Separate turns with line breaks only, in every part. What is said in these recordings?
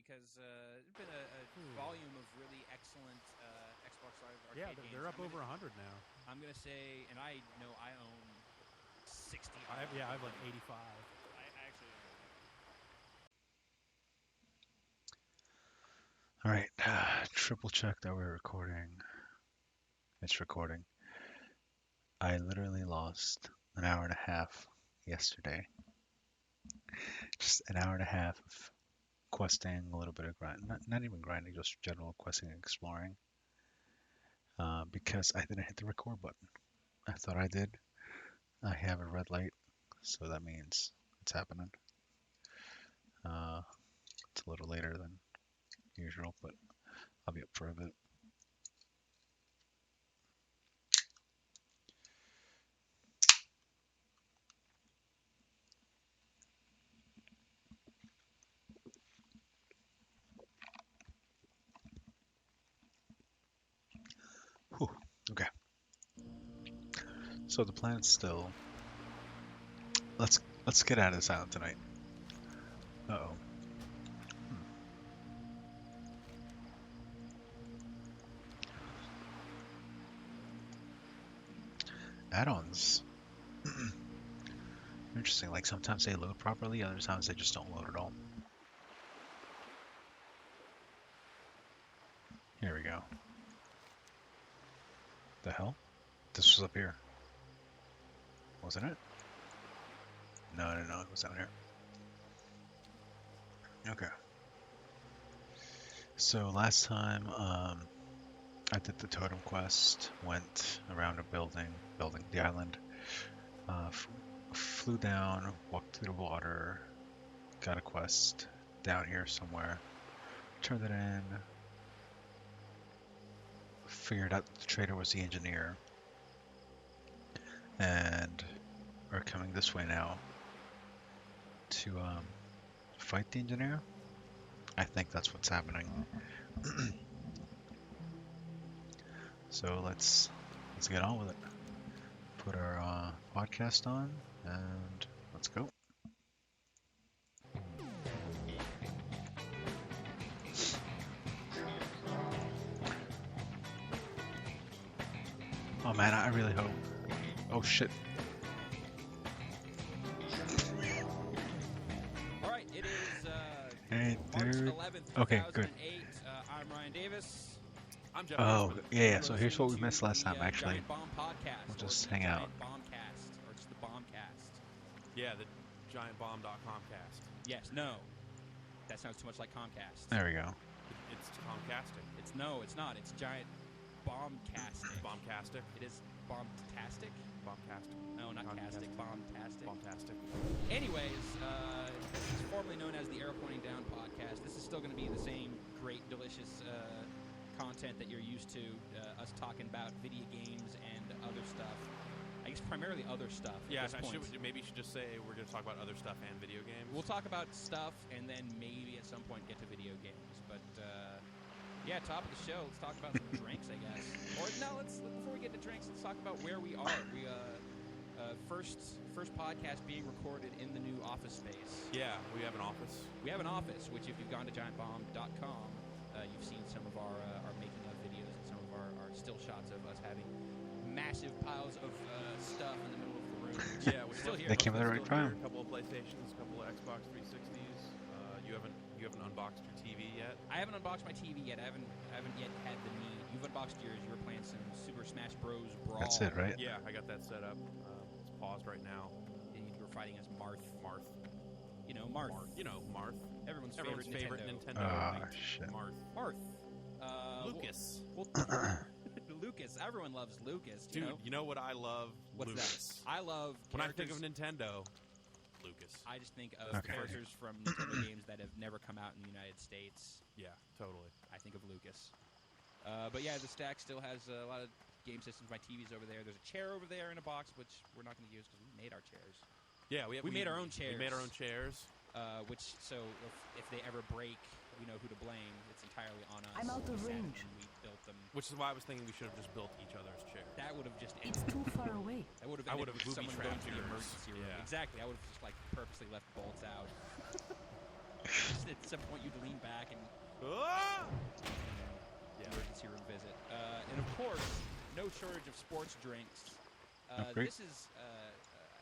because there's been a volume of really excellent Xbox Live arcade games.
They're up over 100 now.
I'm gonna say, and I know I own 60.
I have like 85.
I actually
All right, triple check that we're recording. It's recording. I literally lost an hour and a half yesterday. Just an hour and a half of questing, a little bit of grind, not even grinding, just general questing and exploring. Because I didn't hit the record button. I thought I did. I have a red light, so that means it's happening. It's a little later than usual, but I'll be up for a bit. Whew. Okay. So the plan's still. Let's get out of this island tonight. Uh-oh. Add-ons. Interesting. Like sometimes they load properly, other times they just don't load at all. Here we go. The hell? This was up here. Wasn't it? No, it was down here. Okay. So last time, I did the totem quest, went around a building the island, flew down, walked through the water, got a quest down here somewhere, turned it in, figured out the trader was the engineer, and we're coming this way now to fight the engineer. I think that's what's happening. So let's get on with it. Put our podcast on and let's go. Oh man, I really hope. Oh shit.
All right, it is
Hey,
March
dude.
11th,
Okay, good.
2008. I'm Ryan Davis.
I'm Jeff.
Oh,
Eastman.
yeah, so here's what we missed last time,
The,
actually.
Giant Bomb Podcast.
We'll
or
just
the
hang out.
Giant Bombcast, or just the Bombcast.
Yeah, the giantbomb.com cast.
Yes, no. That sounds too much like Comcast.
There we go.
It's Comcasting.
It's not. It's Giant Bombcastic.
Bombcastic.
It is Bombtastic.
Bombcastic.
No, not castic. Bombtastic.
Bombtastic.
Anyways, it's formerly known as the Arrow Pointing Down Podcast. This is still going to be the same great, delicious content that you're used to, us talking about video games and other stuff. I guess primarily other stuff.
Yeah,
maybe
you should just say we're going to talk about other stuff and video games.
we'll talk about stuff and then maybe at some point get to video games. But yeah, top of the show. Let's talk about some drinks, I guess. Or no, before we get to drinks, let's talk about where we are. We first podcast being recorded in the new office space.
Yeah, we have an office.
We have an office, which if you've gone to giantbomb.com, you've seen some of our making of videos and some of our still shots of us having massive piles of stuff in the middle of the room.
Yeah, we're
still here.
They came at the right time.
A couple of PlayStations, a couple of Xbox 360s. You haven't unboxed your TV yet?
I haven't unboxed my TV yet. I haven't yet had the need. You've unboxed yours. You were playing some Super Smash Bros. Brawl.
That's it, right?
Yeah, I got that set up. It's paused right now.
And you were fighting as Marth. You know, Marth.
Marth.
Everyone's
favorite
Nintendo.
Ah,
knight.
shit.
Marth. Lucas.
Lucas. Everyone loves Lucas.
Dude, you know what I love?
What's
Lucas.
that? I love
When I think of
characters-
Nintendo, Lucas.
I just think of characters from Nintendo games that have never come out in the United States.
Yeah, totally.
I think of Lucas. But yeah, the stack still has a lot of game systems. My TV's over there. There's a chair over there in a box, which we're not going to use because we made our chairs.
Yeah, we
made our own chairs.
We made our own chairs.
So if they ever break, we know who to blame. It's entirely on us.
I'm out of range.
We built them.
Which is why I was thinking we should have just built each other's chairs.
That would have just
It's too far away.
That would have
I would have
someone going
booby-trapped
to the
yours.
emergency room.
Yeah.
Exactly. I would have just purposely left bolts out. Just at some point, you'd lean back and emergency room visit. And of course, no shortage of sports drinks.
Great.
This is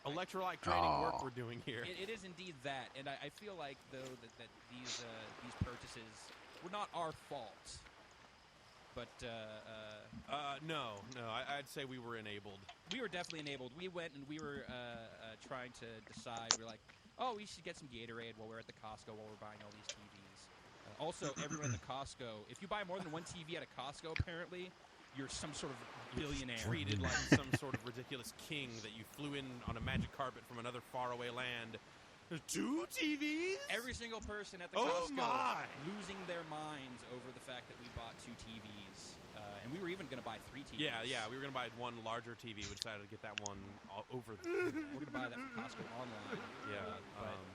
electrolyte training work we're doing here.
It is indeed that, and I feel like though that these purchases were not our fault. But
no, I'd say we were enabled.
We were definitely enabled. We went and we were trying to decide. We're like, oh, we should get some Gatorade while we're at the Costco while we're buying all these TVs. Also, everyone at the Costco, if you buy more than one TV at a Costco, apparently, you're some sort of billionaire.
Treated like some sort of ridiculous king that you flew in on a magic carpet from another faraway land. There's 2 TVs?
Every single person at the Costco losing their minds over the fact that we bought 2 TVs. And we were even going to buy 3 TVs.
Yeah, we were going to buy one larger TV. We decided to get that one over the
We're going to buy that from Costco online.
Yeah,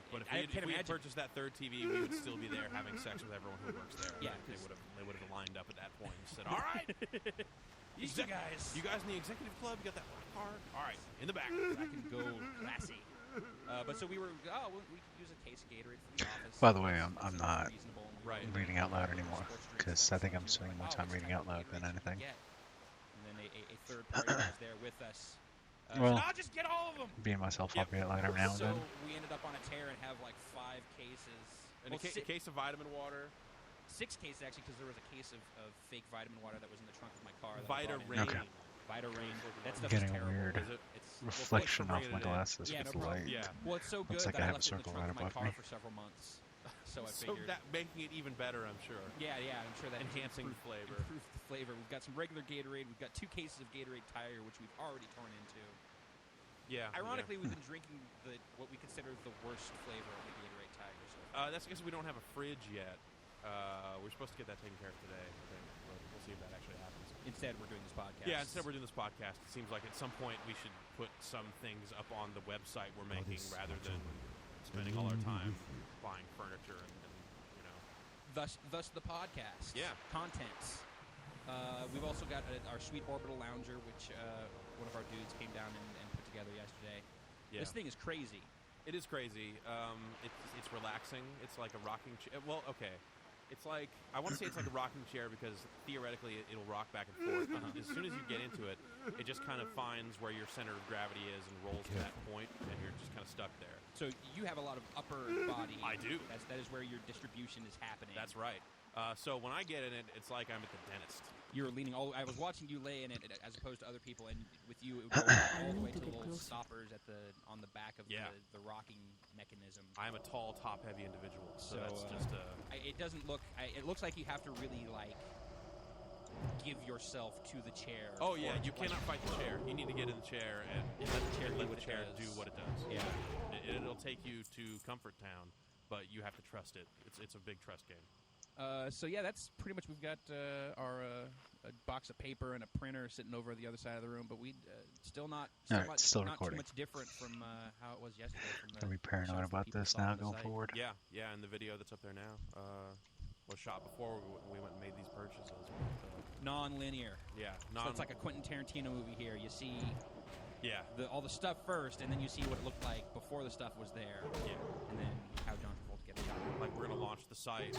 but if we had purchased that 3rd TV, we would still be there having sex with everyone who works there.
Yeah,
they would have lined up at that point and said, "All right, you guys in the executive club, you got that black card? All right, in the back,
black and gold, classy." But so we were. We could use a case of Gatorade for the office.
By the way, I'm not
Right.
reading out loud anymore because I think I'm spending more time reading out loud than anything.
And then a third party was there with us.
Well,
I'll just get all of them.
being myself, I'll read it loud every now and
So
then.
we ended up on a tear and have like 5 cases.
And a case of vitamin water.
6 cases actually, because there was a case of fake vitamin water that was in the trunk of my car.
Vita Rain.
Okay.
Vita Rain. That stuff
Getting
is
a
terrible.
weird
It's
reflection off my glasses
Yeah,
with
no
the light.
problem. Well, it's so good
Looks like
that
I
I
have a
left it in the
circle
trunk
right
of my
above
car
me.
for several months. So I
So
figured.
that making it even better, I'm sure.
Yeah, I'm sure that
Enhancing the flavor.
Improved the flavor. We've got some regular Gatorade. We've got 2 cases of Gatorade Tiger, which we've already torn into.
Yeah.
Ironically, we've been drinking what we consider the worst flavor of the Gatorade Tiger. So
That's because we don't have a fridge yet. We're supposed to get that taken care of today. I think. We'll see if that actually happens.
instead, we're doing this podcast.
Yeah, instead we're doing this podcast. It seems like at some point we should put some things up on the website we're making rather than spending all our time buying furniture and you know.
Thus the podcast.
Yeah.
Contents. We've also got our sweet orbital lounger, which one of our dudes came down and put together yesterday.
Yeah.
This thing is crazy.
It is crazy. It's relaxing. It's like a rocking chair. Well, okay. It's like, I want to say it's like a rocking chair because theoretically it'll rock back and forth. As soon as you get into it, it just kind of finds where your center of gravity is and rolls to that point, and you're just kind of stuck there.
So you have a lot of upper body.
I do.
That is where your distribution is happening.
That's right. So when I get in it, it's like I'm at the dentist.
You're leaning all. I was watching you lay in it as opposed to other people, and with you, it would go all the way to the little stoppers on the back of the rocking mechanism.
I'm a tall, top-heavy individual, so that's just
it doesn't look. It looks like you have to really give yourself to the chair.
Oh yeah, you cannot fight the chair. You need to get in the chair and let the chair do what it does.
Yeah,
it'll take you to comfort town, but you have to trust it. It's a big trust game.
So yeah, that's pretty much. We've got our a box of paper and a printer sitting over the other side of the room, but we still not
still
not
recording.
too much different from how it was yesterday.
Are we paranoid about this now going forward?
Yeah, and the video that's up there now was shot before we went and made these purchases.
Non-linear.
Yeah,
so it's like a Quentin Tarantino movie here. You see.
Yeah.
All the stuff first, and then you see what it looked like before the stuff was there.
Yeah.
And then how John Travolta gets shot.
Like we're gonna launch the site,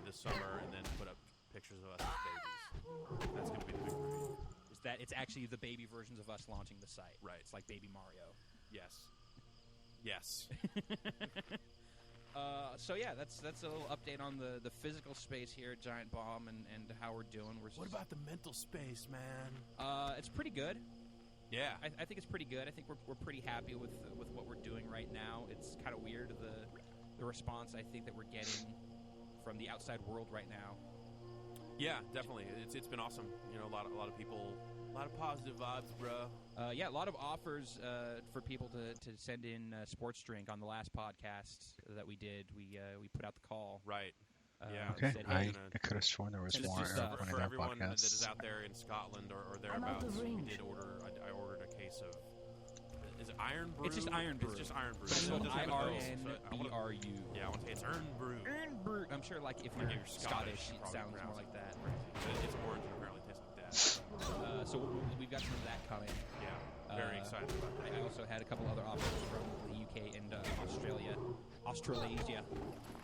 this summer, and then put up pictures of us as babies. That's gonna be the big reveal.
It's actually the baby versions of us launching the site.
Right.
It's like Baby Mario.
Yes. Yes.
So yeah, that's a little update on the physical space here at Giant Bomb and how we're doing.
What about the mental space, man?
It's pretty good.
Yeah,
I think it's pretty good. I think we're pretty happy with what we're doing right now. It's kind of weird the response I think that we're getting from the outside world right now.
Yeah, definitely. It's been awesome. A lot of people, a lot of positive vibes, bro.
Yeah, a lot of offers for people to send in a sports drink on the last podcast that we did. We put out the call.
Right. Yeah.
Okay.
Said,
I could have sworn there was
Send us
more
some stuff.
For everyone that
podcasts.
is out there in Scotland or thereabouts, we did order. I ordered a case of. Is it Iron Brew?
It's just Iron Brew.
It's just Iron Brew.
It's
So it doesn't have an O,
IRNBRU.
Yeah, I want to say it's Iron Brew.
Iron Brew. I'm sure, if you're Scottish, it sounds more like that.
It's orange and apparently tastes like that.
So we've got some of that coming.
Yeah. Very excited about that.
I also had a couple other offers from the UK and Australasia.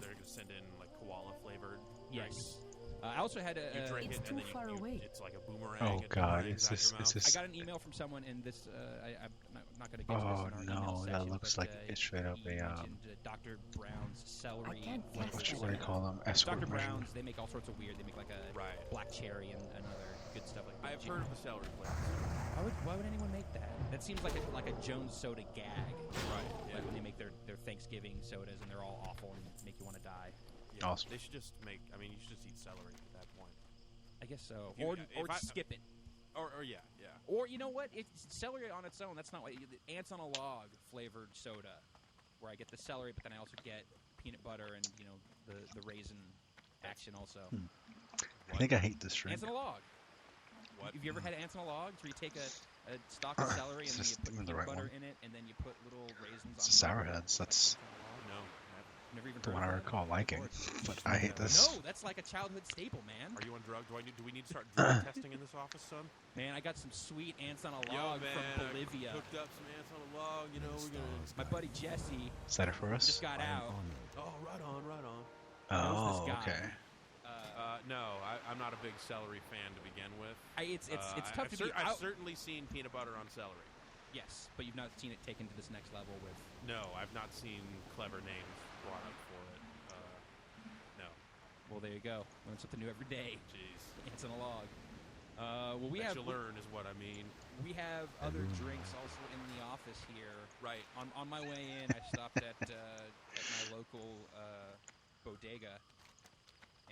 They're gonna send in like koala flavored.
Yes. I also had a.
You drink
It's
it and
too
then
far away.
it's like a boomerang.
Oh
It
God,
boomerangs
is
out
this
your
is
mouth.
I
this?
got an email from someone, and this I'm not going to get to this
Oh
in our email
no,
section,
that looks
but,
like it's straight up
he
a
mentioned Dr. Brown's celery.
I can't
flavor
guess
what do you
soda.
call them? Escort
Dr.
version.
Brown's, they make all sorts of weird. They make like a
Right.
black cherry and other good stuff like that.
I've heard of the celery flavor.
Why would anyone make that? That seems like a Jones Soda gag.
Right. Yeah.
Like when they make their Thanksgiving sodas and they're all awful and make you want to die.
Yeah.
Awesome.
They should just make. I mean, you should just eat celery at that point.
I guess so.
If you-
Or
if I-
skip it.
Or yeah.
Or you know what? It's celery on its own. That's not what ants on a log flavored soda, where I get the celery, but then I also get peanut butter and the raisin action also.
I think I hate this drink.
Ants on a log.
What?
Have you ever had ants on a log? Where you take a stalk of celery and
Is
then you
this
put
even the
peanut
right
butter
one?
in it, and then you put little raisins
It's
on top of it.
Sourheads. That's
No.
Never even
the
heard
one I
of that.
recall liking,
Lord.
but I hate this.
No, that's like a childhood staple, man.
Are you on drug? Do we need to start drug testing in this office, son?
Man, I got some sweet ants on a
Yo,
log
man,
from Bolivia.
I hooked up some ants on a log. You know, we're gonna.
My buddy Jesse
Is that it for us?
just got out.
Oh, right on, right on.
knows
Oh,
this guy.
okay.
No, I'm not a big celery fan to begin with.
It's tough to be
I've
out.
certainly seen peanut butter on celery.
Yes, but you've not seen it taken to this next level with.
No, I've not seen clever names brought up for it. No.
Well, there you go. Learn something new every day.
Jeez.
Ants on a log. Well, we
What
have
you learn is what I mean.
we have other drinks also in the office here.
Right.
On my way in, I stopped at my local bodega,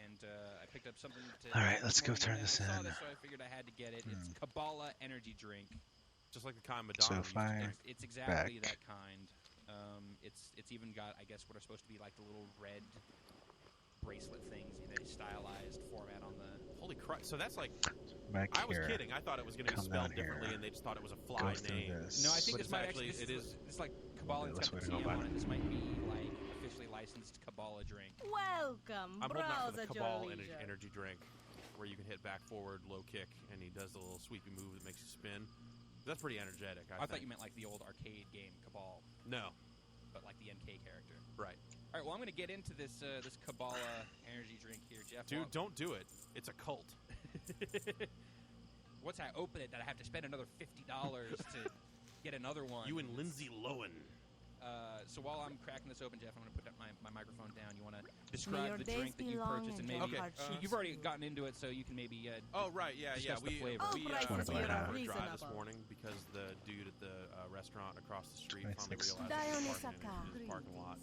and I picked up something to.
All right, let's go
morning,
turn
and
this
I saw
in.
this, so I figured I had to get it. It's Kabbalah energy drink.
Just like the kind
So
Madonna
if
used to
I-
drink.
It's exactly
Back.
that kind. It's even got, I guess, what are supposed to be like the little red bracelet things in a stylized format on the.
Holy Christ! So that's like
Back
I was
here.
kidding. I thought it was going to be
Come
spelled
down here.
differently, and they just thought it was a
Go
fly
through
name.
this.
No, I think
But
this
it's
might
actually-
actually.
it is-
It's like Kabbalah.
Yeah,
It's
that's
got
way
the
to go
TM
about
on
it.
it. This might be like officially licensed Kabbalah drink.
Welcome,
I'm holding out for
browse
the
at
Cabal
your
energy,
leisure.
energy drink, where you can hit back, forward, low kick, and he does the little sweepy move that makes you spin. That's pretty energetic. I
thought
think.
you meant like the old arcade game Cabal,
No.
but like the NK character.
Right.
All right. Well, I'm going to get into this this Kabbalah energy drink here, Jeff.
Dude, don't do it. It's a cult.
Once I open it, that I have to spend another $50 to get another one.
You and Lindsay Lohan.
So while I'm cracking this open, Jeff, I'm going to put my microphone down. You want to
May
describe
your
the
days
drink that
be
you
long
purchased, and
and
maybe
your heart
you've already gotten into it, so you can maybe.
Oh, right. Yeah, yeah.
Discuss the flavor.
All
We
prices
went
here are
for a drive this
reasonable.
morning because the dude at the restaurant across the street finally
26.
realized he was parking in his parking lot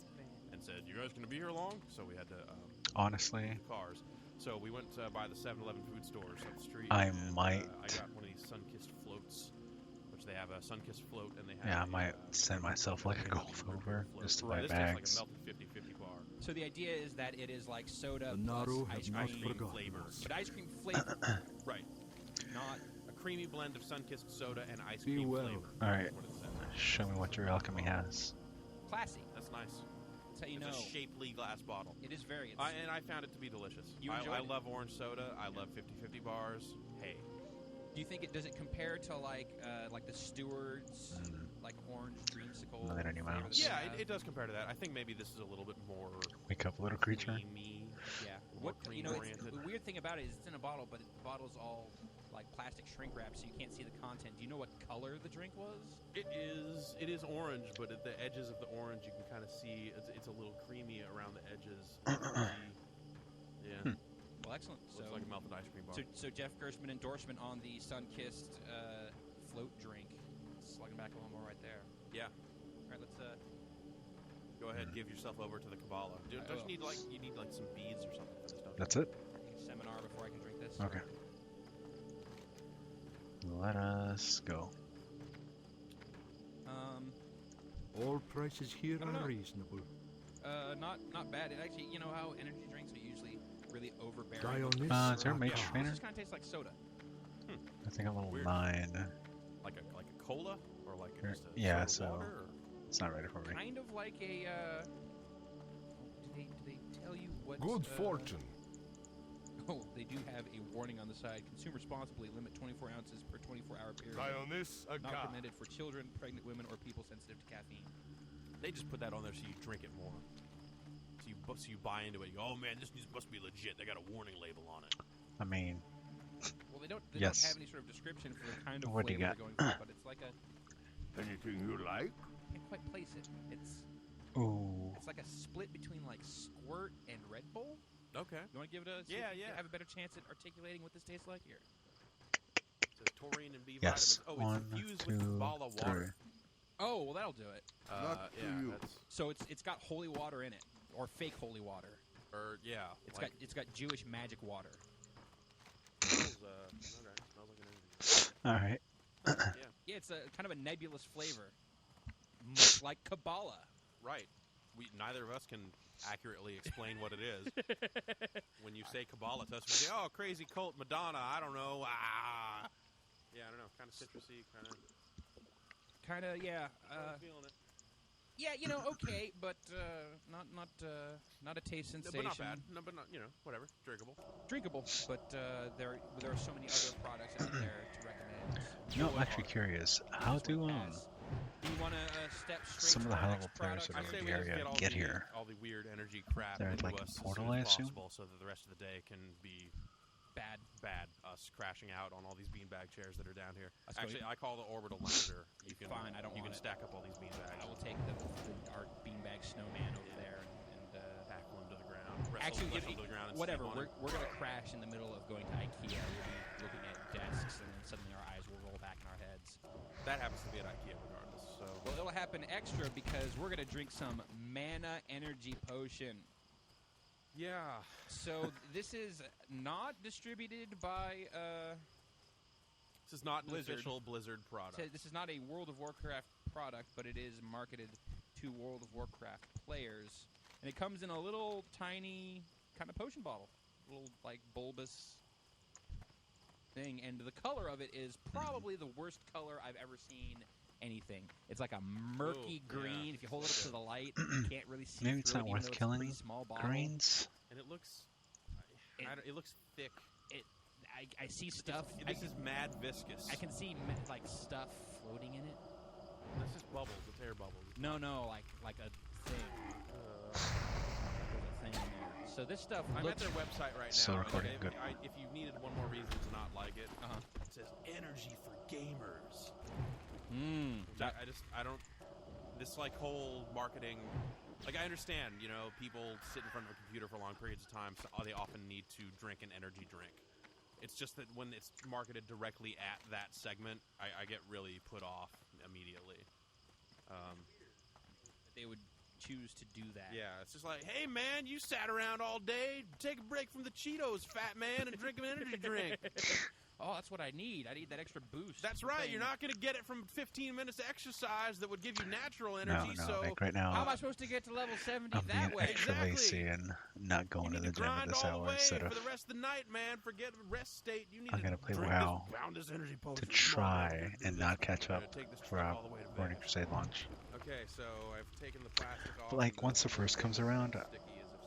and said, "You guys going to be here long?" So we had to
Honestly,
the cars. So we went by the 7-Eleven food stores up the street.
I
and,
might-
I got one of these sun-kissed floats, which they have a sun-kissed float, and they have.
yeah, I
a,
might send myself like a
energy
golf
drink
over
float.
just to
Right,
buy
this
bags.
tastes like a melted 50-50 bar.
So the idea is that it is like soda
The
plus
Naru
ice
have not
cream,
forgotten
flavor.
us.
but ice cream flavor,
Right.
not.
A creamy blend of sun-kissed soda and ice
Be
cream
well.
flavor.
All right.
That's what it said.
Show me what your alchemy has.
Classy.
That's nice.
That's how you
It's
know.
a shapely glass bottle.
It is very.
And I found it to be delicious.
You
I
enjoyed it?
love orange soda. I love 50-50 bars. Hey.
Do you think it does it compare to like the Stewart's like orange dreamsicle?
Not any
flavor that
mouse.
they
Yeah,
have?
it does compare to that. I think maybe this is a little bit more
Wake up, little creature.
creamy.
Yeah.
More
What you know? It's,
cream-oriented.
the weird thing about it is it's in a bottle, but the bottle's all like plastic shrink wrap, so you can't see the content. Do you know what color the drink was?
It is orange, but at the edges of the orange, you can kind of see it's a little creamy around the edges. Yeah,
Well, excellent. So,
looks like a melted ice cream bar.
so Jeff Gershman endorsement on the sun-kissed float drink. Slugging back a little more right there.
Yeah,
All right, let's.
go ahead, give yourself over to the Kabbalah. Dude, don't you need like some beads or something for this? Don't you?
That's it?
Take a seminar before I can drink this.
Okay. Let us go.
All prices here
I don't know.
are reasonable.
Not bad. It actually, you know how energy drinks are usually really overbearing.
Dionysus
Is there a mage
Raka.
trainer?
This just kind of tastes like soda.
I think I'm a little
Weird.
9.
Like a cola or like
Sure.
just a
Yeah,
soda
so-
water? Or?
It's not ready for me.
Kind of like a. Do they tell you what?
Good fortune.
Oh, they do have a warning on the side. Consume responsibly. Limit 24 ounces per 24-hour period.
Try on this, a
Not
guy.
recommended for children, pregnant women, or people sensitive to caffeine.
They just put that on there so you drink it more. So you buy into it. You go, oh man, this must be legit. They got a warning label on it.
I mean,
Well, they don't
Yes.
have any sort of description for the kind of
What do you
flavor
got?
they're going for, but it's like a...
Anything you like?
Can't quite place it.
ooh.
It's like a split between like Squirt and Red Bull.
Okay.
You want to give it a... see
Yeah,
if you
yeah.
have a better chance at articulating what this tastes like here.
So taurine and B
Yes.
vitamins. Oh,
One,
it's infused with
two,
Kabbalah
three.
water.
Oh, well, that'll do it.
Not to
yeah,
you.
that's
So it's got holy water in it, or fake holy water.
yeah.
It's got Jewish magic water.
Smells, okay, smells like an
All right.
energy.
Yeah, it's a kind of a nebulous flavor, much like Kabbalah.
Right. Neither of us can accurately explain what it is. When you say Kabbalah to us, we say, oh, crazy cult, Madonna, I don't know. Yeah, I don't know. Kind of citrusy,
Kind of, yeah.
feeling it.
Yeah, okay, but not a taste
No,
sensation.
but not bad. No, but not, whatever. Drinkable.
Drinkable, but there are so many other products out there to recommend.
You know, I'm actually curious. How do
Do you want to step straight
some
to
of the
our
high-level
next
players
product?
that
I
are
say
in
we
the
just
area
get
get here?
all the weird energy crap
They're
into
like
us as
Portal,
soon
I
as
assume?
possible, so that the rest of the day can be
Bad.
us crashing out on all these beanbag chairs that are down here.
Let's go.
Actually, I call the orbital lounger. You can
Fine, I don't
You
want
can
it.
stack up all these beanbags.
I will take our beanbag snowman over there and
tackle them to the ground.
actually,
wrestle them to the ground. And
whatever.
step on it.
We're gonna crash in the middle of going to IKEA. We'll be looking at desks, and then suddenly our eyes will roll back in our heads.
That happens to be at IKEA regardless. So
Well, it'll happen extra because we're gonna drink some mana energy potion.
yeah,
So this is not distributed by.
this is not an
Blizzard.
official Blizzard product.
This is not a World of Warcraft product, but it is marketed to World of Warcraft players, and it comes in a little tiny kind of potion bottle, little like bulbous thing, and the color of it is probably the worst color I've ever seen anything. It's like a murky
Ooh,
green.
yeah.
If you hold it up to the light, you can't really see.
Maybe it's
through
not
it, even
worth
though it's a
killing
pretty small bottle.
Greens?
And it looks,
It-
it looks thick.
I see stuff.
This is mad viscous.
I can see like stuff floating in it.
This is bubbles. It's air bubbles.
No, like a thing. There's a thing in there. So this stuff
I'm at
looks.
their website right now.
Still
and
recording, good.
if you needed one more reason to not like it,
Uh-huh.
it says energy for gamers. Which
That-
I don't. This like whole marketing, like I understand, people sit in front of a computer for long periods of time, so they often need to drink an energy drink. It's just that when it's marketed directly at that segment, I get really put off immediately.
they would choose to do that.
Yeah, it's just like, hey man, you sat around all day, take a break from the Cheetos, fat man, and drink an energy drink.
Oh, that's what I need. I need that extra boost.
That's right. You're not going to get it from 15 minutes of exercise that would give you natural
No,
energy.
no,
so
like right now,
How am I supposed to get to level 70
I'm
that
being
way?
extra
Exactly.
lazy and not going
you
to
need
the gym at
grind
this
all the
hour
way
instead of
for the rest of the night, man. Forget rest state. You need
I'm
to
gonna play
drink
WoW
this, pound this energy potion.
to
Come on,
try
man, do
and
this.
not catch
I'm
up
gonna take this
for
trip
our
all the way to
Burning
Vegas.
Crusade launch.
Okay, so I've taken the plastic off.
But like
and
once the first comes around,
sticky as if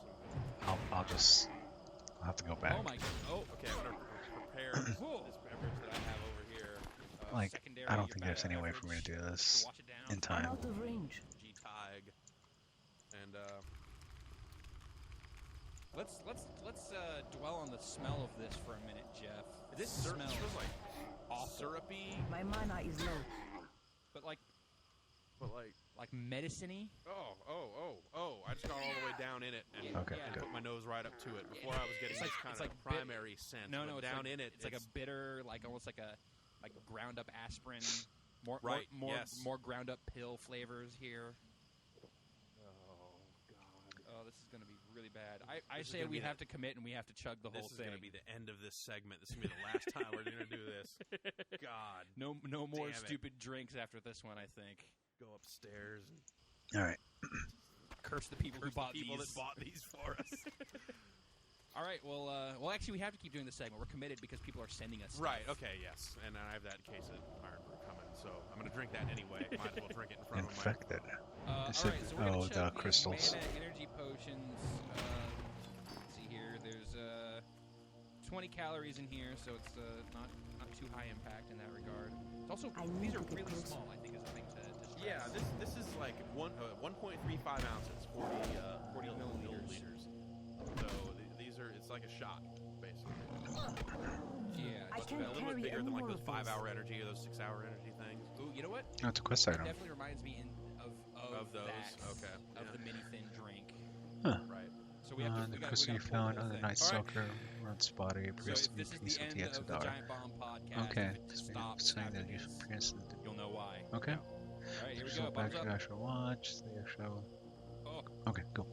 some
I'll have to go back.
Oh my god. Oh,
Okay, I'm gonna prepare this
Whoa.
beverage that I have over here.
Like,
secondary
I don't think there's any way
beverage
for me to do
to
this
wash it down.
in time.
Out of range.
G-Tig. And
Let's dwell on the smell of this for a minute, Jeff. This
smells
smells
like
awful.
syrupy,
My mana is low.
but like
medicine-y.
medicine-y.
Oh! I just got all the way down in it and
Yeah,
Okay,
yeah.
good.
put my nose right up to it. Before I was getting
It's like-
this kind
it's
of
like bit-
primary scent.
No,
but
it's
down
like,
in it,
it's like a bitter, like almost like a ground up aspirin. More,
Right,
more,
yes.
more ground up pill flavors here.
Oh God!
Oh, this is going to be really bad. I
This is
say
gonna
we
be
have to commit and we have to chug the whole
This is
thing.
going to be the end of this segment. This is going to be the last time we're going to do this. God,
No more
Damn it.
stupid drinks after this one. I think.
go upstairs and
All right.
Curse the people who
curse the
bought
people
these.
that bought these for us.
All right. Well, actually, we have to keep doing this segment. We're committed because people are sending us.
Right.
stuff.
Okay. Yes. And I have that case of Iron Brew coming, so I'm going to drink that anyway. Might as well drink it in front of my.
Infected.
All
Is
right.
it-
So we're gonna
oh,
chug
the
these
crystals.
Mana energy potions. Let's see here. There's 20 calories in here, so it's not too high impact in that regard. It's also
I need
these are
to get
really
closer.
small. I think is the thing to stress.
Yeah, this is like 1.35 ounces, 40 milliliters. So these are, it's like a shot, basically.
Yeah,
I
just
can't
A little
carry
bit bigger
any
than like
more
those
of these.
5-hour energy or those 6-hour energy things.
Ooh, you know what?
Oh, it's a quest
It
item.
definitely reminds me of
those,
that,
okay,
of
yeah.
the mini thin drink.
Right.
So we have to
The
we got
crystal you
to pull the
found
whole
on the
thing.
Night
All right.
Stalker runs body
So
appears
if
to be
this
a
is
piece
the
of
end
the
of the
Exodar.
Giant Bomb podcast,
Okay,
if it just
so
stops
saying
after
that you
this,
pierce the
you'll know why.
okay.
All right, here we go.
Result back
Bums
to
up.
the actual watch. The actual.
Oh.
Okay, go.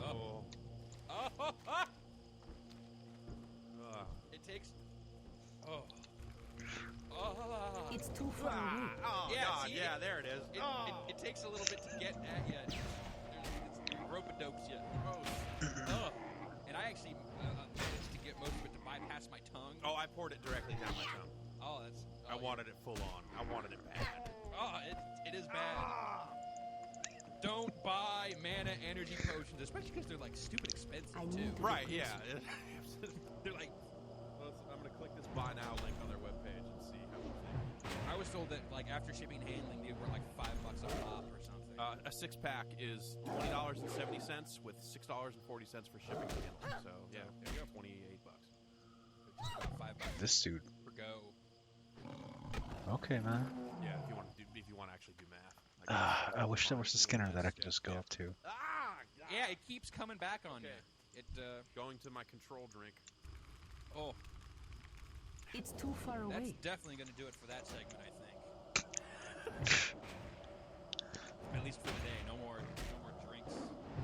Oh.
Oh.
Oh. It takes. Oh. Oh.
It's too far away.
Oh,
Yeah,
God,
see,
yeah, there it is.
It takes a little bit to get at you. It's rope-a-dopes you. Oh. And I actually managed to get most of it to bypass my tongue.
Oh, I poured it directly down my tongue.
Oh, that's.
I wanted it full on. I wanted it bad.
Oh, it is bad. Don't buy mana energy potions, especially because they're like stupid expensive
I
too.
need to-
Right, yeah. They're like, I'm going to click this buy now link on their webpage and see how much they
I was told that like after shipping and handling, they were like $5 a pop or something.
A 6-pack is $20.70 with $6.40 for shipping and handling. So, yeah, there you go. $28.
Just about $5
This dude.
per go.
Okay, man.
Yeah, if you want to actually do math.
I wish there was a scanner that I could just go up to.
Yeah, it keeps coming back on
Okay.
you. It
Going to my control drink.
oh,
It's too far
that's
away.
definitely going to do it for that segment, I think. At least for today, no more drinks.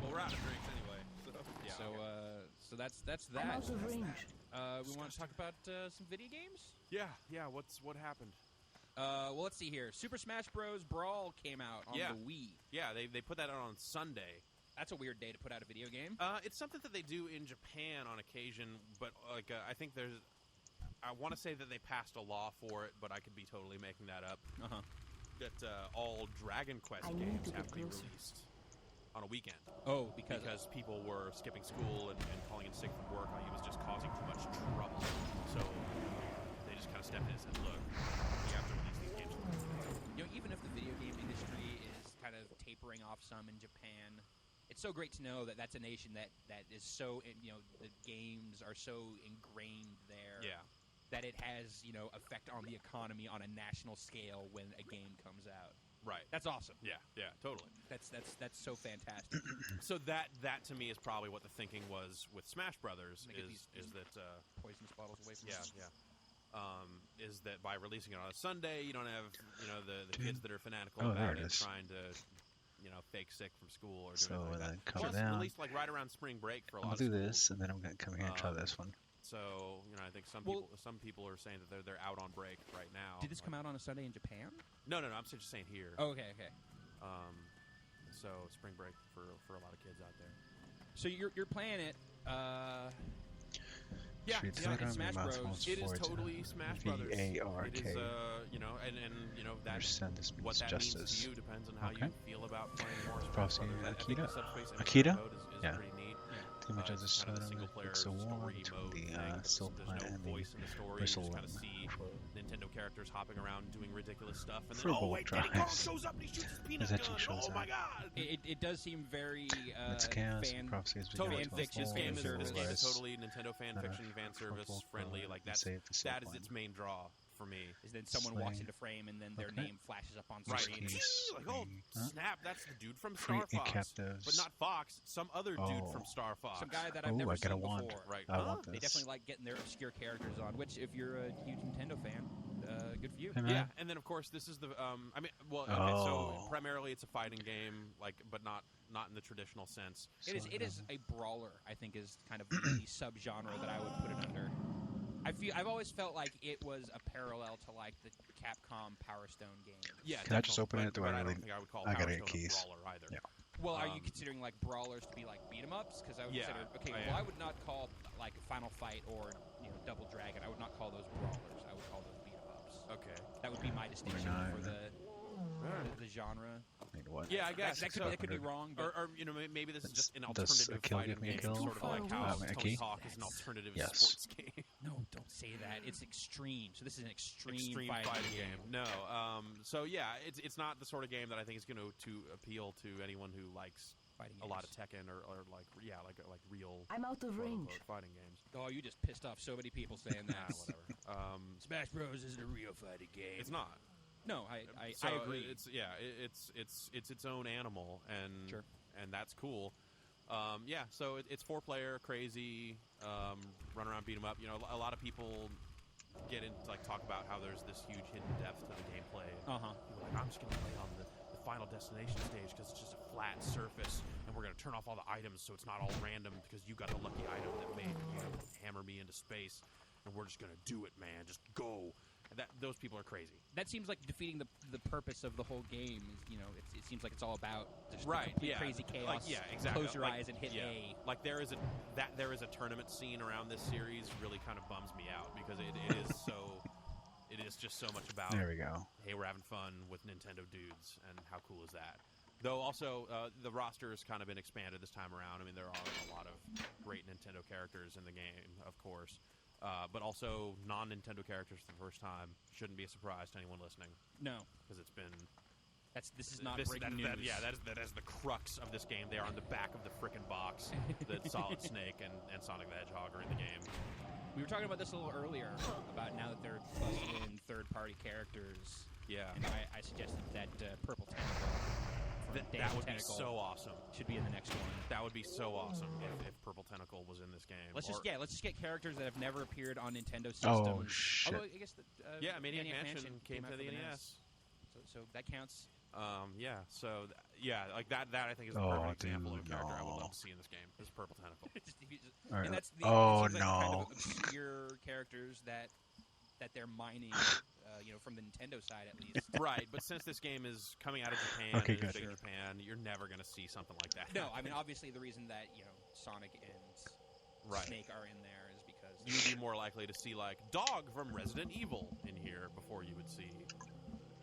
Well, we're out of drinks anyway. So, yeah.
So
okay.
so that's
I'm
that.
out of range.
We want to talk about some video games.
Yeah. What happened?
Well, let's see here. Super Smash Bros. Brawl came out on
Yeah.
the Wii.
Yeah, they put that out on Sunday.
That's a weird day to put out a video game.
It's something that they do in Japan on occasion, but like I think there's. I want to say that they passed a law for it, but I could be totally making that up.
Uh-huh.
That all Dragon Quest
I need
games
to
have
get
to be
closer.
released on a weekend
Oh, because
people were skipping school and calling in sick from work. Like it was just causing too much trouble. So they just kind of stepped in and said, "Look, we have to release these games."
you know, even if the video game industry is kind of tapering off some in Japan, it's so great to know that that's a nation that is so, the games are so ingrained there.
Yeah.
That it has, effect on the economy on a national scale when a game comes out.
Right.
That's awesome.
Yeah, totally.
That's so fantastic.
So that to me is probably what the thinking was with Smash Brothers
Let me get
is
these
that
Poisonous bottles away from
yeah. Is that by releasing it on a Sunday, you don't have the kids that are fanatical
Oh, there
about
it
it
is.
trying to fake sick from school or
So
doing like
then
that.
come
Plus,
down.
released like right around spring break for a lot
I'll
of
do
schools.
this, and then I'm gonna come here and try this one.
So I think some
Well-
people are saying that they're out on break right now.
Did this come out on a Sunday in Japan?
No. I'm just saying here.
Oh, okay.
So spring break for a lot of kids out there.
So you're playing it.
Yeah,
Treat
yeah,
Twitter
it's Smash
and
Bros.
mouthfuls
It is
forward to
totally Smash Brothers.
VARK.
It is, and that
Understand this
what
means
that
justice.
means to you depends on how
Okay.
you feel about playing more Smash
Prophecy
Brothers. I think
Akita?
the subspace MMO
Akita?
mode is
Yeah.
pretty neat.
The image of the
It's kind of
sun
the single-player
looks so warm
story
between
mode
the
thing.
still
There's
plant
no
and the
voice in the story. You
bristle
just kind of
one
see
for
Nintendo characters hopping around doing ridiculous stuff, and then
Football
wait, Diddy Kong
drives.
shows up and he shoots his peanut
This actually
gun.
shows
Oh my
up.
god!
It does seem very
It's chaos.
fan.
Prophecy is
Totally,
fan fiction,
this game is
service.
totally Nintendo fan fiction, fan service friendly. Like that is its main draw for me.
Is then someone walks
Slay.
into frame and then their
Okay.
name flashes up on
Right.
screen.
Like, oh,
Huh?
snap, that's the dude from
Free
Star Fox.
captives.
But not Fox, some other dude
Oh.
from Star Fox.
Some guy that I've
Oh,
never
I got a
seen
wand.
before.
Right.
I want this.
They definitely like getting their obscure characters on. Which, if you're a huge Nintendo fan, good for you.
Hey, man.
Yeah, and then of course this is the so
Oh.
primarily it's a fighting game, but not in the traditional sense.
It is a brawler. I think is kind of the subgenre that I would put it under. I've always felt like it was a parallel to like the Capcom Power Stone games.
Yeah,
Can I just
definitely,
open it? Do
but
I
I
really-
don't think I would call
I gotta
Power
get
Stone
keys.
a brawler either.
Yeah.
Well, are you considering like brawlers to be like beat 'em ups? Because I would
Yeah,
consider
I
well,
am.
I would not call like Final Fight or Double Dragon. I would not call those brawlers. I would call those beat 'em ups.
Okay.
That would be my distinction
Nine.
for the genre.
Wait, what?
Yeah, I guess.
That could be wrong, but
Or maybe this is just an
Does
alternative
a kill
fighting
give me a
game,
kill?
sort of like how
A
Tony
key?
Hawk is an alternative
Yes.
sports game.
Don't say that. It's extreme. So this is an extreme
fighting game. No. So yeah, it's not the sort of game that I think is going to appeal to anyone who likes
Fighting
a lot of
games.
Tekken or like real
I'm out of range.
quote-unquote fighting games.
Oh, you just pissed off so many people saying that.
Whatever.
Smash Bros. Isn't a real fighting game.
It's not.
No, I agree.
It's its own animal, and
Sure.
and that's cool. So it's 4-player, crazy, run around, beat 'em up. You know, a lot of people get into talk about how there's this huge hidden depth to the gameplay.
Uh-huh.
People are like, I'm just gonna play on the final destination stage because it's just a flat surface, and we're gonna turn off all the items so it's not all random because you got the lucky item that made you hammer me into space, and we're just gonna do it, man. Just go. Those people are crazy.
That seems like defeating the purpose of the whole game. Is, it seems like it's all about just the
Right,
complete
yeah.
crazy chaos.
Exactly.
Close your eyes and hit A.
Like there is a tournament scene around this series really kind of bums me out because it is just so much about.
There we go.
Hey, we're having fun with Nintendo dudes, and how cool is that? Though also the roster has kind of been expanded this time around. I mean, there are a lot of great Nintendo characters in the game, of course. But also non-Nintendo characters for the first time. Shouldn't be a surprise to anyone listening.
No,
because it's been.
This is not breaking news.
That is the crux of this game. They are on the back of the frickin' box. That Solid Snake and Sonic the Hedgehog are in the game.
We were talking about this a little earlier about now that they're busting in third-party characters.
Yeah,
and I suggested that Purple Tentacle.
That would be so awesome.
Should be in the next one.
That would be so awesome if Purple Tentacle was in this game.
Let's just get characters that have never appeared on Nintendo systems.
Oh shit!
Although I guess
Maniac Mansion came to the NES.
So that counts.
Like that I think is the perfect example of a character I would love to see in this game. Is Purple Tentacle.
Right.
And that's
Oh,
it seems like kind
no.
of obscure characters that they're mining, from the Nintendo side at least.
Right, but since this game is coming out of Japan,
Okay,
and it's
good.
big in Japan, you're never going to see something like that.
No, I mean obviously the reason that Sonic and
Right.
Snake are in there is because
You'd be more likely to see like Dog from Resident Evil in here before you would see.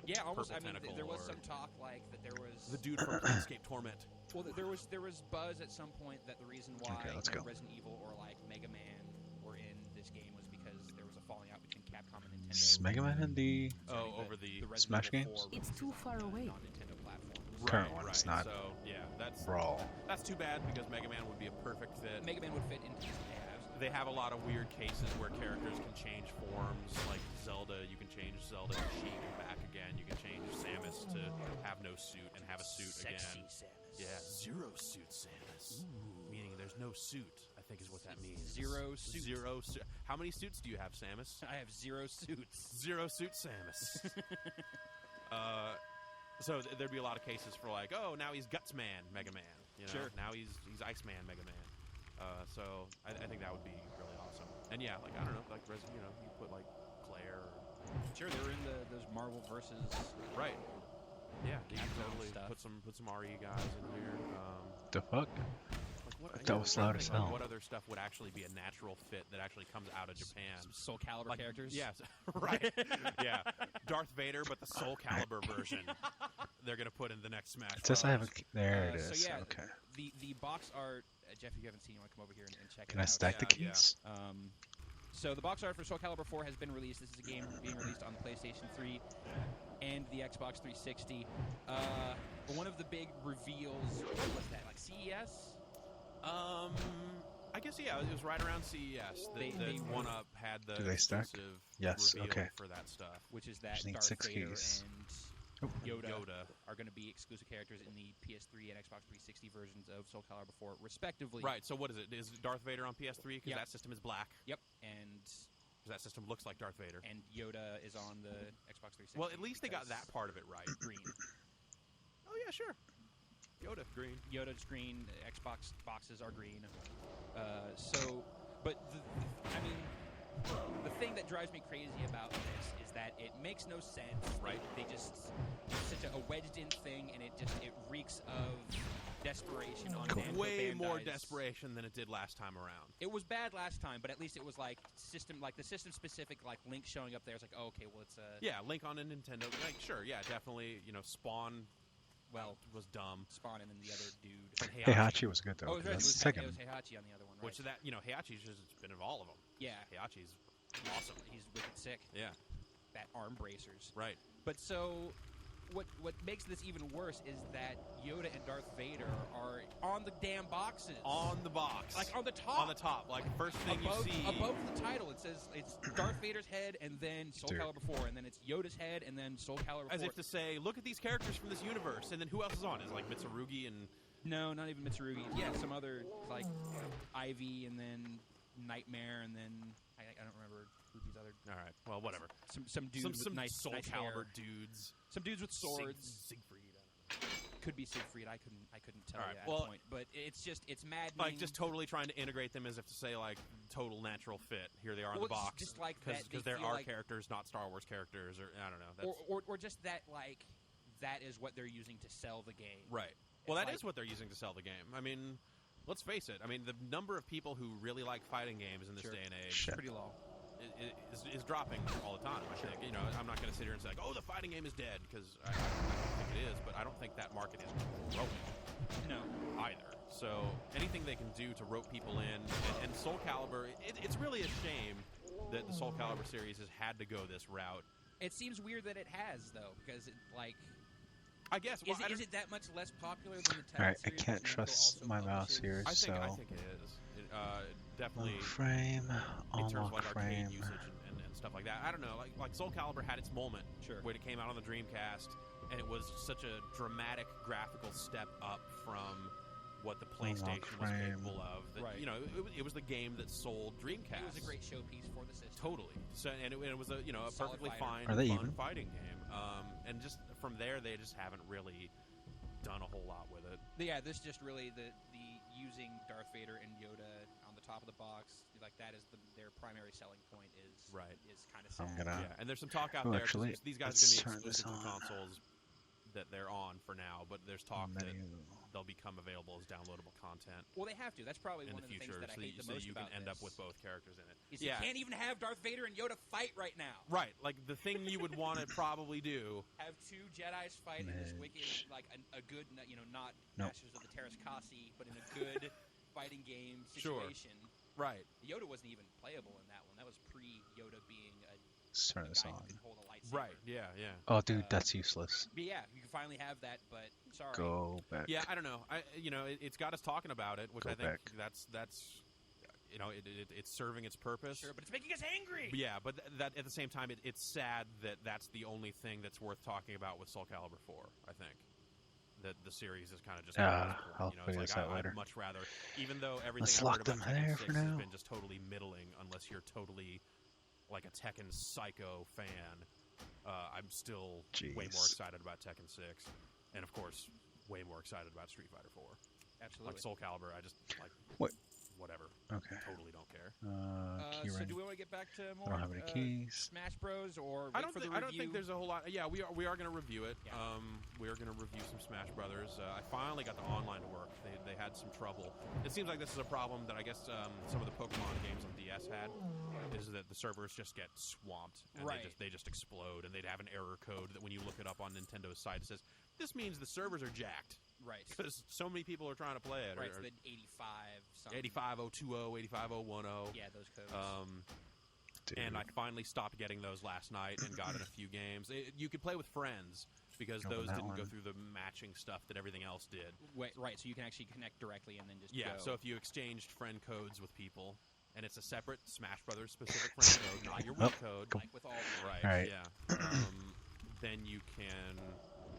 Yeah, almost.
Purple
I mean,
Tentacle
there was
or-
some talk like that there was
The dude from Planescape Torment.
Well, there was buzz at some point that the reason why
Okay, let's go.
Resident Evil or like Mega Man were in this game was because there was a falling out between Capcom and Nintendo.
Is Mega Man in the
concerning
over the
Resident
Smash
Evil
games?
4
It's too far away.
non-Nintendo platforms.
Current one, it's not
So yeah, that's
Brawl?
too bad because Mega Man would be a perfect fit.
Mega Man would fit into this. Yeah, absolutely.
They have a lot of weird cases where characters can change forms, like Zelda. You can change Zelda to Sheik and back again. You can change Samus to have no suit and have a suit
Sexy
again.
Samus.
Yeah, zero suit Samus. Meaning there's no suit, I think is what that means.
Zero suit.
Zero suit. How many suits do you have, Samus?
I have zero suits.
Zero suit Samus. So there'd be a lot of cases for like, oh, now he's Gutsman Mega Man.
Sure.
Now he's Iceman Mega Man. So I think that would be really awesome. And yeah, like I don't know, like you put like Claire.
Sure, they were in those Marvel versus.
Right. Yeah, you can
Capcom
totally
stuff.
put some RE guys in here.
the fuck?
Like
That was loud as hell.
What other stuff would actually be a natural fit that actually comes out of Japan?
Some Soul Calibur characters.
Yes, right. Yeah, Darth Vader, but the Soul Calibur version. They're gonna put in the next Smash.
Just I have
Bros.
there it
So
is.
yeah,
Okay.
the box art. Jeff, if you haven't seen, you want to come over here and check
Can
it
I
out.
stack the
Yeah, yeah.
keys?
So the box art for Soul Calibur 4 has been released. This is a game being released on the PlayStation 3 and the Xbox 360. One of the big reveals, what was that, like CES?
I guess yeah, it was right around CES.
They
The One Up had the
Do they stack?
exclusive
Yes,
reveal
okay.
for that stuff.
Which is that
Just need
Darth
6
Vader
keys.
and
Oh.
Yoda are going to be exclusive characters in the PS3 and Xbox 360 versions of Soul Calibur 4, respectively.
Right. So what is it? Is Darth Vader on PS3 because
Yeah.
that system is black?
Yep, and
Because that system looks like Darth Vader.
Yoda is on the Xbox 360.
Well, at least they got
because
that part of it right.
green.
Oh yeah, sure. Yoda green.
Yoda's green. Xbox boxes are green. But I mean, the thing that drives me crazy about this is that it makes no sense.
Right.
They just it's such a wedged-in thing, and it reeks of desperation on Namco
Way more
Bandai's-
desperation than it did last time around.
It was bad last time, but at least it was like the system-specific like Link showing up there. It's like, oh, okay, well, it's a
Yeah, Link on a Nintendo. Like, sure, yeah, definitely. Spawn.
well,
Was dumb.
Spawn and then the other dude.
And
Heihachi was good though.
Oh, it was,
'cause
right.
that's
It
the second.
was Heihachi on the other one, right?
Which that Heihachi's just been in all of them.
Yeah.
Heihachi's awesome.
He's wicked sick.
Yeah,
That arm bracers.
right.
But so, what makes this even worse is that Yoda and Darth Vader are on the damn boxes.
On the box.
Like on the top.
On the top. Like, first thing
above,
you see...
above the title, it says it's Darth Vader's head and then Soul
Dude.
Calibur 4, and then it's Yoda's head and then Soul Calibur 4.
As if to say, look at these characters from this universe, and then who else is on? Is like Mitsurugi and...
No, not even Mitsurugi. Yeah, some other, like, Ivy and then Nightmare and then... I don't remember who these other...
All right, well, whatever.
Some dudes
Some
with nice
Soul
nice
Calibur
hair.
dudes.
Some dudes with swords.
Siegfried, I don't know.
Could be Siegfried. I couldn't tell
All
you
right,
at
well,
that point. But it's maddening.
Like, just totally trying to integrate them as if to say, like, total natural fit. Here they are in
Well,
the
it's
box.
just like that
Because
they
there
feel
are
like-
characters, not Star Wars characters, or I don't know. That's,
or just that, like, that is what they're using to sell the game.
right. Well,
It's
that
like-
is what they're using to sell the game. I mean, let's face it. I mean, the number of people who really like fighting games in this
Sure.
day and age
Shit.
Pretty low.
is dropping all the time. I think. You know, I'm not going to sit here and say, like, oh, the fighting game is dead, because I don't think it is, but I don't think that market is growing
No.
either. So anything they can do to rope people in, and Soul Calibur, it's really a shame that the Soul Calibur series has had to go this route.
It seems weird that it has, though, because,
I guess. Well,
is it that much less popular than the Tekken
Alright, I
series?
can't
that Namco
trust
also
my mouse
publishes?
here,
I
so...
think it is. Definitely
Lock frame,
in terms of
unlock
like arcade
frame.
usage and stuff like that. I don't know. Like Soul Calibur had its moment
Sure.
when it came out on the Dreamcast, and it was such a dramatic graphical step up from what the PlayStation was
frame.
capable of. That,
Right.
You know, it was the game that sold Dreamcast.
It was a great showpiece for the system.
Totally. So, and it was a a
Solid
perfectly
fighter.
fine,
Are they
fun
even?
fighting game. And just from there, they just haven't really done a whole lot with it.
Yeah, this just really the using Darth Vader and Yoda on the top of the box, like that is their primary selling point is
Right.
is kind of sad.
I'm gonna...
Yeah, and there's some talk out
Oh,
there 'cause
actually,
these guys
let's
are going to
turn
be
this
exclusive to
on.
consoles that they're on for now, but there's talk that
Menu.
they'll become available as downloadable content
Well, they have to. That's probably
in
one
the
of the
future,
things that I
so,
hate the
so
most
you
about
can end up
this,
with both characters in it.
is
Yeah,
you can't even have Darth Vader and Yoda fight right now.
right. Like the thing you would want to probably do.
Have two Jedi's fight in this
Midge.
wicked, like a good, not
Nope.
Masters of the Terrascasi, but in a good fighting game
Sure.
situation.
Right.
Yoda wasn't even playable in that one. That was pre-Yoda being a
Let's turn this
guy
on.
who can hold a lightsaber.
Right. Yeah. Yeah.
Oh, dude, that's useless.
But yeah, you can finally have that, but sorry.
Go back.
Yeah. I don't know. It's got us talking about it, which
Go
I think
back.
that's it's serving its purpose.
Sure, but it's making us angry.
But yeah, but that at the same time, it's sad that that's the only thing that's worth talking about with Soul Calibur 4. I think that the series is kind of just.
I'll
it's
figure
like
this out
I'd
later.
much rather, even though everything
Let's
I've
lock
heard about
them
Tekken
there
6
for
has
now.
been just totally middling, unless you're totally like a Tekken psycho fan. I'm still way more
Jeez.
excited about Tekken 6, and of course, way more excited about Street Fighter 4.
Absolutely.
Like Soul Calibur, I just like
What?
whatever.
Okay.
Totally don't care.
Key
So
ring.
do we want to get back to more
I don't have any keys.
Smash Bros. Or
I
wait
don't,
for the
I don't
review?
think there's a whole lot. Yeah, we are going to review it.
Yeah.
We are going to review some Smash Brothers. I finally got the online to work. They had some trouble. It seems like this is a problem that I guess some of the Pokemon games on DS had. Is that the servers just get swamped and
Right.
they just explode, and they'd have an error code that when you look it up on Nintendo's site, it says this means the servers are jacked
Right.
because so many people are trying to play it.
Right,
or,
it's the 85 something.
85020, 85010.
Yeah, those codes.
Dude.
And I finally stopped getting those last night and got in a few games. You could play with friends because
Open
those
that
didn't go
one.
through the matching stuff that everything else did.
Wait, right, so you can actually connect directly and then just
Yeah,
go.
so if you exchanged friend codes with people, and it's a separate Smash Brothers specific friend code, not your Wii code.
like with all the
Right,
Alright.
yeah. Then you can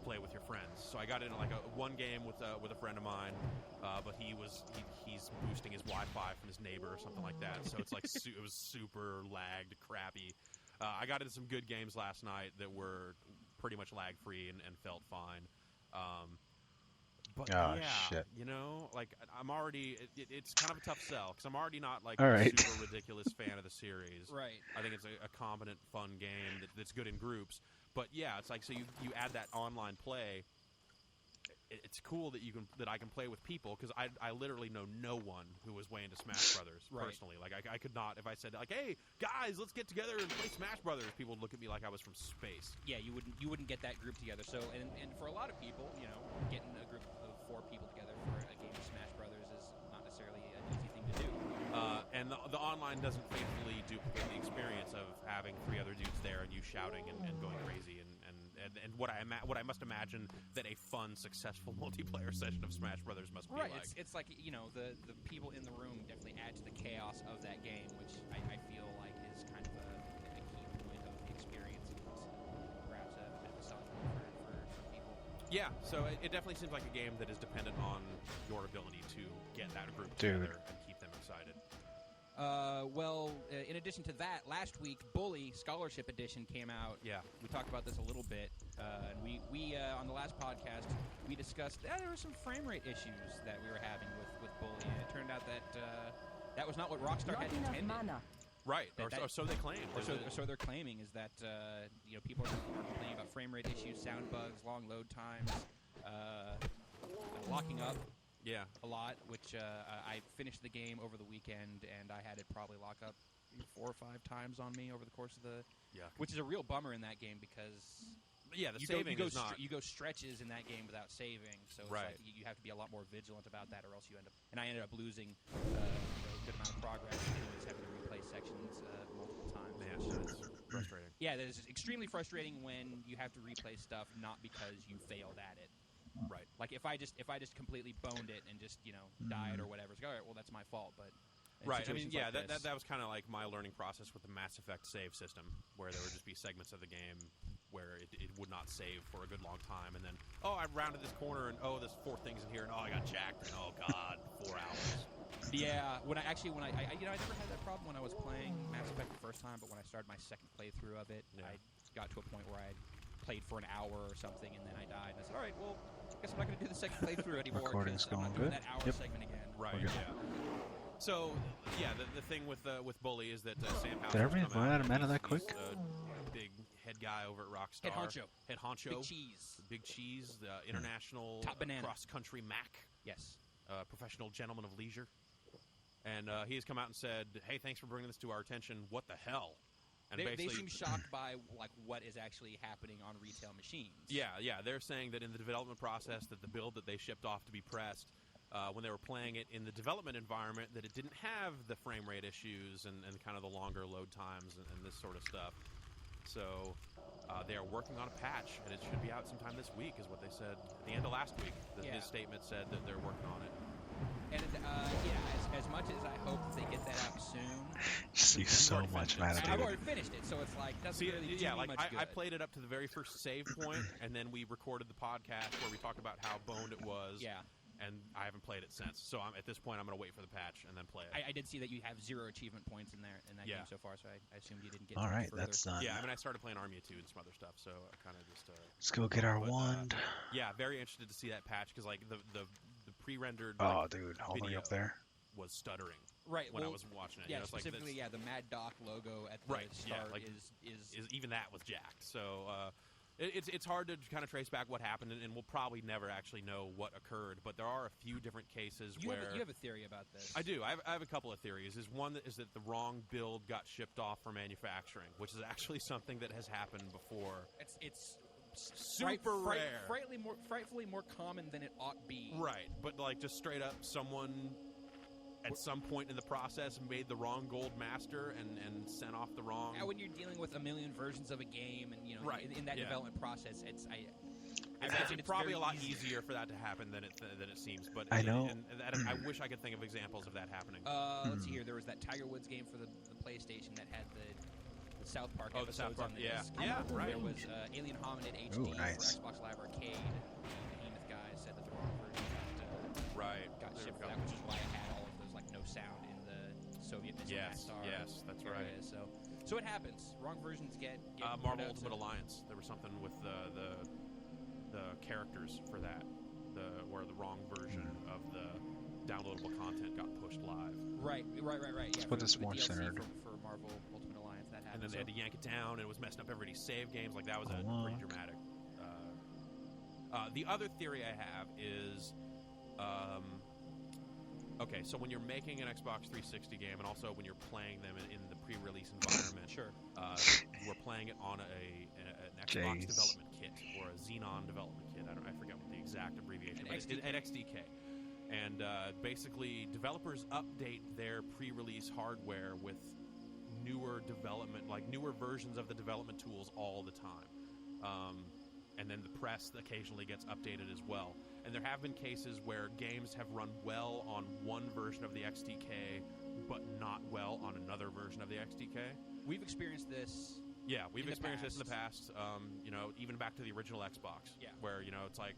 play with your friends. So I got in like one game with a friend of mine, but he's boosting his Wi-Fi from his neighbor or something like that. So it's like it was super lagged, crappy. I got into some good games last night that were pretty much lag free and felt fine. But
Oh,
yeah,
shit.
like I'm already. It's kind of a tough sell because I'm already not like
All
a
right.
super ridiculous fan of the series.
Right.
I think it's a competent, fun game that's good in groups. But yeah, it's like so you add that online play. It's cool that I can play with people because I literally know no one who was way into Smash Brothers
Right.
personally. Like I could not, if I said like, hey guys, let's get together and play Smash Brothers, people would look at me like I was from space.
Yeah, you wouldn't get that group together. So and for a lot of people, getting a group of 4 people together for a game of Smash Brothers is not necessarily an easy thing to do.
And the online doesn't faithfully duplicate the experience having 3 other dudes there and you shouting and going crazy and what I must imagine that a fun, successful multiplayer session of Smash Brothers must be
Right,
like.
it's like, the people in the room definitely add to the chaos of that game, which I feel like is kind of a key point of the experience and perhaps a bit of a selling point for some people.
Yeah, so it definitely seems like a game that is dependent on your ability to get that group together and keep them excited.
In addition to that, last week, Bully Scholarship Edition came out.
Yeah.
We talked about this a little bit, and we on the last podcast, we discussed that there were some frame rate issues that we were having with Bully, and it turned out that that was not what Rockstar
Not
had
enough
intended.
mana.
Right, or so they claim.
Or so they're claiming is that people are complaining about frame rate issues, sound bugs, long load times, locking up.
Yeah.
A lot, which I finished the game over the weekend, and I had it probably lock up 4 or 5 times on me over the course of the...
Yeah.
Which is a real bummer in that game because...
Yeah, the saving is not...
You go stretches in that game without saving, so it's
Right.
like you have to be a lot more vigilant about that, or else you end up... And I ended up losing a good amount of progress and just having to replay sections multiple times.
Man,
which-
that's frustrating.
Yeah, that is extremely frustrating when you have to replay stuff not because you failed at it.
Right.
Like if I just completely boned it and just died or whatever, it's like, all right, well that's my fault. But in
Right. I mean,
situations
yeah,
like this-
that was kind of like my learning process with the Mass Effect save system, where there would just be segments of the game where it would not save for a good long time, and then I rounded this corner and there's 4 things in here, and I got jacked, and oh god, 4 hours.
Yeah, when I never had that problem when I was playing Mass Effect the first time, but when I started my second playthrough of it,
Yeah.
I got to a point where I played for an hour or something, and then I died. And I said, all right, well, I guess I'm not going to do the second playthrough anymore
Recording's
because I'm not
going
doing
good.
that hour
Yep.
segment again.
Right.
Okay.
Yeah. So yeah, the thing with Bully is that Sam Houser's
Did everybody
come
run out of
and
mana that
he's
quick?
a big head guy over at Rockstar. Head honcho.
Big cheese.
Big cheese. The international
Top banana.
cross-country Mac.
Yes.
Professional gentleman of leisure. And he has come out and said, "Hey, thanks for bringing this to our attention. What the hell?" And
They seem shocked by what is actually happening on retail machines.
Yeah. They're saying that in the development process, that the build that they shipped off to be pressed, when they were playing it in the development environment, that it didn't have the frame rate issues and kind of the longer load times and this sort of stuff. So they are working on a patch, and it should be out sometime this week, is what they said at the end of last week. His statement said that they're working on it.
And as much as I hope that they get that out soon,
See so much mana,
I've
dude.
already finished it, so it's like doesn't really do me much good.
I played it up to the very first save point, and then we recorded the podcast where we talked about how boned it was.
Yeah.
And I haven't played it since, so at this point I'm going to wait for the patch and then play it.
I did see that you have 0 achievement points in that game so far, so I assumed you didn't get
All
much
right,
further.
that's done.
Yeah, I mean I started playing Army 2 and some other stuff, so I kind of just.
Let's go get our
but,
wand.
Yeah, very interested to see that patch because like the pre-rendered.
Oh, dude, hold me
video
up there.
was stuttering
Right,
when I
well,
was watching it.
Yeah,
You know, it's like
specifically,
this-
the Mad Doc logo at the
Right, yeah,
start
like,
is
is even that was jacked. So it's hard to kind of trace back what happened, and we'll probably never actually know what occurred. But there are a few different cases
you
where
have a theory about this.
I do. I have a couple of theories. One is that the wrong build got shipped off for manufacturing, which is actually something that has happened before.
It's
Super rare.
frightfully more common than it ought be.
Right, but like just straight up, someone at some point in the process made the wrong gold master and sent off the wrong.
Now, when you're dealing with a million versions of a game, and
Right,
in that
yeah.
development process, I
It's
imagine it's
probably
very
a lot
easy.
easier for that to happen than it seems. But
I know.
I wish I could think of examples of that happening.
Let's see here. There was that Tiger Woods game for the PlayStation that had the South Park
Oh, the
episodes
South Park,
on the
yeah.
disc.
Yeah, right.
There was Alien Hominid HD
Ooh, nice.
for Xbox Live Arcade. The Behemoth guy said that the wrong version
Right.
got
There
shipped
we
for
go.
that, which is why it had all of those no sound in the Soviet missile
Yes,
Maxar
yes, that's right.
areas. So it happens. Wrong versions get
Marvel
put out,
Ultimate
so-
Alliance. There was something with the characters for that, where the wrong version of the downloadable content got pushed live,
Right. Yeah,
put
for
this
the
more
DLC
centered.
for Marvel Ultimate Alliance that
and
happened.
then they had to yank it down, and it was messing up everybody's save games. Like that was a
Unlock.
pretty dramatic. The other theory I have is, okay, so when you're making an Xbox 360 game, and also when you're playing them in the pre-release environment,
Sure.
you are playing it on an Xbox
Jeez.
development kit or a Xenon development kit. I forget what the exact abbreviation,
An
but it's an XDK. And basically, developers update their pre-release hardware with newer development, like newer versions of the development tools all the time. And then the press occasionally gets updated as well. And there have been cases where games have run well on one version of the XDK, but not well on another version of the XDK.
We've experienced this.
Yeah, we've
in the
experienced this in the
past.
past. Even back to the original Xbox,
Yeah.
where it's like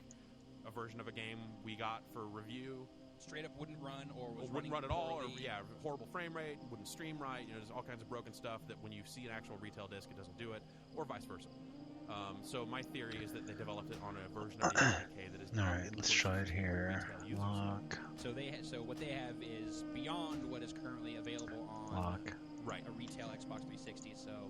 a version of a game we got for review
Straight up wouldn't run, or was
wouldn't
running
run at all, or
poorly.
horrible frame rate, wouldn't stream right. There's all kinds of broken stuff that when you see an actual retail disc, it doesn't do it, or vice versa. So my theory is that they developed it on a version of the SDK that is
All
not
right, let's try it here.
retail users.
Lock.
So what they have is beyond what is currently available on
Lock.
Right.
a retail Xbox 360. So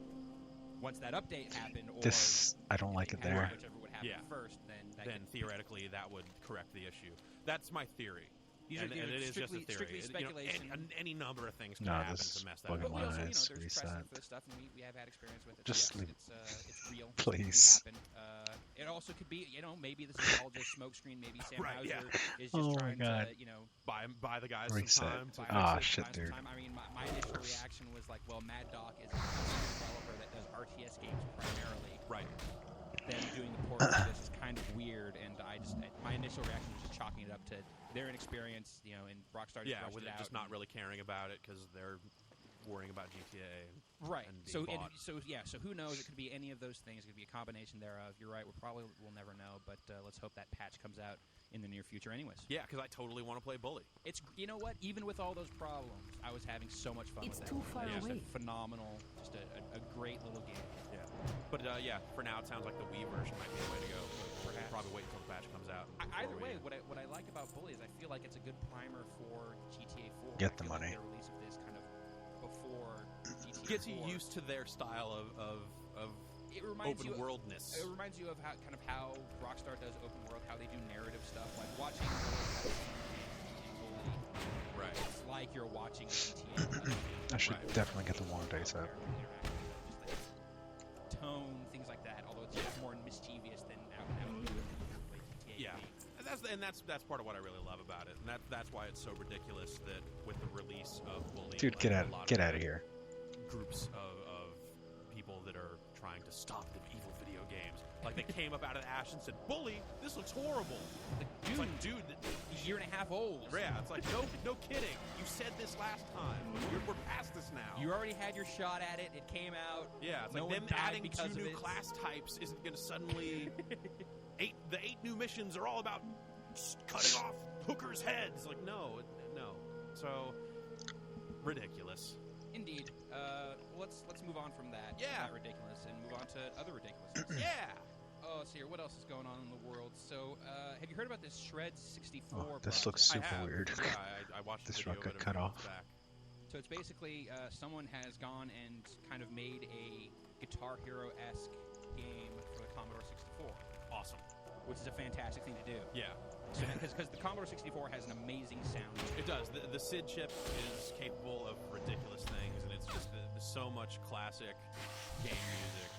once that update happened, or
This, I don't like it there.
whichever would happen
Yeah.
first, then that
Then
could-
theoretically that would correct the issue. That's my theory.
These are,
and
you know,
it is just a
strictly
theory.
speculation.
Any number of things can
No,
happen
this
to mess that
bugging
up.
But we also,
Lines,
there's
reset.
precedent for this stuff, and we have had experience with it.
Just
so
leave
it's real.
please.
It happen. It also could be, maybe this is all just smokescreen. Maybe Sam
Right,
Houser
yeah.
is just
Oh my
trying
God.
to,
Buy the guys
Reset.
some time to
buy
fix
Ah,
it.
shit,
buy some
dude.
time. I mean, my initial reaction was like, well, Mad Dog is a developer that does RTS games primarily.
Right.
Them doing the port of this is kind of weird, and my initial reaction was just chalking it up to their inexperience, and Rockstar just
Yeah,
rushed
with
it
it
out.
just not really caring about it because they're worrying about GTA.
Right.
And
So
being bought.
so who knows? It could be any of those things. It could be a combination thereof. You're right. We'll never know. But let's hope that patch comes out in the near future. Anyways,
Yeah, because I totally want to play Bully.
it's what? Even with all those problems, I was having so much fun
It's
with that.
too far
Just
away.
a phenomenal, just a great little game.
Yeah. But for now it sounds like the Wii version might be the way to go.
Perhaps.
Probably wait until the patch comes out.
Either
before
way,
we-
what I like about Bully is I feel like it's a good primer for GTA 4.
Get
I
the
feel like
money.
the release of this kind of before GTA
gets you
4.
used to their style of
It reminds
open
you.
worldness.
It reminds you of how Rockstar does open world, how they do narrative stuff. Like watching Bully,
Right.
it's like you're watching a GTA.
I should
Right.
definitely get the Warm Days up.
Tone, things like that. Although it's just more mischievous than out and out GTA.
Yeah. And that's part of what I really love about it, and that's why it's so ridiculous that with the release of Bully,
Dude,
like,
get
a
out
lot
of here.
groups of people that are trying to stop the evil video games, like they came up out of the ash and said, "Bully, this looks horrible." It's like, dude,
A year and a half old.
yeah, it's like no kidding. You said this last time. We're past this now.
You already had your shot at it. It came out.
Yeah, it's
No
like
one
them
died
adding
because
two
of
new
it.
class types isn't going to suddenly the eight new missions are all about cutting off hookers' heads. Like no. So ridiculous.
Indeed. Let's move on from that.
Yeah.
That ridiculous, and move on to other ridiculousness.
Yeah.
Oh, let's see here. What else is going on in the world? So, have you heard about this Shred 64
Oh, this looks
project?
super
I have.
weird.
Yeah, I watched
This
the video
rug got
of it a
cut
few months
off.
back.
So it's basically someone has gone and kind of made a Guitar Hero-esque game for the Commodore 64,
Awesome.
which is a fantastic thing to do.
Yeah.
Because the Commodore 64 has an amazing sound.
It does. The SID chip is capable of ridiculous things, and it's just so much classic game music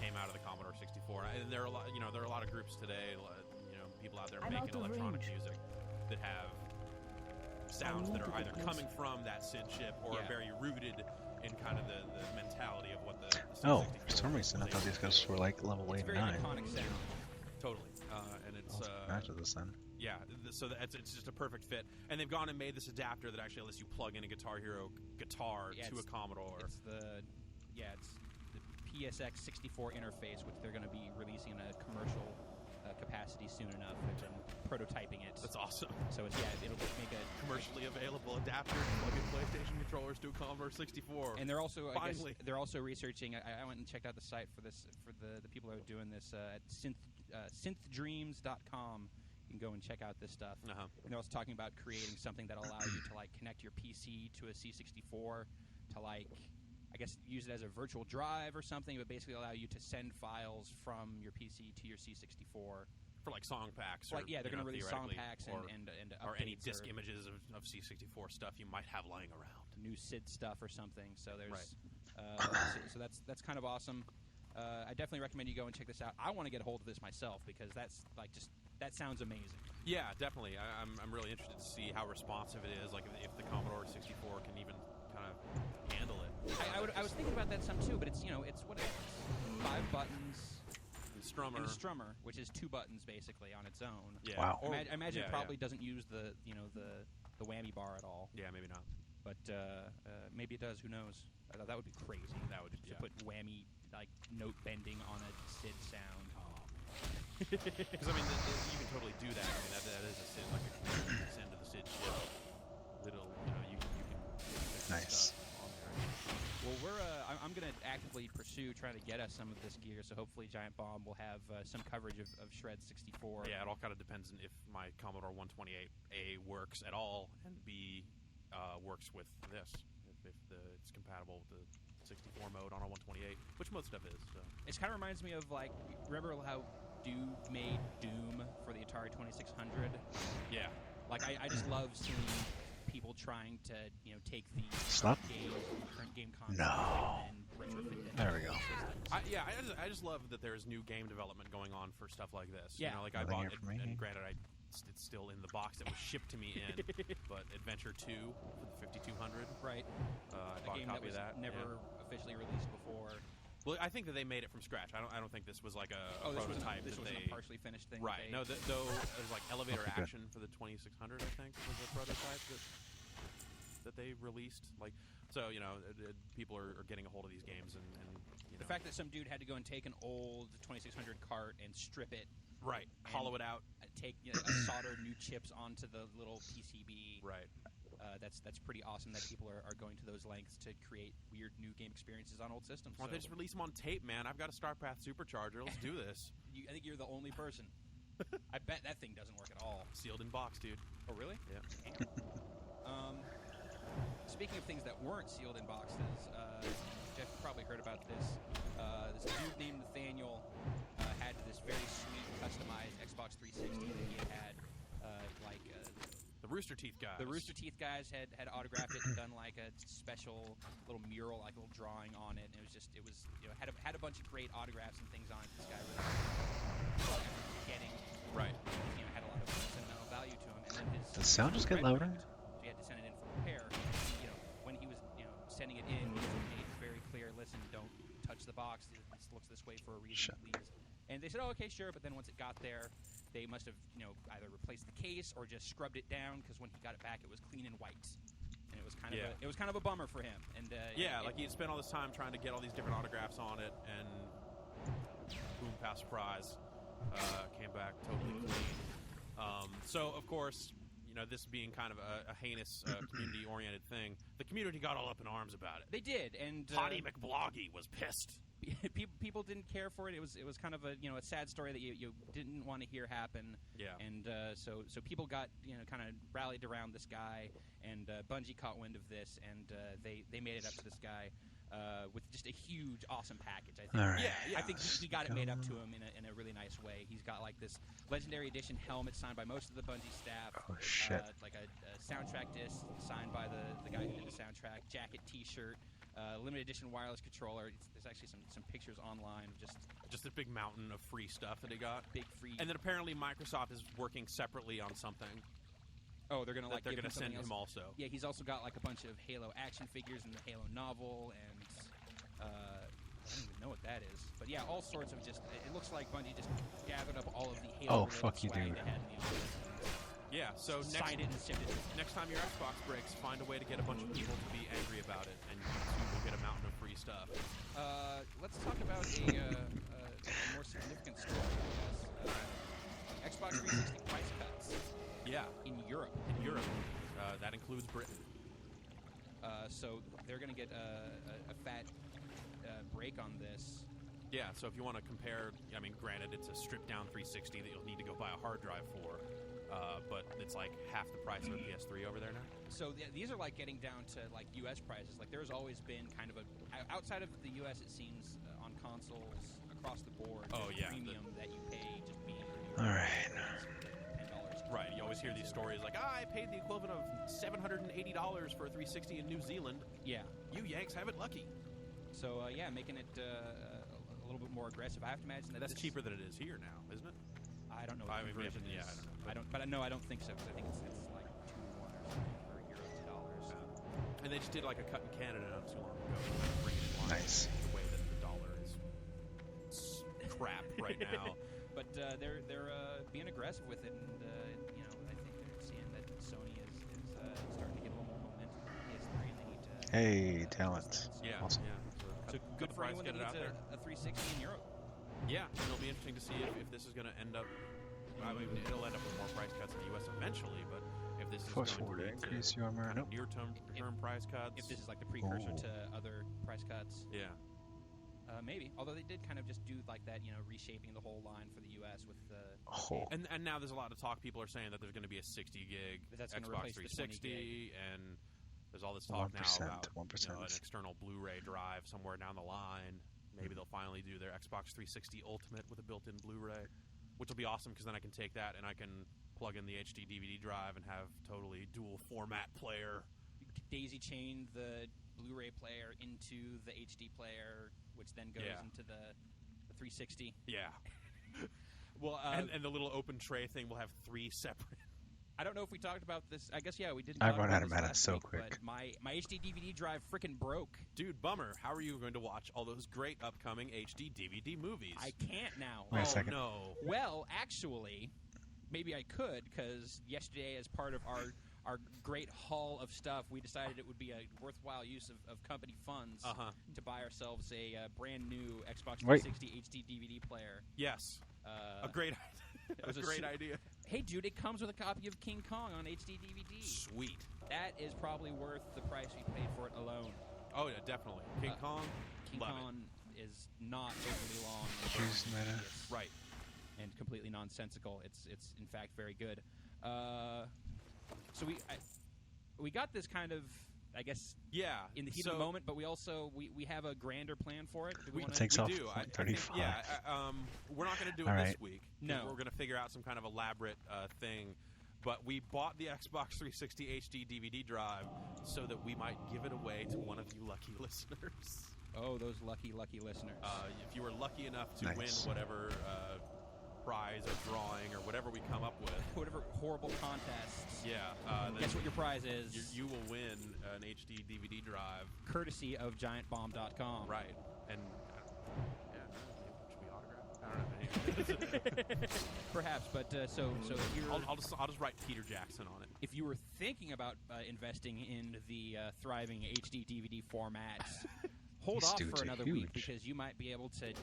came out of the Commodore 64. And there are a lot, there are a lot of groups today, people out there
I'm
making
out of
electronic
range.
music that have sounds that are either coming from that SID chip or
Yeah.
are very rooted in kind of the mentality of what the
Oh,
C64
for some reason I
was
thought
able
these
to
guys
do.
were like level
It's very
89.
iconic sound.
Totally, and it's
Imagine this then.
yeah, so it's just a perfect fit. And they've gone and made this adapter that actually lets you plug in a Guitar Hero guitar
Yeah,
to a
it's-
Commodore.
It's the PSX 64 interface, which they're going to be releasing in a commercial capacity soon enough. They've been prototyping it.
That's awesome.
So it's, it'll make a
Commercially available adapter to plug in PlayStation controllers to a Commodore 64.
And they're also, I guess,
Finally.
they're also researching. I went and checked out the site for this for the people that are doing this at synthdreams.com. You can go and check out this stuff.
Uh-huh.
And they're also talking about creating something that allows you to connect your PC to a C64 to I guess use it as a virtual drive or something, but basically allow you to send files from your PC to your C64.
For like song packs.
They're going to release song
theoretically,
packs
or,
and
or any
updates
disk
or
images of C64 stuff you might have lying around.
new SID stuff or something. So there's
Right.
so that's kind of awesome. I definitely recommend you go and check this out. I want to get a hold of this myself because that's that sounds amazing.
Yeah, definitely. I'm really interested to see how responsive it is. Like if the Commodore 64 can even kind of handle it.
I was thinking about that some too, but it's it's what it is. 5 buttons
And strummer.
and a strummer, which is 2 buttons basically on its own.
Yeah.
Wow.
Or,
I imagine
yeah,
it probably doesn't use the the whammy bar at all.
Yeah, maybe not.
But maybe it does. Who knows? That would be crazy.
That would
to put whammy like note bending on a SID sound.
Because I mean, you can totally do that. I mean, that is a SID, like a send to the SID chip. Little, you can fix
Nice.
stuff on there.
Well, I'm going to actively pursue trying to get us some of this gear. So hopefully, Giant Bomb will have some coverage of Shred 64.
Yeah, it all kind of depends on if my Commodore 128A works at all, and B works with this. If it's compatible with the 64 mode on a 128, which most stuff is. So.
It kind of reminds me of like, remember how Dude made Doom for the Atari 2600?
Yeah.
Like I just love seeing people trying to take the
Stop.
current game concept
No.
and retrofit it.
There we go.
systems.
I just love that there's new game development going on for stuff like this.
Yeah.
You know, like I
Nothing
bought
here
it,
for me.
and granted, it's still in the box that was shipped to me in, but Adventure 2 for the 5200.
Right.
I
A
bought a
game
copy
that was
of that.
never
Yeah.
officially released before.
Well, I think that they made it from scratch. I don't think this was like a prototype.
This
that
wasn't
they,
a partially finished thing.
right.
They,
No, though it was like Elevator
Okay, good.
Action for the 2600. I think was a prototype that they released. Like, so people are getting a hold of these games and
the fact that some dude had to go and take an old 2600 cart and strip it,
right, hollow it out,
take solder new chips onto the little PCB.
right.
That's pretty awesome that people are going to those lengths to create weird new game experiences on old systems.
Why don't they just release them on tape, man? I've got a StarPath Supercharger. Let's do this.
I think you're the only person. I bet that thing doesn't work at all.
Sealed in box, dude.
Oh, really?
Yeah.
Speaking of things that weren't sealed in boxes, Jeff probably heard about this. This dude named Nathaniel had this very sweet customized Xbox 360 that he had
The Rooster Teeth guys.
the Rooster Teeth guys had autographed it and done like a special little mural, like a little drawing on it. And it was had a bunch of great autographs and things on it. This guy really getting
Right.
had a lot of sentimental value to him. And then his
Does the sound just get
red
louder?
winged, so he had to send it in for repair. When he was sending it in, he made it very clear. Listen, don't touch the box. This looks this way for a reason,
Shit.
please. And they said, "Oh, okay, sure." But then once it got there, they must have either replaced the case or just scrubbed it down, because when he got it back, it was clean and white. And it was kind of a bummer for him. And
Like he had spent all this time trying to get all these different autographs on it, and boom, pass surprise, came back totally clean. So of course, this being kind of a heinous community-oriented thing, the community got all up in arms about it.
they did. And
Potty McBloggy was pissed.
people didn't care for it. It was kind of a sad story that you didn't want to hear happen.
Yeah.
And so people got kind of rallied around this guy, and Bungie caught wind of this, and they made it up to this guy with just a huge, awesome package. I think.
All right.
I think he got it made up to him in a really nice way. He's got like this legendary edition helmet signed by most of the Bungie staff.
Oh, shit.
Like a soundtrack disc signed by the guy who did the soundtrack. Jacket, T-shirt. Limited edition wireless controller. There's actually some pictures online of
Just a big mountain of free stuff that he got.
big free.
And then apparently Microsoft is working separately on something
oh, they're gonna
that they're
give
going to send
something
him
else.
also.
Yeah, he's also got like a bunch of Halo action figures and the Halo novel, and I don't even know what that is. But yeah, all sorts of just. It looks like Bungie just gathered up all of the Halo.
Oh, fuck you,
swag
dude.
they had in the office.
Yeah, so
Signed it and shipped it.
next time your Xbox breaks, find a way to get a bunch of people to be angry about it, and you too will get a mountain of free stuff.
Let's talk about a more significant story, I guess. Xbox 360 price cuts
Yeah,
in Europe.
in Europe. That includes Britain.
So they're going to get a fat break on this.
Yeah, so if you want to compare, I mean, granted, it's a stripped-down 360 that you'll need to go buy a hard drive for, but it's like half the price of a PS3 over there now.
So these are like getting down to like U.S. prices. Like there's always been kind of outside of the U.S. It seems on consoles across the board.
Oh,
there's
yeah,
premium that you pay just being.
All right.
$10.
Right, you always hear these stories like, I paid the equivalent of $780 for a 360 in New Zealand.
Yeah.
You Yanks have it lucky.
So making it a little bit more aggressive. I have to imagine that
That's
this-
cheaper than it is here now, isn't it?
I don't know
I
what the
mean,
conversion
yeah,
is.
I don't know.
I don't think so. 'Cause I think it's like 2 to 1 or something per euro to dollars.
And they just did like a cut in Canada not too long ago. Bringing it in line
Nice.
with the way that the dollar is crap right now.
But they're being aggressive with it, and I think they're seeing that Sony is starting to get a little more momentum on PS3, and they need to.
Hey, talent.
Yeah,
Awesome.
yeah.
So
Cut
good
the
for
price,
anyone
get
that
it
needs
out there.
a 360 in Europe.
Yeah, and it'll be interesting to see if this is going to end up. I mean, it'll end up with more price cuts in the U.S. eventually, but if this is
Force
going
forward
to
to
lead to
increase your armor.
kind of
Nope.
near-term price cuts.
If this is like the precursor
Oh.
to other price cuts,
Yeah.
maybe. Although they did kind of just do like that, reshaping the whole line for the U.S. with the.
Oh.
And now there's a lot of talk. People are saying that there's going to be a 60 gig
That's gonna
Xbox
replace the 20
360, and there's all this talk now
1%,
about
1%.
an external Blu-ray drive somewhere down the line. Maybe they'll finally do their Xbox 360 Ultimate with a built-in Blu-ray, which will be awesome because then I can take that and I can plug in the HD DVD drive and have totally dual format player.
Daisy chain the Blu-ray player into the HD player, which then goes
Yeah.
into the 360.
Yeah.
Well,
And the little open tray thing will have 3 separate.
I don't know if we talked about this. I guess we didn't.
I
talk
run
about
out of
this
mana
last
so
week,
quick.
But my HD DVD drive freaking broke.
Dude, bummer. How are you going to watch all those great upcoming HD DVD movies?
I can't now.
Wait a
oh,
second.
no.
Well, actually, maybe I could, because yesterday, as part of our great haul of stuff, we decided it would be a worthwhile use of company funds to buy ourselves a brand new Xbox 360 HD DVD player.
Yes. A great
It was
a great idea.
Hey, dude, it comes with a copy of King Kong on HD DVD.
Sweet.
That is probably worth the price we paid for it alone.
Oh, yeah, definitely. King Kong,
King
love
Kong is not overly long.
Choose mana.
Tedious
it. Right.
and completely nonsensical. It's in fact very good. So we got this kind of, I guess,
Yeah.
in the heat of the moment, but we also we have a grander plan for it. Do we wanna-
Takes
We
off
do. I think,
135.
yeah. We're not going to do it
All
this
right.
week. 'Cause
No.
We're going to figure out some kind of elaborate thing. But we bought the Xbox 360 HD DVD drive so that we might give it away to one of you lucky listeners.
Oh, those lucky listeners.
If you were lucky enough to win
Nice.
whatever prize or drawing or whatever we come up with,
Whatever horrible contests.
yeah, then
Guess what your prize is?
you will win an HD DVD drive.
Courtesy of GiantBomb.com.
Right. And should we autograph? I don't know.
Perhaps, but so if you're
I'll just write Peter Jackson on it.
if you were thinking about investing in the thriving HD DVD formats, hold
These
off
dudes
for
are
another week
huge.
because you might be able to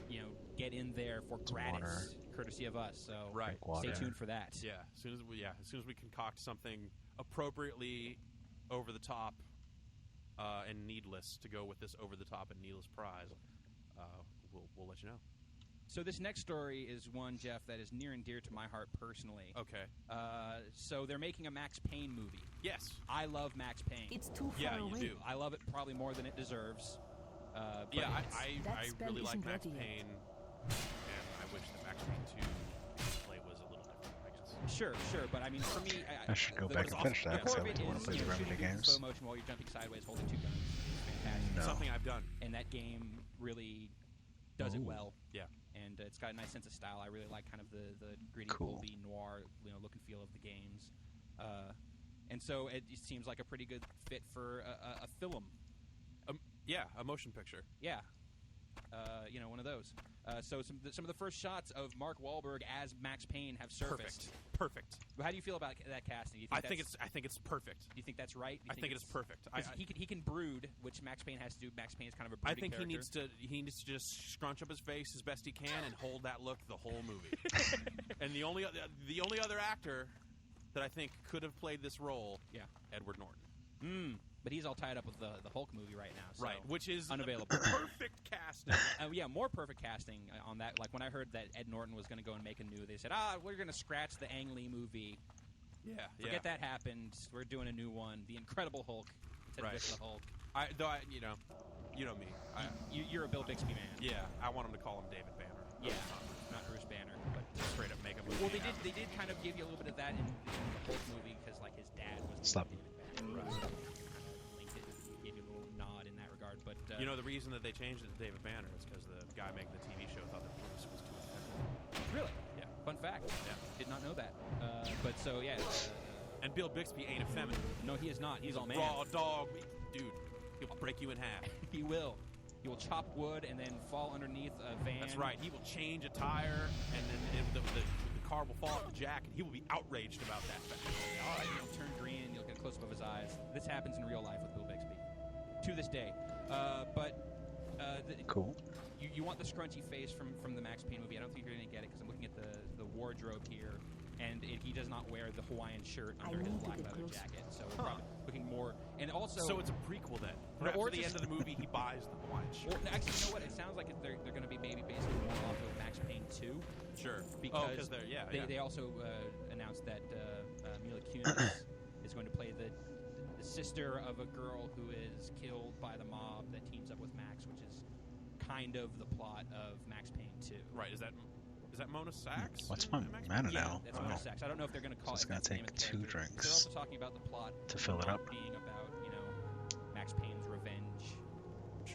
get in there for gratis,
water.
courtesy of us. So
Right.
Drink water.
stay tuned for that.
Yeah, as soon as we concoct something appropriately over the top and needless to go with this over the top and needless prize, we'll let you know.
So this next story is one, Jeff, that is near and dear to my heart personally.
Okay.
So they're making a Max Payne movie.
Yes.
I love Max Payne.
It's too far
Yeah, you
away.
do.
I love it probably more than it deserves. But
Yeah,
it's-
I
That spell
really like
isn't
Max
ready yet.
Payne, and I wish that Max Payne 2 gameplay was a little different, I guess.
Sure, but I mean, for me,
I should go back and
awesome.
finish that
The
because
core
I
of it
want to
is,
play the Remedy
shooting in slow
games.
motion while you're jumping sideways, holding two guns. It's fantastic.
No.
Something I've done.
And that game really does it
Ooh.
well.
Yeah.
And it's got a nice sense of style. I really like kind of the gritty,
Cool.
pulpy, noir, look and feel of the games. And so it seems like a pretty good fit for a film.
Yeah, a motion picture.
Yeah. One of those. So some of the first shots of Mark Wahlberg as Max Payne have surfaced.
Perfect.
How do you feel about that casting? Do you
I
think
think it's perfect.
Do you think that's right? Do you
I think it is perfect.
'cause he can brood, which Max Payne has to do. Max Payne is kind of a
I
brooding
think
character.
he needs to just scrunch up his face as best he can and hold that look the whole movie. And the only other actor that I think could have played this role,
Yeah.
Edward Norton.
But he's all tied up with the Hulk movie right now. So.
Right, which is
unavailable.
Perfect casting.
Yeah, more perfect casting on that. Like when I heard that Ed Norton was going to go and make a new, they said, we're going to scratch the Ang Lee movie.
Yeah,
Forget that happened. We're doing a new one, The Incredible Hulk instead
Right.
of just the Hulk.
You know me.
You're a Bill Bixby man.
Yeah, I want him to call him David Banner.
Yeah, not Bruce Banner, but
Just straight up make a movie.
well, they did kind of give you a little bit of that in the Hulk movie because like his dad was
Slap.
David Banner.
Right.
So kind of linked it, gave you a little nod in that regard. But
The reason that they changed it to David Banner is because the guy making the TV show thought that Bruce was too offensive.
really,
Yeah.
fun fact.
Yeah.
Did not know that. But so yeah.
And Bill Bixby ain't effeminate.
No, he is not. He's all man.
Raw dog meat. Dude, he'll break you in half.
He will. He will chop wood and then fall underneath a van.
That's right. He will change a tire, and then the car will fall off the jack, and he will be outraged about that fact.
He'll turn green, and you'll get a close-up of his eyes. This happens in real life with Bill Bixby. To this day.
Cool.
You want the scrunchy face from the Max Payne movie. I don't think you're going to get it because I'm looking at the wardrobe here, and he does not wear the Hawaiian shirt under his black leather jacket. So we're probably looking more... And also...
So it's a prequel then. Perhaps at the end of the movie, he buys the Hawaiian shirt.
Or, actually, you know what? It sounds like they're going to be maybe basically more off of Max Payne 2.
Sure.
Because they also announced that Mila Kunis is going to play the sister of a girl who is killed by the mob that teams up with Max, which is kind of the plot of Max Payne 2.
Right. Is that Mona Sachs?
What's my mana now?
That's Mona Sachs. I don't know if they're going to call
So
it.
it's going to take 2 drinks.
They're also talking about the plot
to fill it up.
being about Max Payne's revenge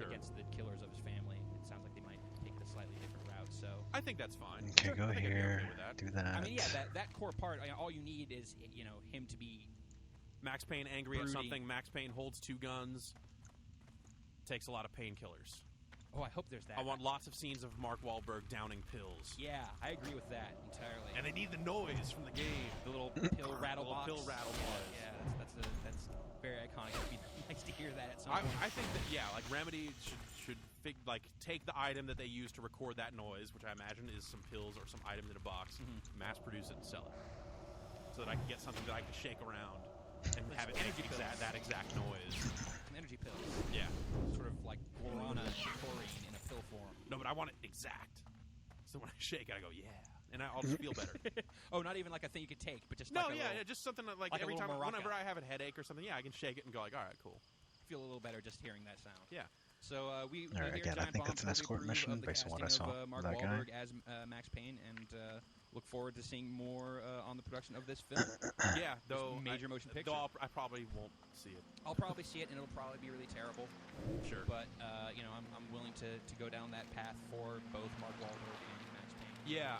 against the killers of his family. It sounds like they might take it a slightly different route. So
I think that's fine.
Okay, go here, do that.
I mean, yeah, that core part. All you need is him to be
Max Payne angry
broody.
at something. Max Payne holds 2 guns. Takes a lot of painkillers.
Oh, I hope there's that.
I want lots of scenes of Mark Wahlberg downing pills.
Yeah, I agree with that entirely.
And they need the noise from the game.
The little pill rattle box.
Pill rattle box.
Yeah, that's very iconic. It'd be nice to hear that at some point.
I think that Remedy should take the item that they use to record that noise, which I imagine is some pills or some item in a box, mass produce it and sell it, so that I can get something that I can shake around and have it make that exact noise.
Some energy pills.
Yeah.
Sort of like guarana taurine in a pill form.
No, but I want it exact. So when I shake it, I go, yeah. And I'll just feel better.
Oh, not even like a thing you could take, but just
just something like
like a
every
little
time,
maraca.
whenever I have a headache or something, I can shake it and go like, all right, cool.
feel a little better just hearing that sound.
Yeah.
So we
All right,
hear
again, I
Giant
think
Bomb
it's an escort
fully approve
mission
of the
based on what I
casting
saw
of Mark
of that guy.
Wahlberg as Max Payne, and look forward to seeing more on the production of this film.
Yeah, though
major motion picture.
Though I probably won't see it.
I'll probably see it, and it'll probably be really terrible.
Sure.
But I'm willing to go down that path for both Mark Wahlberg and Max Payne.
Yeah,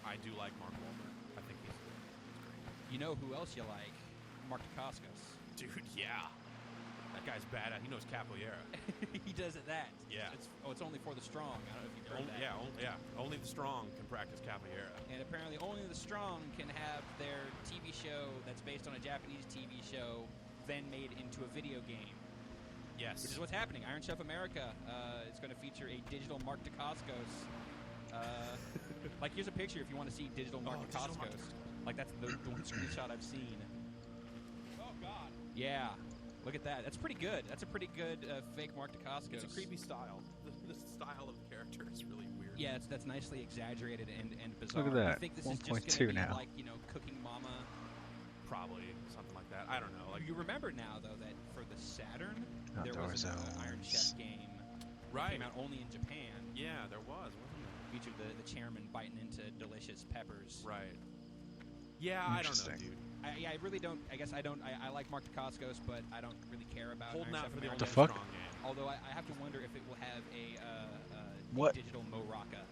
I do like Mark Wahlberg. I think he's great.
You know who else you like? Mark Dacascos.
Dude, yeah. That guy's badass. He knows capoeira.
He does that.
Yeah.
It's only for the strong. I don't know if you've heard that.
Only the strong can practice capoeira.
And apparently only the strong can have their TV show that's based on a Japanese TV show then made into a video game.
Yes.
Which is what's happening. Iron Chef America is going to feature a digital Mark Dacascos. Like, here's a picture if you want to see digital Mark Dacascos. Like, that's the one screenshot I've seen.
Oh, God.
Yeah. Look at that. That's pretty good. That's a pretty good fake Mark Dacascos.
It's a creepy style. The style of the character is really weird.
Yeah, that's nicely exaggerated and bizarre.
Look at that.
I think this is just
1.2
going to be
now.
like, Cooking Mama.
Probably something like that. I don't know. Like,
You remember now, though, that for the Saturn, there
Outdoor
was an
Zones.
Iron Chef game that came out only in Japan.
Yeah, there was, wasn't there?
Featured the chairman biting into delicious peppers.
Right. Yeah, I don't know,
Interesting.
dude.
I really don't. I guess I don't. I like Mark Dacascos, but I don't really care about
Holding
Iron
out
Chef
for the
America.
old
fuck?
strong game.
Although I have to wonder if it will have a
What?
digital Moraka,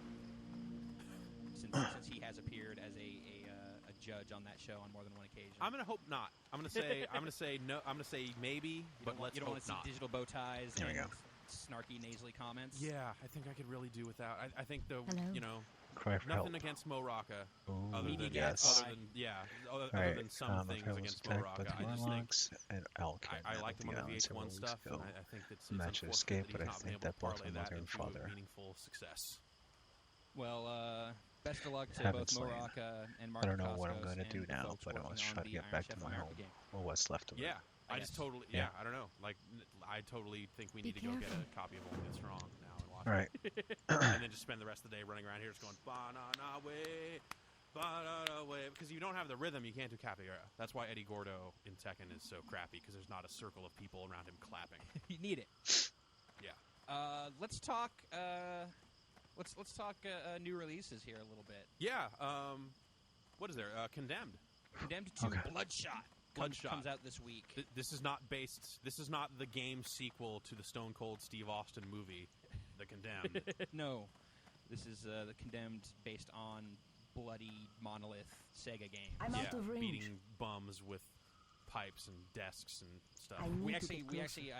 since he has appeared as a judge on that show on more than one occasion.
I'm gonna hope not. I'm gonna say no. I'm gonna say maybe, but let's
you don't
hope
want to see
not.
digital bow ties
There we
and
go.
snarky nasally comments.
Yeah, I think I could really do without. I think the
Hello?
Cry for help.
nothing against Mo Rocca,
Ooh,
other than
yes.
other
Alright,
than some
the
things
film was
against Mo
attacked by
Rocca.
the
I just think
Warlocks and Alkin.
I liked him on the VH1 stuff, and I think it's
Match
unfortunate
escape,
that
but
he's
I
not been
think
able
that
to
both
parlay
my
that
mother and
into
father
a meaningful success.
Well, best of luck to
Haven't
both Mo
slain.
Rocca and Mark
I don't know what I'm
Dacascos
going to do
and the
now,
folks
but I
working
want to
on
try to
the
get
Iron
back
Chef
to my
America
home.
game.
Well, what's left of it.
Yeah, I
guess.
just totally.
Yeah.
I don't know. Like, I totally think we need to go get a copy of Only the Strong now and watch
All right.
it, and then just spend the rest of the day running around here just going banana way, banana way. Because you don't have the rhythm, you can't do capoeira. That's why Eddie Gordo in Tekken is so crappy, because there's not a circle of people around him clapping.
You need it.
Yeah.
Let's talk. Let's talk new releases here a little bit.
Yeah. What is there? Condemned.
Condemned to
Okay.
Bloodshot.
Bloodshot.
Comes out this week.
This is not based. This is not the game sequel to the Stone Cold Steve Austin movie, The Condemned.
No, this is the Condemned based on bloody monolith Sega game.
I'm out
Yeah,
of range.
beating bums with pipes and desks and stuff.
I need
We
to
actually,
get
we
closer.
actually,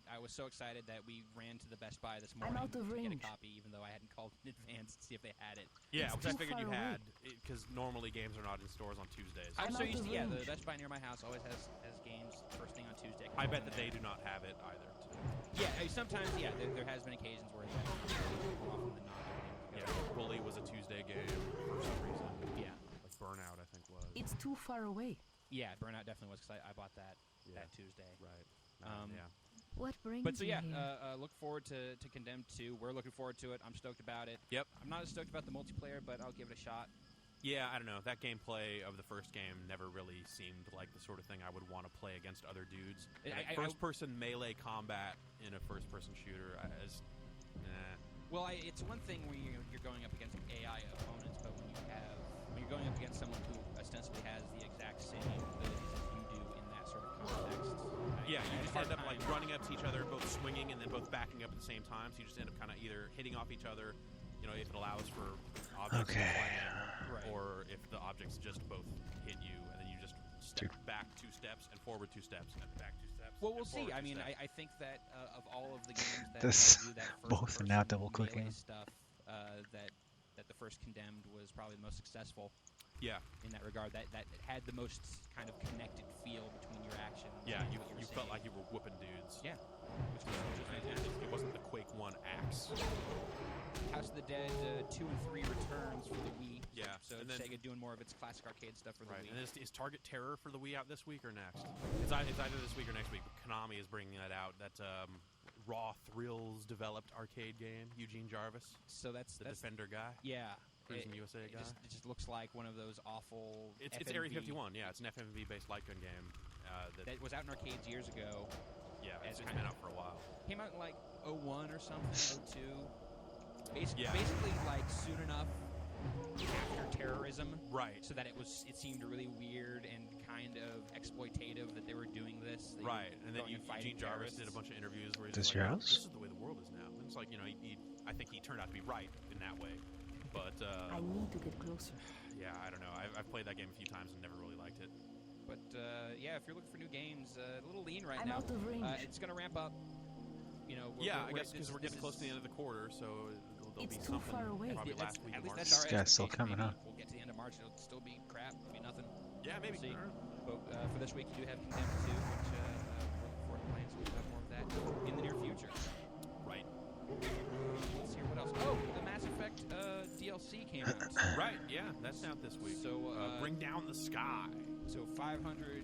I was so excited that we ran to the Best Buy this
I'm
morning
out of
to get a
range.
copy, even though I hadn't called in advance to see if they had it.
Yeah,
It's
which I
too
figured you
far away.
had, because normally games are not in stores on Tuesdays.
I'm
I'm
so
out
used
of
to, yeah, the
range.
Best Buy near my house always has games first thing on Tuesday.
I bet that they do not have it either.
Yeah, sometimes, yeah, there has been occasions where, more often than not, they've been able to
Yeah, Bully was a Tuesday game for some reason.
go. Yeah.
Like Burnout, I think was.
It's too far away.
Yeah, Burnout definitely was, because I bought that
Yeah.
that Tuesday.
Right.
Yeah.
What brings
But so
you
yeah,
here?
look forward to Condemned 2. We're looking forward to it. I'm stoked about it.
Yep.
I'm not as stoked about the multiplayer, but I'll give it a shot.
Yeah, I don't know. That gameplay of the first game never really seemed like the sort of thing I would want to play against other dudes. First-person melee combat in a first-person shooter is...
Well, it's one thing when you're going up against AI opponents, but when you're going up against someone who ostensibly has the exact same abilities as you do in that sort of context.
Yeah, you just
hard
end up like
time.
running up to each other, both swinging and then both backing up at the same time. So you just end up kind of either hitting off each other, if it allows for objects to fly,
Right.
or if the objects just both hit you, and then you just step back 2 steps and forward 2 steps and back 2 steps.
Well, we'll
and
see.
forward
I
2
mean,
steps.
I think that of all of the games that
This-
do that
both are now
first-person
double-clicking.
melee stuff, that the first Condemned was probably the most successful
Yeah,
in that regard. That had the most kind of connected feel between your actions.
yeah,
and
you
what were
felt
saying.
like you were whooping dudes.
Yeah, which was fantastic.
It wasn't the Quake 1 axe.
House of the Dead 2 and 3 returns for the Wii.
Yeah,
So
and then-
Sega doing more of its classic arcade stuff for the
Right,
Wii.
and is Target Terror for the Wii out this week or next? It's either this week or next week, but Konami is bringing that out. That Raw Thrills developed arcade game, Eugene Jarvis,
So that's
the Defender guy,
yeah.
Cruising USA
It
guy.
just looks like one of those awful.
It's Area
FMV
51, yeah. It's an FMV-based light gun game.
that was out in arcades years ago.
Yeah,
as
it's
kind
been
of-
out for a while.
Came out in like 01 or something, 02.
Yeah.
Basically, like soon enough after terrorism,
Right.
so that it seemed really weird and kind of exploitative that they were doing this. that you
Right,
were
and then
going and fighting
Eugene Jarvis did a
terrorists.
bunch of interviews where he's
This
just
your
like,
house?
this is the way the world is now. And it's like, I think he turned out to be right in that way. But,
I need to get closer.
yeah, I don't know. I've played that game a few times and never really liked it.
But yeah, if you're looking for new games, a little lean right
I'm
now.
out of range.
It's going to ramp up.
I guess because we're getting close to the end of the quarter, so there'll
It's
be
too
something
far away.
probably last week
At
of
least
March.
that's our
This guy's still
expectation.
coming,
Maybe
huh?
We'll get to the end of March. It'll still be crap. It'll be nothing.
Yeah, maybe.
See.
I don't know.
But for this week, you do have Condemned 2, which we're looking forward to playing, so we'll have more of that in the near future.
Right.
Let's see what else. Oh, the Mass Effect DLC came out.
Right, yeah, that's out this week.
So,
Bring Down the Sky.
So 400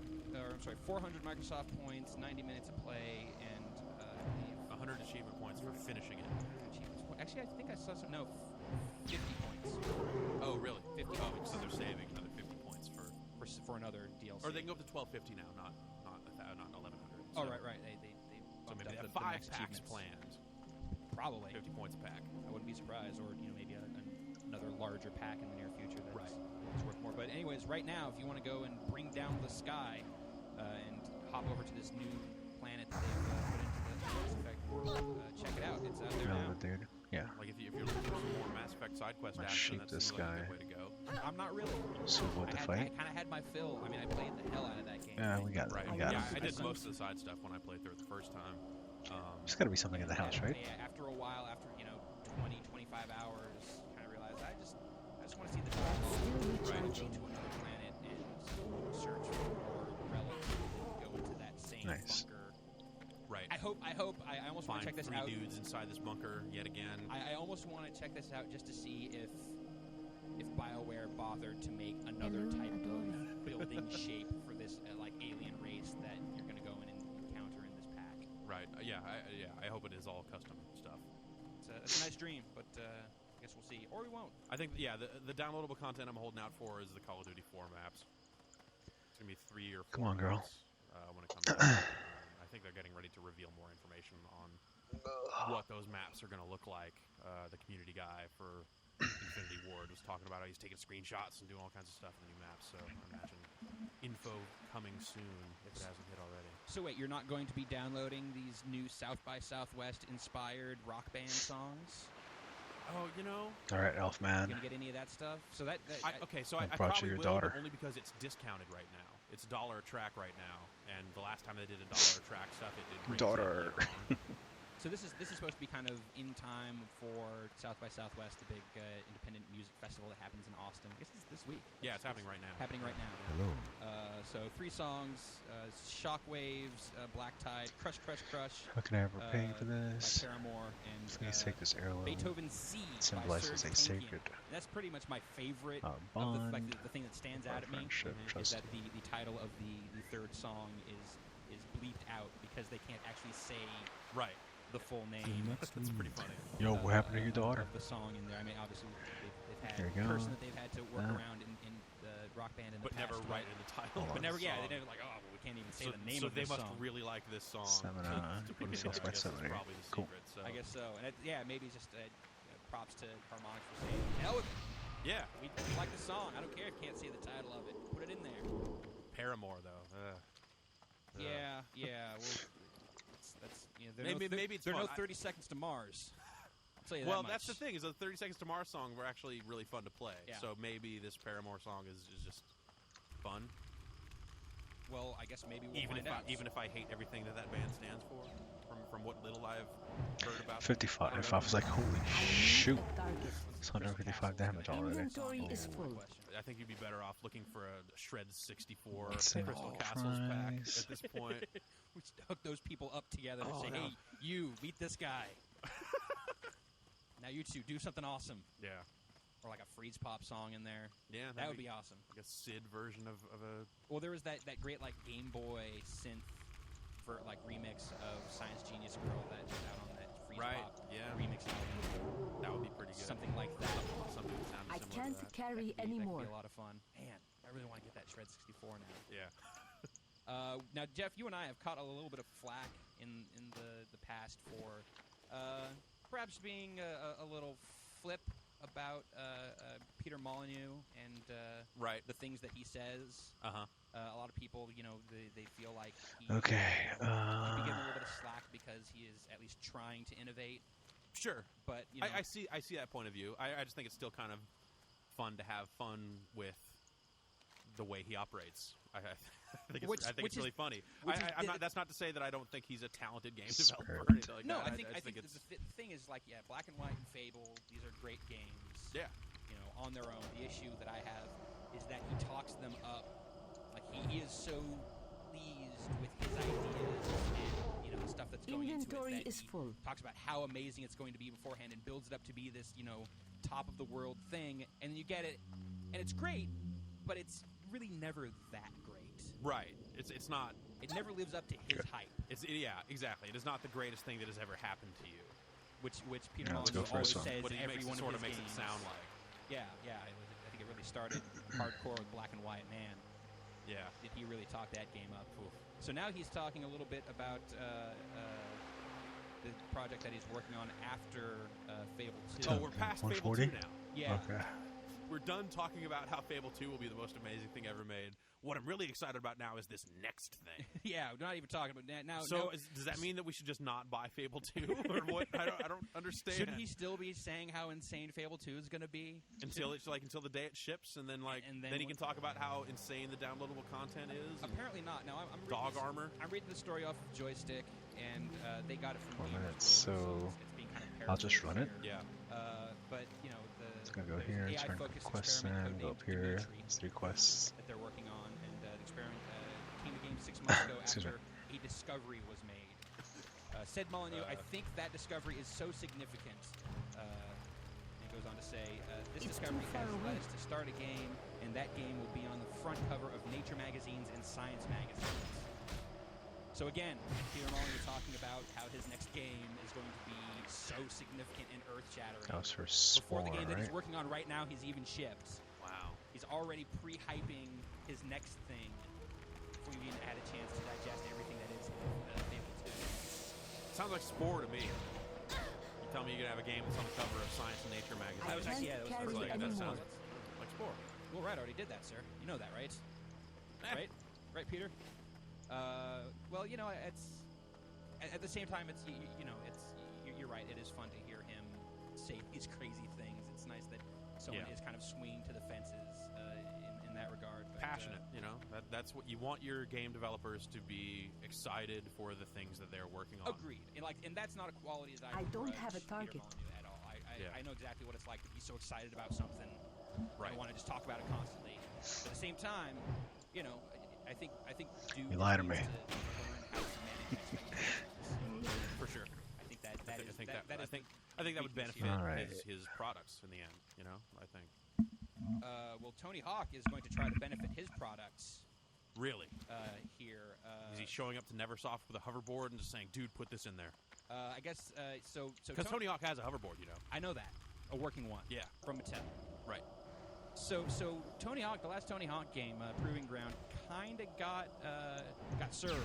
Microsoft points, 90 minutes of play, and I believe
100 achievement points for finishing it.
achievements. Actually, I think I saw some. No, 50 points
Oh, really?
50
Oh,
points.
so they're saving another 50 points for...
for another DLC.
Or they can go up to 1250 now, not 1100.
Oh,
So-
right. They
So
bumped
maybe
up
they have
the
5
max
packs
achievements.
planned.
Probably.
50 points a pack.
I wouldn't be surprised, or maybe another larger pack in the near future that's worth more. But anyways, right now, if you want to go and bring down the sky and hop over to this new planet that they've put into the Mass Effect world, check it out. It's out there now.
Relevant, dude. Yeah.
Like, if you're looking for some more Mass Effect side quest
Let's
action,
shoot
that
this
seems like a
guy.
good way to go.
I'm not really.
So what the
I
fight?
kind of had my fill. I mean, I played the hell out of that game.
Yeah, we got
Right.
we got
Yeah,
him.
I did most of the side stuff when I played through it the first time.
There's got to be something in the house, right?
Yeah, after a while, after 20, 25 hours, kind of realized I just want to see the dialogue.
Still
Go
recharging.
to another planet and search for more relics. Go into that same
Nice.
bunker.
Right.
I almost want
Find
to check this
3
out.
dudes inside this bunker yet again.
I almost want to check this out just to see if BioWare bothered to make another
Hello,
type
Adobe.
of building shape for this like alien race that you're going to go in and encounter in this pack.
Right. I hope it is all custom stuff.
It's a nice dream, but I guess we'll see. Or we won't.
I think, the downloadable content I'm holding out for is the Call of Duty 4 maps. It's going to be 3 or 4
Come on, girl.
maps, when it comes out. I think they're getting ready to reveal more information on what those maps are going to look like. The community guy for Infinity Ward was talking about how he's taking screenshots and doing all kinds of stuff in the new maps, so I imagine info coming soon if it hasn't hit already.
So wait, you're not going to be downloading these new South by Southwest inspired rock band songs?
Oh, you know.
All right,
You
Elfman.
gonna get any of that stuff? So that
Okay, so
I
I
brought you
probably
your
will,
daughter.
but only because it's discounted right now. It's $1 a track right now, and the last time they did $1 a track stuff, it did
Daughter.
So this is supposed to be kind of in time for South by Southwest, the big independent music festival that happens in Austin. I guess it's this week.
Yeah, it's happening right now.
Happening right now.
Hello.
So 3 songs: Shockwaves, Black Tide, Crush Crush Crush,
How can I ever pay for
by
this?
Paramore, and
Please take this heirloom.
Beethoven C
It
by
symbolizes
Serge
a
Tankian.
sacred
That's pretty much my favorite.
bond.
The thing that stands
of
out at me
friendship,
is that
trust.
the title of the third song is bleeped out because they can't actually say
Right.
the full name.
That's pretty funny.
Yo, what happened to your daughter?
Of the song in there. I mean, obviously they've had
There you go.
person that they've had to work
That.
around in the rock band in the
But
past,
never
right?
write in the title.
But
of
But never,
the
yeah,
song.
they never like, oh, well, we can't even say
So,
the name
so
of
they
this
must
song.
really like this song.
Seminar,
to put it
46
together.
by
I guess that's
70.
probably the
Cool.
secret. So.
I guess so. And maybe just props to Harmonix for saying, hell with it.
Yeah.
We like the song. I don't care if you can't say the title of it. Put it in there.
Paramore though.
Yeah. Well, that's
Maybe it's
there are no
fun.
30 Seconds to Mars. I'll tell you
Well,
that much.
that's the thing. Is the 30 Seconds to Mars song were actually really fun to play.
Yeah.
So maybe this Paramore song is just fun.
Well, I guess maybe we'll find out.
Even if I hate everything that band stands for, from what little I've heard about.
55.
them.
I was like, holy shoot.
At target.
It's 155 damage already.
Inventory is full.
I think you'd be better off looking for a Shred 64
Let's see.
Crystal
Oh,
Castles pack
Christ.
at this point.
We should hook those people up together and
Oh,
say,
no.
hey, you, meet this guy. Now you two, do something awesome.
Yeah.
Or like a Freeze Pop song in there.
Yeah.
That would be awesome.
like a Sid version of a.
Well, there was that great like Game Boy synth for like remix of Science Genius Girl that was out on that Freeze
Right,
Pop
yeah.
remix album.
That would be pretty good.
Something like that.
Something that sounded
I
similar
can't
to that.
carry
That could
anymore.
be a lot of fun. Man, I really want to get that Shred 64 now.
Yeah.
Now, Jeff, you and I have caught a little bit of flack in the past for perhaps being a little flip about Peter Molyneux and
Right.
the things that he says.
Uh-huh.
A lot of people, they feel like he
Okay.
might be getting a little bit of slack because he is at least trying to innovate.
Sure.
But
I see that point of view. I just think it's still kind of fun to have fun with the way he operates. I think it's really funny. That's not to say that I don't think he's a talented game developer. Or anything like
No,
that.
I think
it's
the thing is like, yeah, Black and White and Fable, these are great games.
yeah.
On their own. The issue that I have is that he talks them up. Like he is so pleased with his ideas and the stuff that's going
Inventory
into it.
is full.
Talks about how amazing it's going to be beforehand and builds it up to be this top of the world thing, and then you get it, and it's great, but it's really never that great.
Right. It's not.
It never lives up to his hype,
Yeah, exactly. It is not the greatest thing that has ever happened to you.
which Peter
Yeah, let's
Molyneux
go for
always
this one.
says
What
in
he
every
makes
one
it sort
of
of
his
makes
games.
it sound like.
Yeah. I think it really started hardcore with Black and White. Man,
Yeah.
did he really talk that game up? Oof. So now he's talking a little bit about the project that he's working on after Fable 2.
Oh, we're past Fable 2
140?
now.
Yeah.
Okay.
We're done talking about how Fable 2 will be the most amazing thing ever made. What I'm really excited about now is this next thing.
Yeah, we're not even talking about that now.
So does that mean that we should just not buy Fable 2 or what? I don't understand.
Shouldn't he still be saying how insane Fable 2 is going to be
until the day it ships, and then
And then
he can talk about how insane the downloadable content is. and
Apparently not. Now I'm reading
Dog
this-
armor.
I'm reading the story off of Joystick, and they got it from
4
Gamer's
minutes,
World,
so
it's being kind of
I'll just run it.
paraphrased
Yeah.
here. But
It's gonna go
there's
here,
an
turn
AI-focused
quests
experiment
in, go up
codenamed
here.
Dimitri
It's 3 quests.
that they're working on, and the experiment came to game 6 months ago
Excuse me.
after a discovery was made. Said Molyneux, I think that discovery is so significant. He goes on to say, this
It's
discovery
too far
has
away.
led us to start a game, and that game will be on the front cover of Nature magazines and Science magazines. So again, Peter Molyneux talking about how his next game is going to be so significant and earth-shattering.
That was for
Before
Spore,
the game that he's
right?
working on right now, he's even shipped.
Wow.
He's already pre-hyping his next thing before you even had a chance to digest everything that is Fable 2.
Sounds like Spore to me. You tell me you're gonna have a game that's on the cover of Science and Nature magazine.
That was actually, yeah, that was
carry
that
anymore.
sounds like Spore.
Well, right, already did that, sir. You know that, right?
Eh.
Right, Peter? Well, it's at the same time, it's you're right. It is fun to hear him say these these crazy things. It's nice that someone is kind of swinging to the fences in that regard. But,
passionate, that's what you want your game developers to be excited for the things that they're working on.
Agreed. And that's not a quality that
I don't
begrudge
have a
Peter
target.
Molyneux at all. I know exactly what it's like to be so excited about something.
Right.
I want to just talk about it constantly. But at the same time, I think Duke
You lie to me.
needs to learn how to manage expectations.
For sure.
I think that is
I think that would
weakness
benefit
here.
All right.
his products in the end. I think.
Well, Tony Hawk is going to try to benefit his products
Really?
here.
Is he showing up to Neversoft with a hoverboard and just saying, "Dude, put this in there"?
I guess so.
Because Tony Hawk has a hoverboard,
I know that, a working one.
Yeah.
From Mattel.
Right.
So Tony Hawk, the last Tony Hawk game, Proving Ground, kind of got served.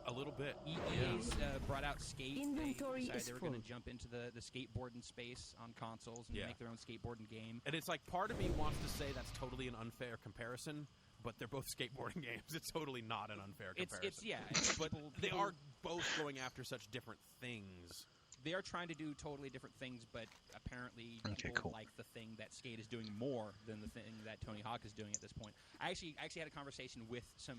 A little bit.
EA's brought out Skate.
Inventory
they decided
is
they were going
full.
to jump into the skateboarding space on consoles and make their own skateboarding game.
And it's like part of me wants to say that's totally an unfair comparison, but they're both skateboarding games. It's totally not an unfair comparison. But they are both going after such different things.
They are trying to do totally different things, but apparently people like the thing that Skate is doing more than the thing that Tony Hawk is doing at this point. I actually had a conversation with some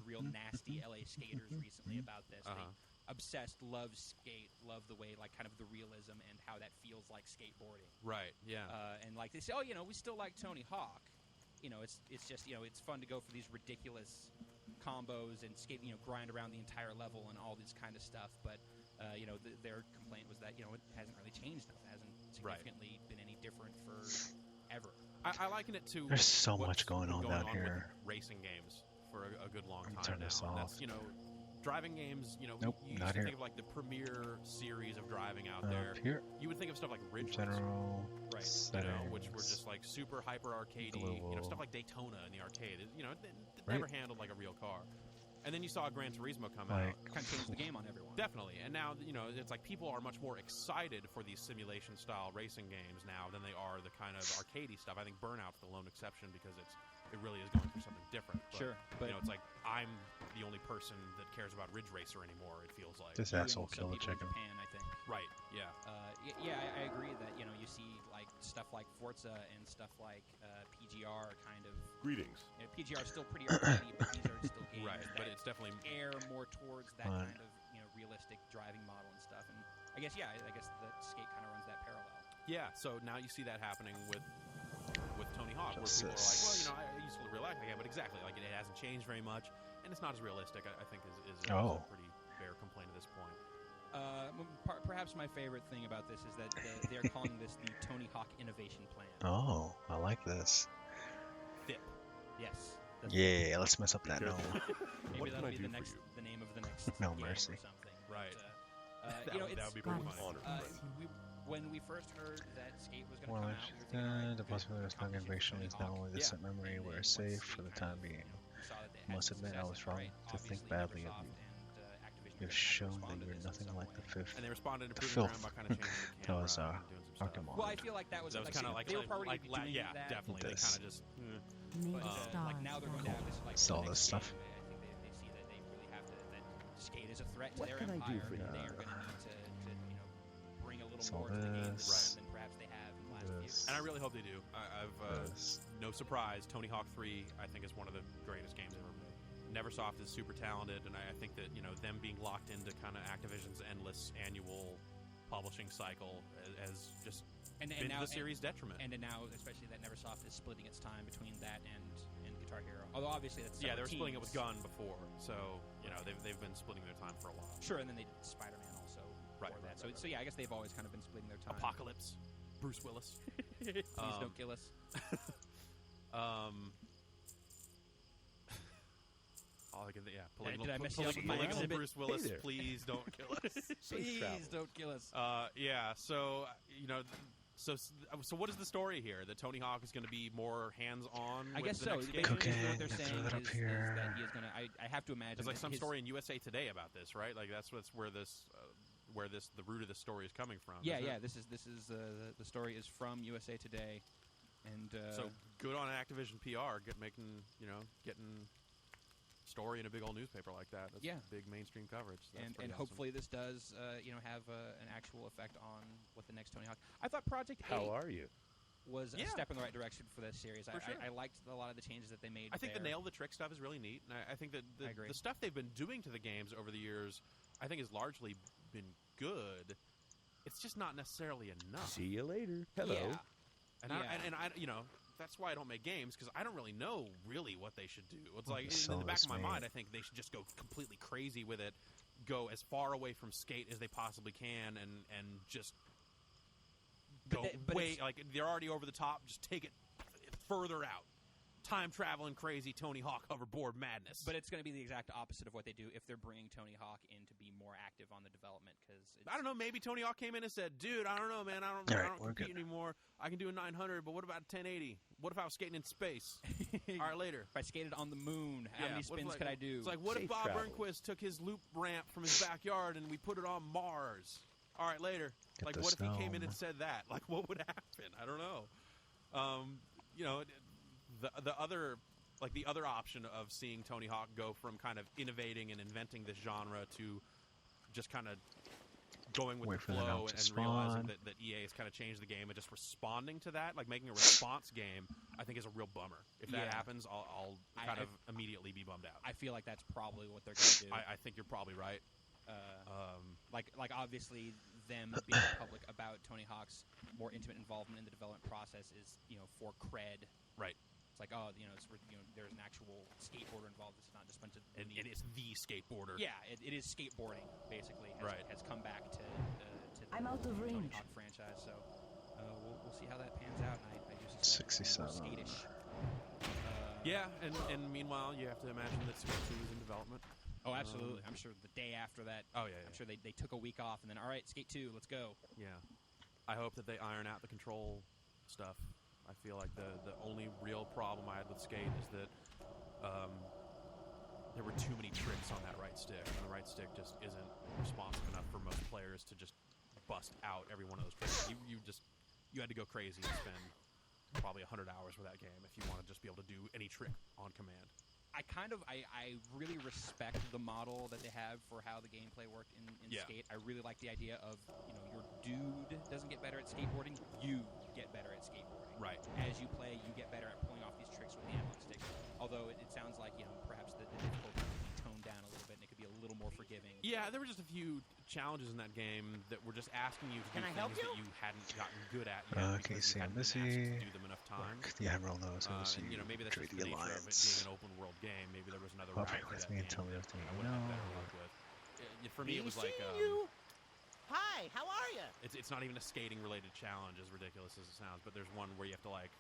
real nasty LA skaters recently about this. They obsessed, love Skate, love the way, like, kind of the realism and how that feels like skateboarding.
Right, yeah.
And, like, they say, oh, we still like Tony Hawk. It's just, it's fun to go for these ridiculous combos and skate, grind around the entire level and all this kind of stuff. But, their complaint was that, it hasn't really changed. It hasn't significantly been any different forever.
I liken it to
There's so
what's
much going on down
with
here.
racing games for a good long
Let me
time
turn this
now. And
off.
that's, driving games,
Nope,
you
not
used to
here.
think of like the premier series of driving out there.
Here,
You would think of stuff like Ridge Racer,
general
right?
settings,
Which were just like super hyper arcadey,
global.
stuff like Daytona in the arcade. It
Right.
never handled like a real car. And then you saw Gran Turismo come
Like,
out.
Kind of changed the game on everyone.
Definitely. And now, it's like people are much more excited for these simulation-style racing games now than they are the kind of arcadey stuff. I think Burnout's the lone exception because it really is going for something different. But,
Sure, but
it's like I'm the only person that cares about Ridge Racer anymore, it feels like.
this
You
asshole
and some
killed a
people in
chicken.
Japan, I think.
Right, yeah.
I agree that you see like stuff like Forza and stuff like PGR kind of.
Greetings.
PGR is still pretty arcadey, but these are still games
Right,
that
but it's definitely...
air more towards that
Fun.
kind of realistic driving model and stuff. And I guess I guess the Skate kind of runs that parallel.
Yeah, so now you see that happening with Tony Hawk, where
Just
people are like,
this.
well, I used to relax again, but exactly, like it hasn't changed very much, and it's not as realistic. I think is
Oh.
a pretty fair complaint at this point.
Perhaps my favorite thing about this is that they're calling this the Tony Hawk Innovation Plan.
Oh, I like this.
FIP.
Yes. that's-
Yeah, let's mess up that
Be
no.
careful.
Maybe
What
that'll
can I
be
do
the
for
next,
you?
the name of the next
No
game
mercy.
or something.
Right.
But,
That would be pretty
Promise.
funny.
Honor, friend.
when we first heard that Skate was going to
Well,
come out, we were thinking, all right,
the
good,
possibility of snug
competition for
invasion
Tony
is not
Hawk.
only the
Yeah.
set memory
And
we're
then
safe
once
for the
Skate
time
kind of,
being.
saw that they had
Must
some
admit, I was
successes,
wrong
right,
to think
obviously
badly of
Microsoft
you.
and, Activision
You've
were gonna
shown
respond
that
to
you're
this in
nothing
some
like
way.
the fifth.
And they responded to
The
Proving
filth.
Ground by kind of changing the
That
camera
was,
and doing some stuff.
Arkham.
Well, I feel like that was
That was
like,
kind of like
they were already doing
yeah,
that.
definitely. They
This.
kind of just
May
But
the
like
stars
now they're going to have this like
Saw
the
this
next
stuff.
game, I think they see that they really have to that Skate is a threat to
What
their
can I do
empire,
for
and
you?
they are going to need to bring a little
Saw
more to the game
this.
than perhaps they have in the last few.
This.
And I really hope they do. I've
This.
no surprise. Tony Hawk 3, I think, is one of the greatest games ever made. Neversoft is super talented, and I think that them being locked into kind of Activision's endless annual publishing cycle has just
And
been
now
to the series' detriment.
and now especially that Neversoft is splitting its time between that and Guitar Hero. Although obviously that's
yeah, they were
separate
splitting it with
teams.
Gun before, so they've been splitting their time for a while.
Sure, and then they did Spider-Man also
Right,
before
right,
that. So yeah, I guess they've always kind of been splitting their time.
Apocalypse, Bruce Willis.
Please don't kill us.
All I can think,
Did I mess you up with my
political
exhibit?
Bruce Willis,
Hey there.
please don't kill us.
Please
travel.
don't kill us.
Yeah, so so what is the story here? That Tony Hawk is going to be more hands-on?
I
with
guess
the
so.
next game?
Basically,
Cooking,
what they're
throw
saying
that up
is
here.
that he is going to. I have to imagine.
There's like
that
some
his-
story in USA Today about this, right? Like that's where this the root of the story is coming from.
Yeah,
isn't
yeah.
it?
This is the story is from USA Today, and
So good on Activision PR, getting story in a big old newspaper like that. That's
Yeah.
big mainstream coverage. That's
And
pretty awesome.
hopefully this does have an actual effect on what the next Tony Hawk. I thought Project
How
8
are you?
was
Yeah.
a step in the right direction for this series.
For sure.
I liked a lot of the changes that they made.
I think the
there.
nail the trick stuff is really neat, and I think that
I agree.
the stuff they've been doing to the games over the years, I think, has largely been good. It's just not necessarily enough.
See you later. Hello.
Yeah.
And I that's why I don't make games, because I don't really know what they should do. It's
Well,
like
the
in
soul
the back
is
of my
made.
mind, I think they should just go completely crazy with it, go as far away from skate as they possibly can, and just go
but
way
it's-
like they're already over the top. Just take it further out. Time traveling crazy Tony Hawk hoverboard madness.
But it's going to be the exact opposite of what they do if they're bringing Tony Hawk in to be more active on the development. Because
I don't know. Maybe Tony Hawk came in and said, "Dude, I don't know, man. I
All
don't
right, we're
compete
good.
anymore. I can do a 900, but what about a 1080? What if I was skating in space? All right, later.
If I skated on the moon, how many
what if,
spins
like-
could I do?
It's like, what if
Safe
Bob
travel.
Burnquist took his loop ramp from his backyard and we put it on Mars? All right, later.
Get
Like,
the
what if he came in
snow.
and said that? Like, what would happen? I don't know. The other option of seeing Tony Hawk go from kind of innovating and inventing this genre to just kind of going with
Wait
the
for the
flow
note to
and realizing
spawn.
that EA has kind of changed the game and just responding to that, like making a response game, I think is a real bummer. If that
Yeah.
happens, I'll
I-
kind
I-
of immediately be bummed out.
I feel like that's probably what they're going to do.
I think you're probably right.
Like obviously them being public about Tony Hawk's more intimate involvement in the development process is for cred.
Right.
It's like there's an actual skateboarder involved. It's not just a bunch of
And it is the skateboarder.
yeah. It is skateboarding basically. Has come back to the
I'm out of
Tony
range.
Hawk franchise. So we'll see how that pans out. And I do suspect it's more
67.
skatish.
Yeah, and meanwhile, you have to imagine that Skate 2 is in development.
Oh, absolutely. I'm sure the day after that.
Oh, yeah.
I'm sure they took a week off and then all right, Skate 2, let's go.
Yeah. I hope that they iron out the control stuff. I feel like the only real problem I had with Skate is that there were too many tricks on that right stick, and the right stick just isn't responsive enough for most players to just bust out every one of those tricks. You had to go crazy and spend probably 100 hours with that game if you want to just be able to do any trick on command.
I really respect the model that they have for how the gameplay worked in
Yeah.
Skate. I really like the idea of your dude doesn't get better at skateboarding, you get better at skateboarding.
Right.
As you play, you get better at pulling off these tricks with the analog stick. Although it sounds like perhaps the difficulty could be toned down a little bit and it could be a little more forgiving.
Yeah, there were just a few challenges in that game that were just asking you to do
Can I help
things that
you?
you hadn't gotten good at yet
Okay,
because
see,
you
I'm
hadn't been
busy.
asked to do them enough times.
Look, the Admiral knows how to see
And, maybe that's
trade
just the
the
nature of it
alliance.
being an open world game. Maybe there was another
Cooperate
route to
with
that
me and
game
tell me
that
everything
I
you
would have
know.
better luck with. For me, it was like
Hi, how are you?
it's not even a skating related challenge, as ridiculous as it sounds. But there's one where you have to like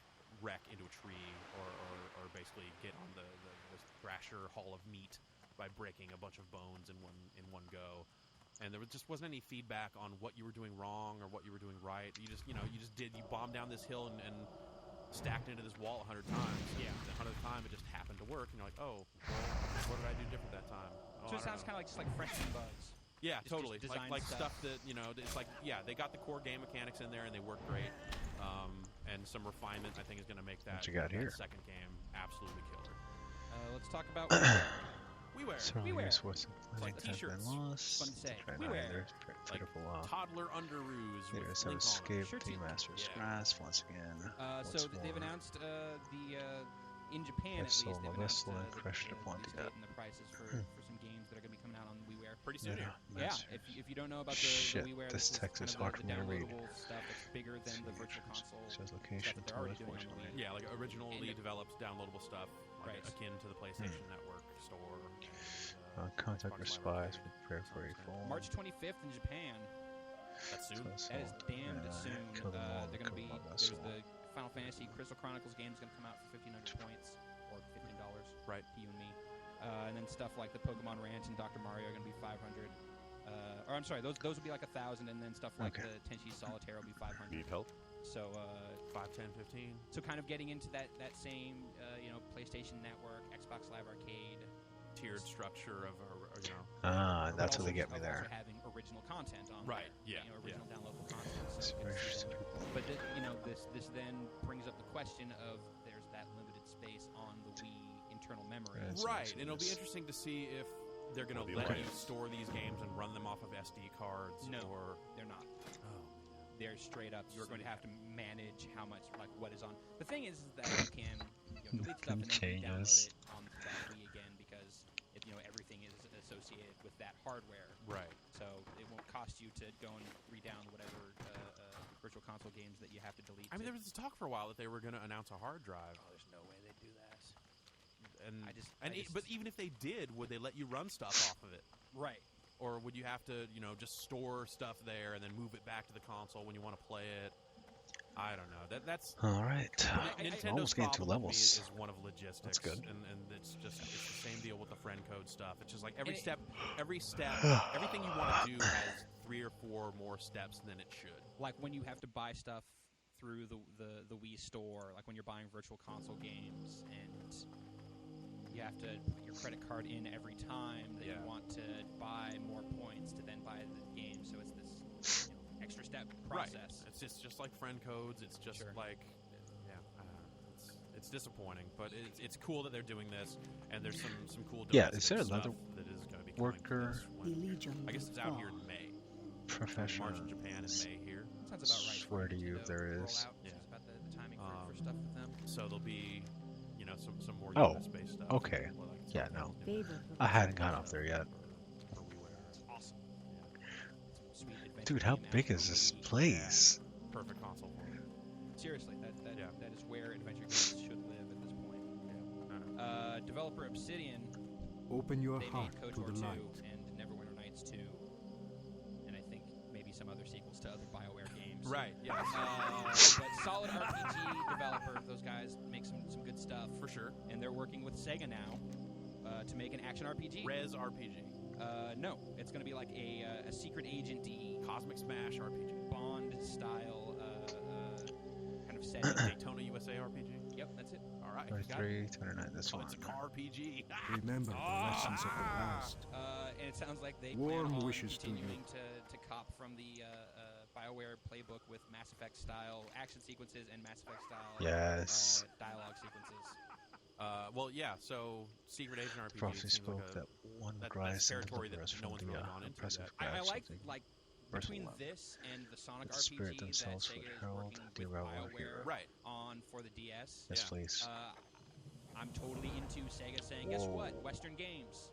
wreck into a tree or basically get on the Thrasher Hall of Meat by breaking a bunch of bones in one go. And there just wasn't any feedback on what you were doing wrong or what you were doing right. You bombed down this hill and stacked into this wall 100 times.
Yeah.
The 100th time it just happened to work, and you're like, oh, well, what did I do different that time?
So it sounds kind of like just like fresh and bugs.
Yeah,
Just
totally.
design
Like
stuff.
stuff that it's like they got the core game mechanics in there and they work great. And some refinement I think is going to make that,
What you got
that
here?
second game absolutely killer.
Let's talk about
WiiWare.
Several
WiiWare.
years worth of
like
planning have
t-shirts.
been lost.
Fun to say.
Try not
WiiWare.
either.
Like
Pitiful.
toddler underoos with
There's
Link on 'em.
Escape
Sure
Team
too.
Masters
Yeah.
Grass once again.
So
Once
they've
more.
announced in Japan at
Yes,
least,
so
they've
Melissa
announced
crushed
the
upon
release
the
date and the prices for some games that are going to be coming out on WiiWare.
Pretty soon here.
Yeah,
Masters.
if you don't know about the
Shit,
WiiWare,
this
is
text is
kind
hard
of
for
the
me to read.
downloadable stuff that's bigger than the virtual console.
Says
stuff
location
that they're
to
already doing on the
unfortunately.
Wii.
Yeah, like originally
And-
developed downloadable stuff, like
Right.
akin to the PlayStation Network store. And,
Contact
Xbox
your
Live
spies
Arcade.
with prayer for a fall.
March 25th in Japan.
That's soon.
That is damned soon.
Kill them all.
They're going to
kill
be
them all,
there's
that's all.
the Final Fantasy Crystal Chronicles game is going to come out for 1,500 points or $15.
Right.
To you and me. And then stuff like the Pokemon Ranch and Dr. Mario are going to be 500. Or I'm sorry, those will be like 1,000, and then stuff like
Okay.
the Tenchi Solitaire will be 500.
Need help?
So
5, 10, 15.
so kind of getting into that same PlayStation Network, Xbox Live Arcade
Tiered structure of
Ah, that's
but
what they
also
get me
of
there.
Also having original content on
Right,
there,
yeah,
original downloadable content.
It's
So
very
it's,
stupid.
but this then brings up the question of there's that limited space on the Wii in terms internal memory.
That's
Right,
nice.
and it'll be interesting to see if they're going to
Be
let
right.
you store these games and run them off of SD cards.
No.
Or
They're not.
oh,
They're straight up. You're going to have to manage how much, like, what is on. The thing is that you can delete stuff and then re-download
Changes.
it on that Wii again because everything is associated with that hardware.
right.
So it won't cost you to go and re-down whatever virtual console games that you have to delete.
I mean, there was talk for a while that they were going to announce a hard drive,
oh, there's no way they'd do that.
and
I just-
but even if they did, would they let you run stuff off of it,
Right.
or would you have to just store stuff there and then move it back to the console when you want to play it? I don't know. That's
All right.
Nintendo's
Almost getting 2
problem with me
levels.
is one of logistics.
That's good.
And it's the same deal with the friend code stuff. It's just like
And
every step, everything you want to do has 3 or 4 more steps than it should.
Like when you have to buy stuff through the Wii store, like when you're buying virtual console games, and you have to put your credit card in every time that you want to buy more points to then buy the game. So it's this extra step process.
Right. It's just like friend codes. It's just
Sure.
like, it's disappointing, but it's cool that they're doing this, and there's some cool
Yeah,
domestic
is there
stuff
another
that is going to be coming to
worker-
this
The
when-
Legion
I guess it's out here
withdraw.
in May.
Professional.
March in Japan and May here.
Sounds about right.
Swear to you,
Nintendo
there
roll
is.
out.
Yeah.
It's about the timing for stuff with them.
So there'll be, some more
Oh,
US-based stuff.
okay.
Like
Yeah,
some,
no.
Favor
I hadn't gone up there yet.
for WiiWare.
It's awesome. Sweet adventure
Dude, how
game out
big
of
is
the
this
Wii.
place?
Perfect console for it.
Seriously, that
Yeah.
that is where adventure games should live at this point. Developer Obsidian,
Open your
they
heart
made
to
KOTOR
the
2
light.
and Neverwinter Nights 2, and I think maybe some other sequels to other BioWare games.
Right, yeah.
But solid RPG developer, those guys make some good stuff,
For sure.
and they're working with Sega now to make an action RPG.
Res RPG.
No, it's going to be like a secret agent-y
Cosmic Smash RPG.
Bond style kind of setting.
Daytona USA RPG.
Yep, that's it.
All right. got it.
23, 29, this
Oh,
one.
it's a car RPG.
Remember the lessons of the past.
And it sounds like they
Warm
plan on
wishes to you.
continuing to cop from the BioWare playbook with Mass Effect style action sequences and Mass Effect style
Yes.
dialogue sequences.
Well, yeah. So Secret Agent RPG
Prophecy
seems
spoke
like a,
that one would
that's
rise and
territory
deliver
that
us
no
from
one's
the
really gone into
impressive
yet.
I
grasp
like
of the
like
versatile
between
love.
this and the Sonic
With the spirit
RPG that
themselves
Sega
would
is
herald
working
the
with
rebel
BioWare
hero.
Right.
on for the DS.
Yes,
Yeah.
please.
I'm totally into Sega saying, guess
Whoa.
what? Western games.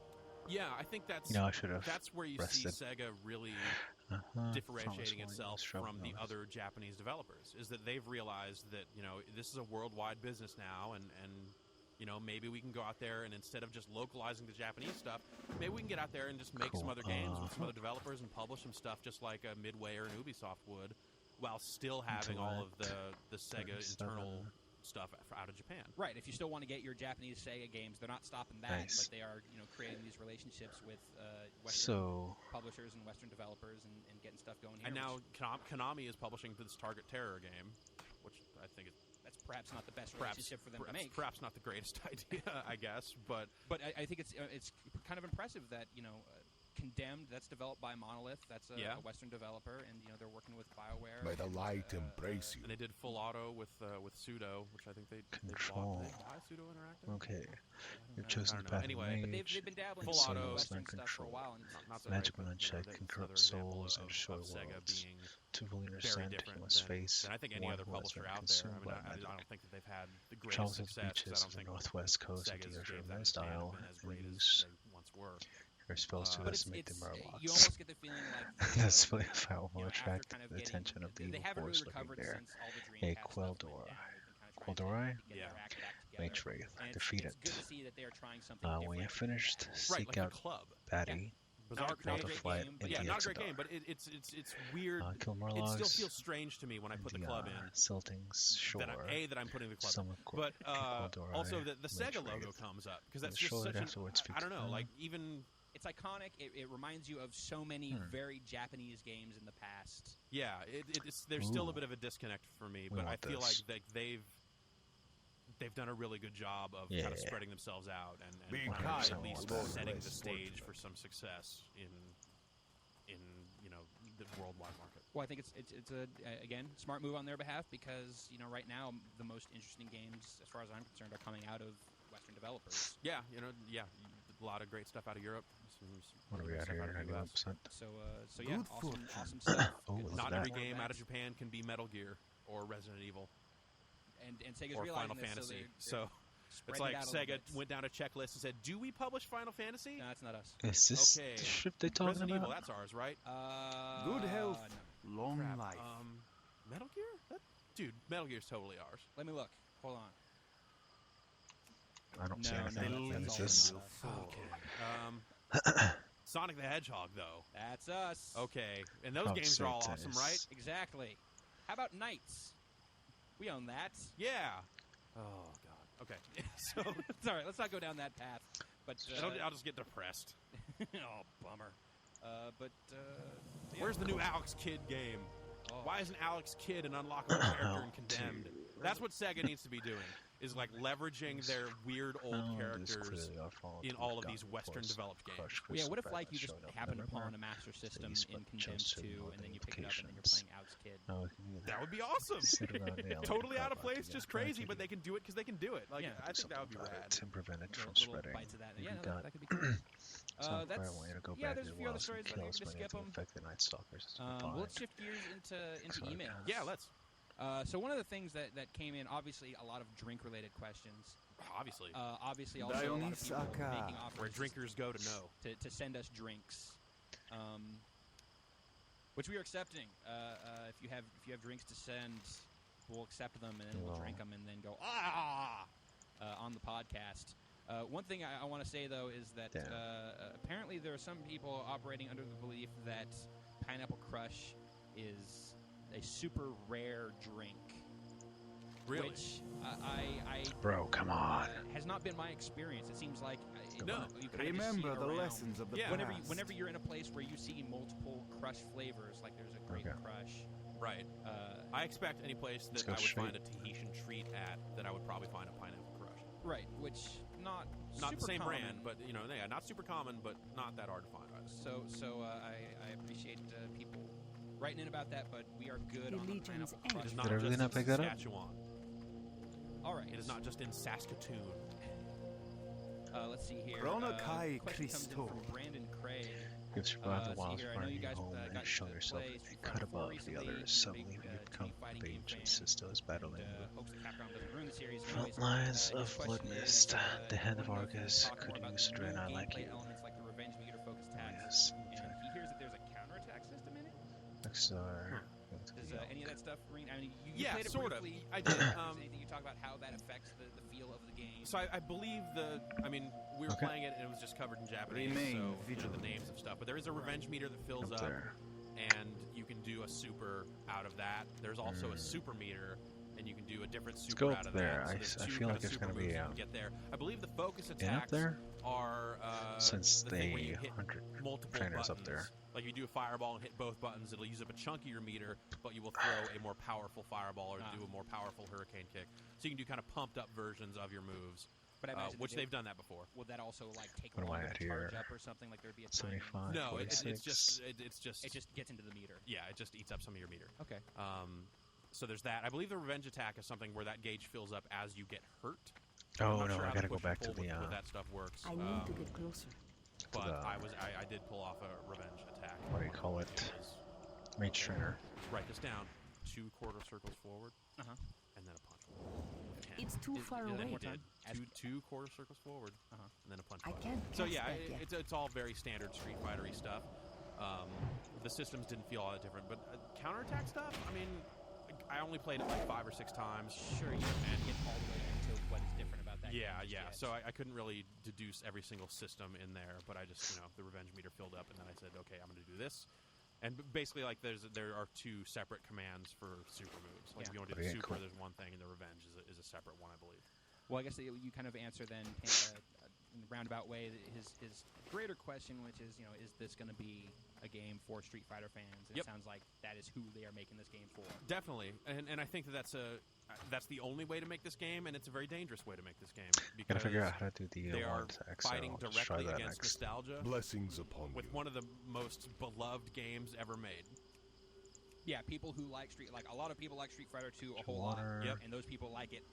Yeah, I think that's
I should have.
that's where you
rested.
see Sega really
Uh-huh.
differentiating
Promise
itself
one,
from the
promise.
other Japanese developers is that they've realized that this is a worldwide business now, and maybe we can go out there and instead of just localizing the Japanese stuff, maybe we can get out there and just make some
Cool.
other games with some other developers and publish some stuff just like a Midway or an Ubisoft would, while still having all of the Sega
37.
internal stuff out of Japan.
Right. If you still want to get your Japanese Sega games, they're not stopping that,
Nice.
but they are creating these relationships with Western
So,
publishers and Western developers and getting stuff going here.
And now
which-
Konami is publishing this Target Terror game, which I think is
that's perhaps not the best
perhaps
relationship for them to
perhaps,
make.
perhaps not the greatest idea, I guess, but
But I think it's kind of impressive that Condemned, that's developed by Monolith, that's a Western developer, and they're working with BioWare.
May the
and,
light embrace you.
and they did Full Auto with Pseudo, which I think they
Control.
bought. Did they buy Pseudo Interactive?
okay. You've
I
chosen
don't
the
know.
path
Anyway,
of
But
mage.
they've been dabbling
Full
in some
Auto,
Western
Slam
stuff for a
control.
while, and
Not so
Magical
great, but,
unchecked
that's
can
another
corrupt
example
souls
of
and destroy
Sega
worlds.
being
To fully
very
understand, you
different
must
than,
face
than I think any
one
other
who has
publisher
been
out there.
consumed by
I
magic.
don't think that they've had the greatest
Travels of
success. 'Cause I
beaches
don't
of the
think
northwest coast
Sega's
into their
games out
real
of Japan
style
have been as
and
great as
use
they once were.
your spells to
but
decimate the
you
Murlocs.
almost get the feeling like
That's what if I will
after
attract
kind of
the
getting-
attention of the
they
evil
haven't really
force lurking
recovered
there.
since all the
A
Dreamcast stuff went
Queldor.
down. They've been kind of trying
Queldor?
to get
Yeah.
their act back together.
Mage Wraith.
And
Defeat
it's
it.
good to see that they are trying something
When
different.
you're finished,
Right,
seek
like
out
the club.
Batty.
Bizarre
Not a
Creation.
great
Flight
game, but
into
Yeah,
the
not a great
Exodar.
game, but it's weird.
Kill
It
Murlocs.
still feels strange to me when I put the club in.
Silting's Shore.
That I'm putting the club in.
Some of
But
Queldor,
also the
Mage
Sega logo
Wraith.
comes up because
And
that's just
shortly
such
afterwards
an I don't know,
featured-
like even
It's iconic. It reminds you of so many very Japanese games in the past.
yeah, there's still a
Ooh.
bit of a disconnect for me,
We
but I
want
feel
this.
like they've done a really good job of kind of
Yeah.
spreading themselves out and
Be
kind of
kind
at least
to all
setting the
race
stage
sportsmen.
for some success in the worldwide market.
Well, I think it's a again smart move on their behalf because right now the most interesting games, as far as I'm concerned, are coming out of Western developers.
Yeah, a lot of great stuff out of Europe.
What are we
great
at
stuff
here?
out of the US.
91%.
So yeah,
Good
awesome,
fortune.
awesome stuff.
Oh,
Good
what's
luck
Not
that?
every
with
game
that.
out of Japan can be Metal Gear or Resident Evil
And Sega's
or
realizing
Final
this,
Fantasy.
So they're
It's
spreading
like
it out a little
Sega
bit.
went down a checklist and said, "Do we publish Final Fantasy?"
No, that's not us.
Is this
Okay.
the ship they talking
Resident
about?
Evil, that's ours, right?
Good health,
No.
long
Crap.
life.
Metal Gear? Dude, Metal Gear's totally ours.
Let me look. Hold on.
I don't see
No,
anything.
no,
And
that's
is
all
this?
not us.
Sonic the Hedgehog, though.
That's us.
Okay, and those
Oh,
games are all
sweet
awesome,
tennis.
right?
Exactly. How about Knights? We own that.
Yeah. Oh God. Okay. So
Sorry, let's not go down that path. But
I'll just get depressed.
oh, bummer. Yeah.
Where's the new Alex Kidd game?
Oh.
Why isn't Alex Kidd an unlockable character in Condemned? That's what Sega needs to be doing. Is like leveraging their weird old characters in all of these Western-developed games.
Well, yeah, what if like you just happen upon a Master System in Condemned 2, and then you pick it up and then you're playing Alex Kidd?
That would be awesome. Totally out of place, just crazy, but they can do it because they can do it. Like,
Yeah.
I think that would be rad.
To prevent it from
Little
spreading.
bites of that.
If
Yeah,
you
no,
got
that could be cool.
some
That's
I want you to go
yeah.
back
There's
to
a few other
wilds and
stories. I
kill
think
as
we're gonna
many
skip
of
them.
the infected Night Stalkers as you can
Well,
find.
let's shift gears into
Sorry,
emails.
Yeah, let's.
So one of the things that came in, obviously, a lot of drink-related questions.
Obviously.
Obviously, also a lot of people making offers
Where drinkers go to know.
to send us drinks, which we are accepting. If you have drinks to send, we'll accept them and then we'll drink them and then go on the podcast. One thing I want to say though is that apparently there are some people operating under the belief that Pineapple Crush is a super rare drink.
Really?
Which I
Bro, come on.
has not been my experience. It seems like
No.
you kind of just see
Remember
it
the
around.
lessons of the
Yeah.
past.
Whenever you're in a place where you see multiple Crush flavors, like there's a grape
Okay.
Crush.
Right. I expect any place that
go
I would
straight.
find a Tahitian treat at, that I would probably find a Pineapple Crush.
Right, which not
Not
super
the same
common.
brand, but yeah, not super common, but not that hard to find either.
So I appreciate people writing in about that, but we are good on the
Allegiance
Pineapple
ends.
Crush.
It is
Did
not
I really
just
not
in
pick that up?
Saskatchewan.
All right.
It is not just in Saskatoon.
Let's see here.
Rona Kai
question comes in
Christo.
from Brandon Craig.
You've survived the
See
wilds,
here, I know
find
you
a
guys
home,
got
and show
to
yourself
play
if you
Street
cut
Fighter 4
above the
recently.
others.
You're a
Suddenly,
big,
you become
team fighting
the
game
ancient
fan,
sisters battling
and,
the
hopes that Capcom doesn't ruin the series.
front
Anyways,
lines
his
of
question
Blood
is,
Mist. The hand of
wanted to
Argus
talk more
could
about
use
the
to drain
new
I like
gameplay
you.
elements like the revenge meter focused attacks.
Yes.
And he hears that there's a counterattack system in it.
Next are
Does any of that stuff ring? I mean, you
Yeah,
played it
sort of.
briefly.
I did.
Is there anything you talk about how that affects the feel of the game?
So I believe we were
Okay.
playing it and it was just covered in Japanese,
Remain
so the
vigilant.
names of stuff. But there is a revenge meter that fills
up
up,
there.
and you can do a super out of that. There's also a super meter, and you can do a different super
go
out
up
of
there.
that.
I
there's
I
two
feel
kind
like
of
there's
super
gonna
moves
be
you can get there. I believe the focus
in up
attacks
there
are
since
the thing where
they
you hit
100
multiple
trainers
buttons.
up there.
Like if you do a fireball and hit both buttons, it'll use up a chunk of your meter, but you will throw a more powerful fireball or do a more powerful hurricane kick. So you can do kind of pumped up versions of your moves,
But I imagine
which
that
they've done that before.
Would that also like take
What am I
longer
at
to charge
here?
up or something? Like there'd be a time.
75.
No, it's
46.
just
It just gets into the meter.
yeah, it just eats up some of your meter.
Okay.
So there's that. I believe the revenge attack is something where that gauge fills up as you get hurt.
Oh
I'm not
no,
sure
I
how
gotta
the
go
push and
back to
pull
the
with that stuff works.
I need to get closer.
But
the-
I did pull off a revenge attack.
what do you call it?
It was,
Mage trainer.
write this down: 2 quarter circles forward,
Uh-huh.
and then a punch.
It's too far
is that
away.
more time?
Two quarter circles forward, and then a punch.
I
forward.
can't
So
cast
yeah,
that yet.
it's all very standard Street Fighter-y stuff. The systems didn't feel all that different, but counterattack stuff. I mean, I only played it like 5 or 6 times.
Sure, you can't get all the way into what is different about that.
Yeah,
game
yeah.
just
So
yet.
I couldn't really deduce every single system in there, but I just, the revenge meter filled up, and then I said, okay, I'm going to do this. And basically, like, there are 2 separate commands for super moves. Like, if you want to do the
Okay,
super,
cool.
there's one thing, and the revenge is a separate one, I believe.
Well, I guess that you kind of answer then in a roundabout way his greater question, which is, is this going to be a game for Street Fighter fans? And
Yep.
It sounds like that is who they are making this game for.
Definitely, and I think that's the only way to make this game, and it's a very dangerous way to make this game
Gotta
because
figure out how to do the
they are
one to XL.
fighting
Let's try
directly
that
against
next.
nostalgia
Blessings upon
with
you.
one of the most beloved games ever made.
Yeah, people who like a lot of people like Street Fighter 2 a whole
Water.
lot.
Yep.
And those people like it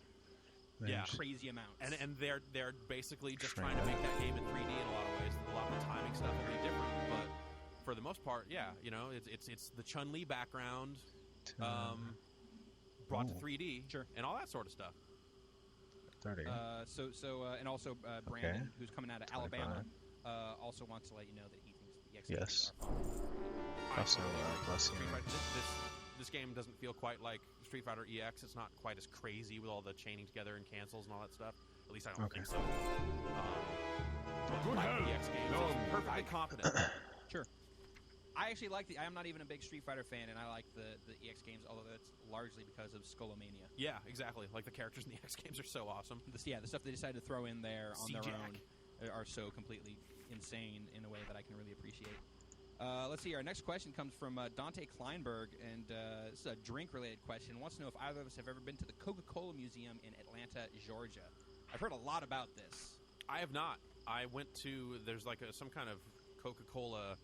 Yeah.
crazy amounts.
And they're basically just trying to make that game in 3D in a lot of ways. A lot of the timing stuff will be different, but for the most part, yeah, you know, it's the Chun-Li background brought to 3D,
Sure.
and all that sort of stuff.
30.
And also Brandon, who's coming out of Alabama, also wants to let you know that he thinks the EX
Yes.
games are fun.
Also, bless you.
Street Fighter, this game doesn't feel quite like Street Fighter EX. It's not quite as crazy with all the chaining together and cancels and all that stuff. At least I don't think so. But like the EX games, it's perfectly competent.
Sure. I actually like I am not even a big Street Fighter fan, and I like the EX games, although that's largely because of Skullomania.
Yeah, exactly. Like the characters in the EX games are so awesome.
The stuff they decided to throw in there on their
C-Jack.
own are so completely insane in a way that I can really appreciate. Let's see. Our next question comes from Dante Kleinberg, and this is a drink-related question. Wants to know if either of us have ever been to the Coca-Cola Museum in Atlanta, Georgia. I've heard a lot about this.
I have not. I went to there's like some kind of Coca-Cola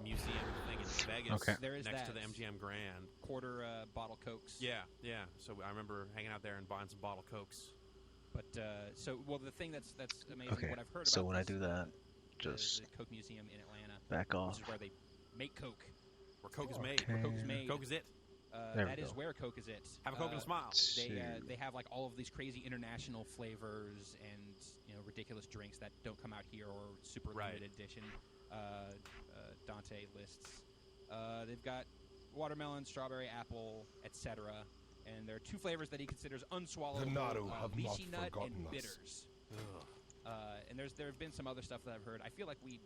museum thing in Vegas
There is
next to
that.
the MGM Grand.
Quarter bottle Cokes.
Yeah. So I remember hanging out there and buying some bottle Cokes.
But the thing that's amazing.
Okay,
What I've heard
so
about
when I
this,
do that,
the
just
Coke Museum in Atlanta,
back off.
which is where they make Coke.
Where Coke is made.
Okay.
Where Coke is made.
Coke is it.
There we
That is
go.
where Coke is it.
Have a Coke and a smile.
They have like all of these crazy international flavors and ridiculous drinks that don't come out here or super limited edition. Dante lists. They've got watermelon, strawberry, apple, etc. And there are two flavors that he considers unswallowable:
The Naru have not
lychee nut
forgotten
and
us.
bitters. And there have been some other stuff that I've heard. I feel like we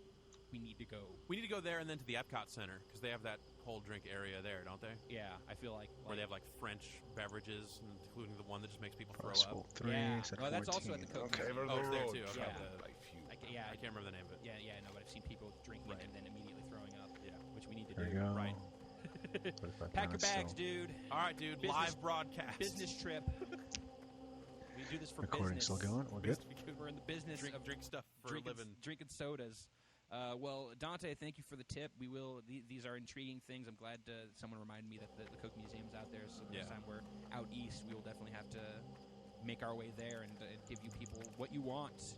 need to go.
We need to go there and then to the Epcot Center because they have that whole drink area there, don't they?
Yeah, I feel like
Where they have like French beverages, including the one that just makes people throw
possible
up.
3,
Yeah.
set
Well, that's also
14.
at the Coke
Okay,
Museum.
the
Oh, it's there
road
too, okay.
traveled by few.
I can't remember the name of it.
Yeah, no, but I've seen people drinking
Right.
it and then immediately throwing up.
Yeah.
Which we need to
There
do.
you go.
Right.
45
Pack your
minutes
bags,
still.
dude.
All right, dude.
Business-
Live broadcast.
Business trip. We do this for
Recording
business.
still going? We're good?
Because we're in the business of
Drink stuff for
drinking,
a living.
drinking sodas. Well, Dante, thank you for the tip. We will. These are intriguing things. I'm glad someone reminded me that the Coke Museum's out there. So the next time we're out east, we will definitely have to make our way there and give you people what you want.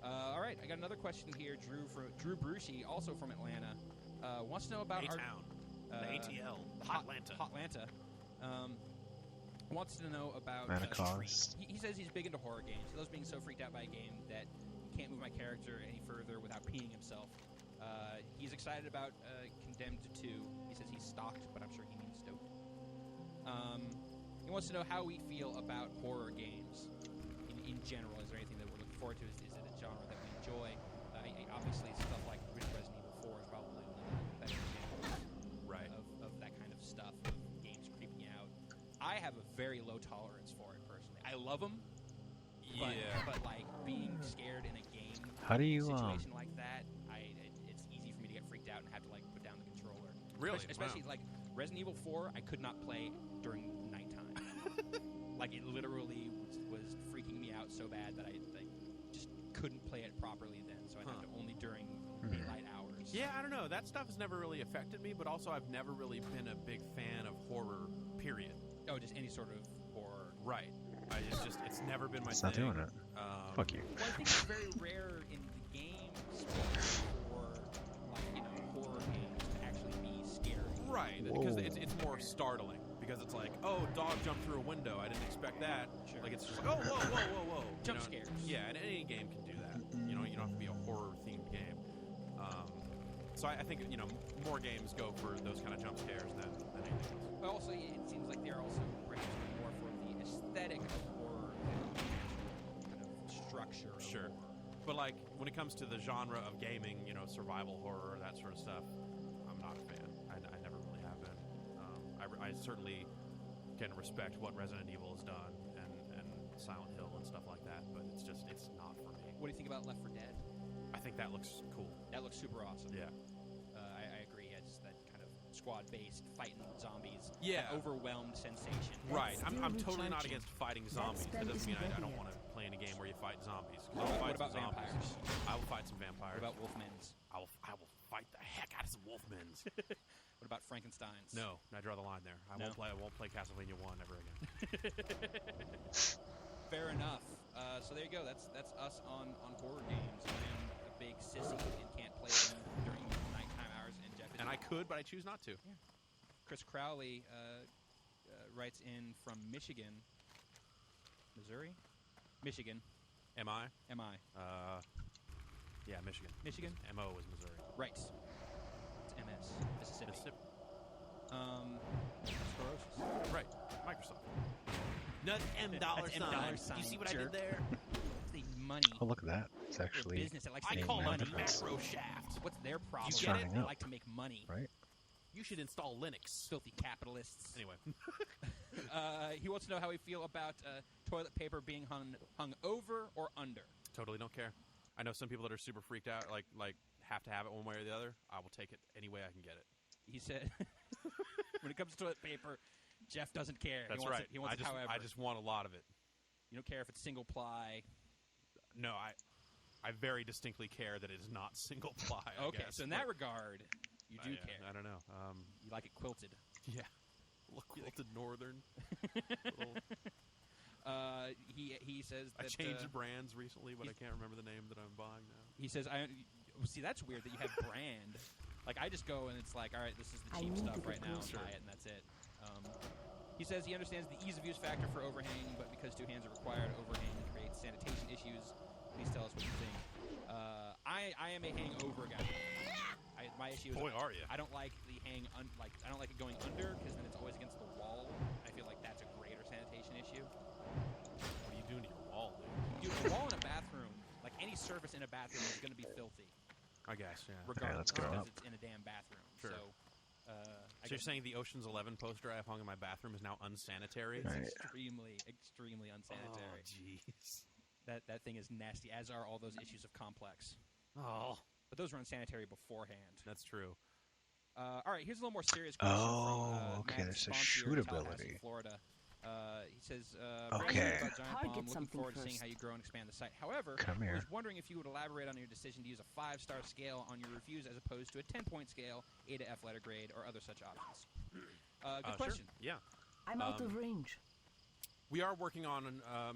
All right, I got another question here. Drew Brucey, also from Atlanta, wants to know about
A-Town. The ATL. Hotlanta.
Hotlanta. Wants to know about
Manacause.
He says he's big into horror games. He loves being so freaked out by a game that he can't move my character any further without peeing himself. He's excited about Condemned 2. He says he's stocked, but I'm sure he means stoked. He wants to know how we feel about horror games in general. Is there anything that we're looking forward to? Is it a genre that we enjoy? Obviously, stuff like Resident Evil 4 is probably one of the better examples
Right.
of that kind of stuff, of games creeping you out. I have a very low tolerance for it, personally. I love them, but like being scared in a game
How do you
situation like that, it's easy for me to get freaked out and have to like put down the controller.
Really?
Especially
Wow.
like Resident Evil 4, I could not play during nighttime. Like it literally was freaking me out so bad that I just couldn't play it properly then. So I had to only during daylight hours.
Yeah, I don't know. That stuff has never really affected me, but also I've never really been a big fan of horror, period.
Oh, just any sort of horror.
Right. It's never been my
It's
thing.
not doing it. Fuck you.
Well, I think it's very rare in the game space for like horror games to actually be scary.
Right,
Whoa.
because it's more startling. Because it's like, oh, dog jumped through a window. I didn't expect that.
Sure.
Like it's just like, oh, whoa.
Jump scares.
Yeah, and any game can do that. You don't have to be a horror-themed game. So I think more games go for those kind of jump scares than anything else.
But also, it seems like they're also perhaps more for the aesthetic of horror than the actual kind of structure of
Sure.
horror.
But like when it comes to the genre of gaming, survival horror, that sort of stuff, I'm not a fan. I never really have been. I certainly can respect what Resident Evil has done and Silent Hill and stuff like that, but it's not for me.
What do you think about Left 4 Dead?
I think that looks cool.
That looks super awesome.
Yeah.
I agree. Yeah, just that kind of squad-based fighting zombies.
Yeah.
That overwhelmed sensation.
Right.
That's
I'm
still
totally not
recharging.
against fighting zombies. That doesn't mean I don't want to play in a game where you fight zombies. 'Cause I'll
What
fight
about
some zombies.
vampires?
I will fight some vampires.
What about Wolfmans?
I will fight the heck out of some wolfmans.
What about Frankenstein's?
No, I draw the line there. I
No?
won't play Castlevania 1 ever again.
Fair enough. So there you go. That's us on horror games. I am a big sissy and can't play them during nighttime hours. And Jeff is
And I could, but I choose not to.
Chris Crowley writes in from Michigan, Missouri, Michigan.
Am I?
M-I.
Yeah, Michigan.
Michigan?
M-O is Missouri.
Right. It's M-S. Mississippi. That's ferocious.
Right. Microsoft. Not M dollar
That's
sign.
$M sign,
You see what I
jerk.
did there?
It's the money.
Oh, look at that. It's
For a
actually
business that likes to
I
make
call
Name
money
money.
difference.
macro shaft.
What's their problem?
It's
get it?
rounding
They
up,
like to make money.
right?
You should install Linux.
Filthy capitalists.
Anyway.
He wants to know how we feel about toilet paper being hung over or under.
Totally don't care. I know some people that are super freaked out, like have to have it one way or the other. I will take it any way I can get it.
He said, when it comes to toilet paper, Jeff doesn't care.
That's
he wants
right.
It, he wants it however.
I just want a lot of it.
You don't care if it's single ply.
No, I very distinctly care that it is not single ply. I
Okay,
guess.
so in that regard, you do
Yeah,
care.
I don't know.
You like it quilted.
Yeah. Look, quilted northern. Little-
He says
I
that
changed brands recently, but I can't remember the name that I'm buying now.
he says see that's weird that you have brand. Like I just go and it's like, all right, this is the
I
cheap
need
stuff
to get
right now, and
closer.
buy it, and that's it. He says he understands the ease of use factor for overhanging, but because two hands are required, overhanging creates sanitation issues. Please tell us what you think. I am a hangover guy. My issue is
Boy, are you.
I don't like the I don't like it going under because then it's always against the wall. I feel like that's a greater sanitation issue.
What are you doing to your wall, dude?
Dude, a wall in a bathroom, like any surface in a bathroom, is going to be filthy,
I guess, yeah.
regardless
let's go
because
up.
it's in a damn bathroom.
Sure.
So,
So you're saying the Ocean's 11 poster I have hung in my bathroom is now unsanitary?
it's
Right.
extremely unsanitary.
Oh, jeez.
That thing is nasty, as are all those issues of Complex.
Oh,
But those were unsanitary beforehand.
that's true.
All right, here's a little more serious question
Oh,
from
okay,
Matt
there's a
Sponsier in Tallahassee,
shootability.
Florida. He says,
Okay.
About Giant
Target
Bomb, looking
something
forward to seeing
first.
how you grow and expand the site. However,
Come
I
here.
was wondering if you would elaborate on your decision to use a 5-star scale on your reviews as opposed to a 10-point scale, A to F letter grade, or other such options. Good question.
Sure. Yeah.
I'm out of range.
We are working on, a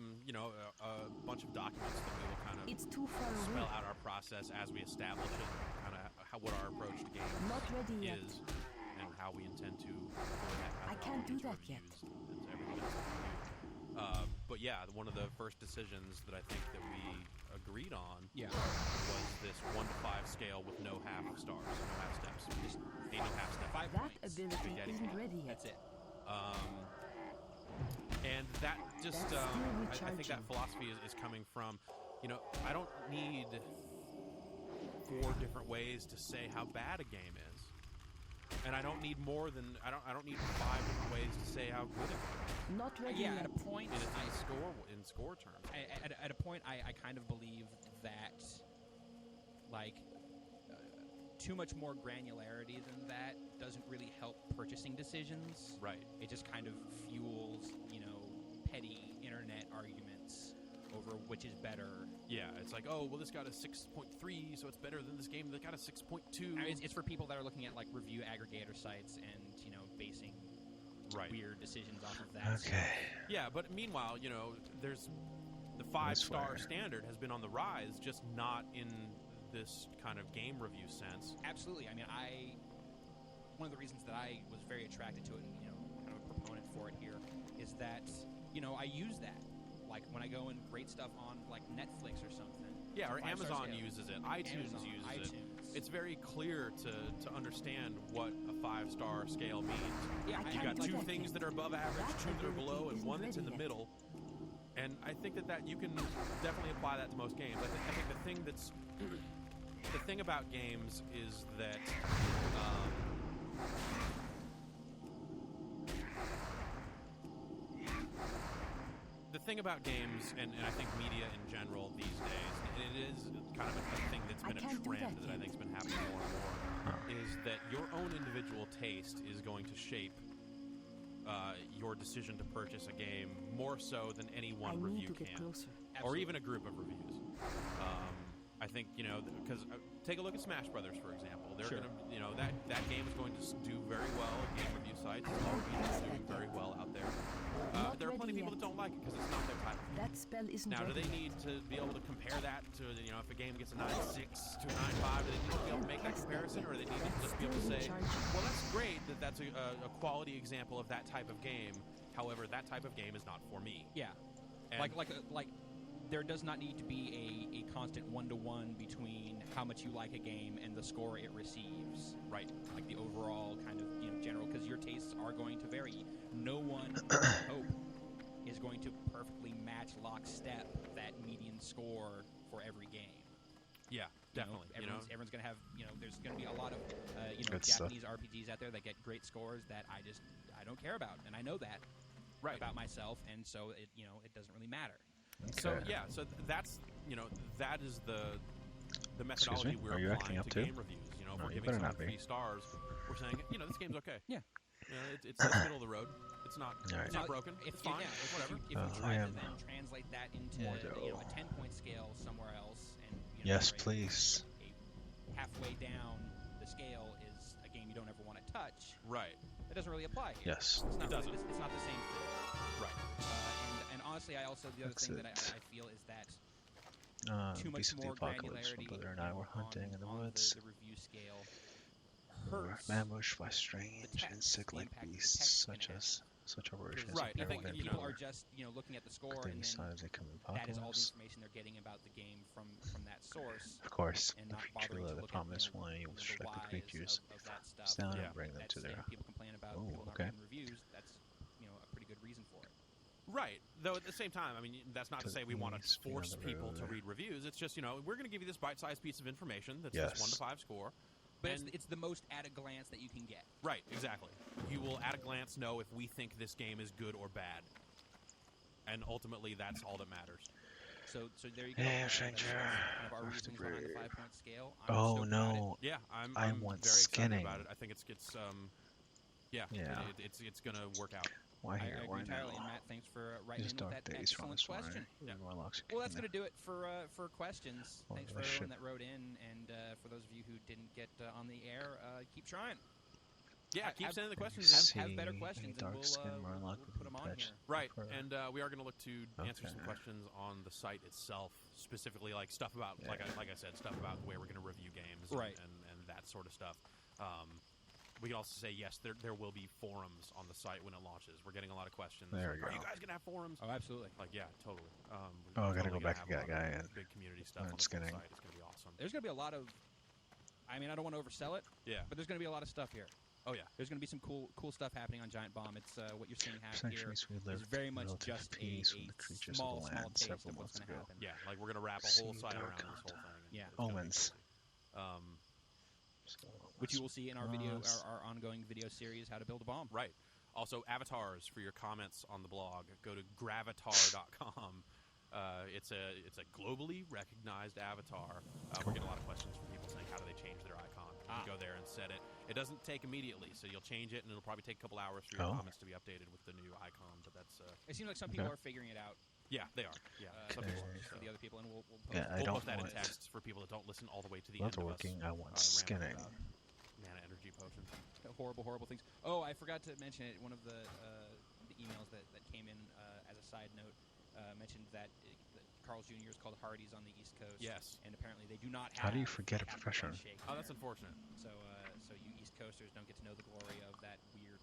bunch of documents that we will kind of
It's too far away.
spell out our process as we establish it, kind of what our approach to games
Not ready yet.
is, and how we intend to.
I can't do that yet.
But yeah, one of the first decisions that I think that we agreed on
Yeah.
was this 1 to 5 scale with no half stars, no half steps, just a no half step.
5
That
points.
ability
Dedicated.
isn't ready yet.
That's it.
And that just,
That's still
I think that
recharging.
philosophy is coming from, I don't need 4 different ways to say how bad a game is, and I don't need more than I don't need 5 different ways to say how good a game is.
Not ready
Yeah,
yet.
at a point,
In score terms.
at a point, I kind of believe that, like, too much more granularity than that doesn't really help purchasing decisions.
Right.
It just kind of fuels, petty internet arguments over which is better.
Yeah, it's like, oh, well, this got a 6.3, so it's better than this game that got a 6.2.
I mean, it's for people that are looking at, like, review aggregator sites and, basing
Right.
weird decisions off of that.
Okay.
Yeah, but meanwhile, there's the
I
5-star
swear.
standard has been on the rise, just not in this kind of game review sense.
Absolutely. I mean, one of the reasons that I was very attracted to it and, kind of a proponent for it here is that, I use that. Like, when I go and rate stuff on, like, Netflix or something.
Yeah, or
5-star
Amazon
scale.
uses it, iTunes
Amazon,
uses
iTunes.
it. It's very clear to understand what a 5-star scale means.
Yeah,
I
You
can't
got
do
2
that
things
yet.
that are above average,
That
2 that are
ability
below, and
isn't
1 that's in the
ready yet.
middle. And I think that you can definitely apply that to most games. I think the thing about games is that the thing about games, and I think media in general these days, and it is kind of a thing that's
I
been a
can't do
trend
that
that I
yet.
think's been happening more and more, is that your own individual taste is going to shape your decision to purchase a game more so than any
I
one
need
review
to get
can,
closer.
or even a group of reviews. I think because take a look at Smash Brothers, for example. They're
Sure.
gonna that game is going to do very well at game review sites. It's already doing very well out there.
Not
There are plenty of
ready
people
yet.
that don't like it because it's not their type of game.
That spell isn't
Now, do
ready
they
yet.
need to be able to compare that to, if a game gets a 9.6 to a 9.5, do they need to be able to make that comparison, or do they need to just be able to say, well, that's great that that's a quality example of that type of game. However, that type of game is not for me.
Yeah.
And
Like there does not need to be a constant one-to-one between how much you like a game and the score it receives.
Right.
Like the overall kind of general, because your tastes are going to vary. No one, I hope, is going to perfectly match lockstep that median score for every game.
Yeah, definitely.
Everyone's going to have, there's going to be a lot of,
Good stuff.
Japanese RPGs out there that get great scores that I don't care about, and I know that about myself, and so it doesn't really matter.
So
Okay.
yeah, so that's that is the methodology
me?
we're
Are you
applying
acting up
to
too?
game reviews. If
No,
we're
you
giving
better
something
not be.
3 stars, we're saying this game's okay.
Yeah.
It's middle of the road. It's not
Alright.
it's not broken.
If,
It's fine.
yeah, if
Whatever.
you
I
try to
am
then translate that into
more dough.
a 10-point scale somewhere else, and
Yes,
or
please.
a halfway down the scale is a game you don't ever want to touch.
Right.
That doesn't really apply here.
Yes.
It's not
It doesn't.
It's not the same thing.
Right.
And honestly, the other
That's
thing that
it.
I feel is that too much
Beast of the
more
Apocalypse. My
granularity
brother and I were hunting in the
on
woods.
the review scale
We were
hurts.
ambushed by strange,
text,
insect-like
the impact the
beasts
text
such
can have.
as operations.
Right, I think,
apparently
People
everywhere.
are just looking at the score,
Could they
and then
decide they come
that is all the
apocalypse?
information they're getting about the game from that source.
Of course,
And
the
not
creature
bothering to
the
look
promised
at,
one, you will
the
strike the
whys
creatures
of that stuff.
down
Yeah.
and bring them
That's,
to their.
people complain about
Oh,
people not
okay.
reading reviews. That's a pretty good reason for it.
Right. Though at the same time, that's not to
Because
say we want to
ease being on
force
the
people to
road.
read reviews. It's just, we're going to give you this bite-sized piece of information that's
Yes.
this 1 to 5 score.
But
And-
it's the most at a glance that you can get.
Right, exactly. You will at a glance know if we think this game is good or bad. And ultimately, that's all that matters.
So there you go.
Hey,
That's
stranger.
kind of our
Off the
reasons behind the
grid.
5-point scale. I'm
Oh
stoked about it.
no!
Yeah, I'm
I
very
want
excited
skinning.
about it. I think it's
Yeah.
it's going to work out.
Why
I
here?
agree
Why
entirely.
now?
And Matt, thanks for writing
These
in with
dark
that
days run
excellent
this way.
question.
Yeah.
Warlocks are
Well, that's
coming
going to do it for questions.
Oh,
Thanks for
that
everyone
shit.
that wrote in, and for those of you who didn't get on the air, keep trying.
Yeah, keep
have-
sending the
in.
questions in.
Have better
See
questions,
any
and
dark
we'll
skin Warlock
we'll
we
put
can
them on
catch?
here.
Right,
For-
and we are going to look to answer some
Okay.
questions on the site itself, specifically like stuff about,
Yeah.
like I said, stuff about the way we're going to review games,
Right.
and that sort of stuff. We can also say yes, there will be forums on the site when it launches. We're getting a lot of questions.
There
like,
you
are
go.
you guys going to have forums?
Oh, absolutely.
Like, yeah, totally.
Oh, I gotta
totally
go back
gonna
and
have
get
a lot
guy
of
and
big community stuff
learn
on the full
skinning.
site. It's going to be awesome.
There's going to be a lot of. I mean, I don't want to oversell it,
Yeah.
but there's going to be a lot of stuff here.
Oh yeah.
There's going to be some cool stuff happening on Giant Bomb. It's what you're seeing
For
happen here
centuries we
is
lived
very
in
much
relative
just
peace
a
with the creatures
small,
of the
small
land
taste
several
of what's
months
going to
ago.
happen.
Yeah, like we're going to wrap a whole
See
site
dark
around this whole
content.
thing.
Yeah.
It's gonna be
Omens.
crazy.
So,
Which you will see in our video,
Us.
our ongoing video series, How to Build a Bomb.
Right. Also, avatars for your comments on the blog. Go to gravatar.com. It's a globally recognized avatar. We're getting a lot of questions from people saying, how do they change their icon? You go there and set it. It doesn't take immediately, so you'll change it, and it'll probably take a couple hours for your
Oh.
comments to be updated with the new icon. But that's
It seems like some people
Okay.
are figuring it out.
yeah, they are. Yeah, some
Okay.
people are.
Just for
So.
the other people, and we'll post
Yeah, I
We'll
don't
post that in
want
text for people that don't listen all the way to the
love
end of
working.
us.
I want
rambling
skinning.
about mana energy potion.
horrible things. Oh, I forgot to mention it. One of the emails that came in as a side note mentioned that Carl's Jr. is called Hardee's on the East Coast.
Yes.
And apparently they do not have.
How do you forget a
Captain
profession?
Crunch shake
Oh, that's
there.
unfortunate.
So you East Coasters don't get to know the glory of that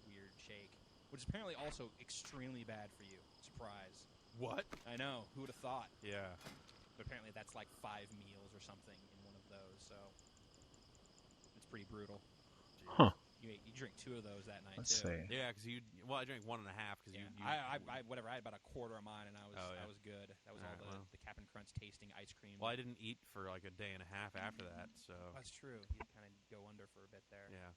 weird shake, which is apparently also extremely bad for you. Surprise.
What?
I know. Who would have thought?
Yeah.
But apparently that's like 5 meals or something in one of those. So it's pretty brutal.
Huh.
You drink 2 of those that night
Let's
too.
see.
Yeah, because I drank 1.5 because
Yeah.
you.
I whatever. I had about a quarter of mine, and I was
Oh, yeah.
I was good. That was
All
all
right,
the,
well.
the Captain Crunch tasting ice cream.
Well, I didn't eat for like a day and a half after that, so
That's true. You kind of go under for a bit there.
yeah.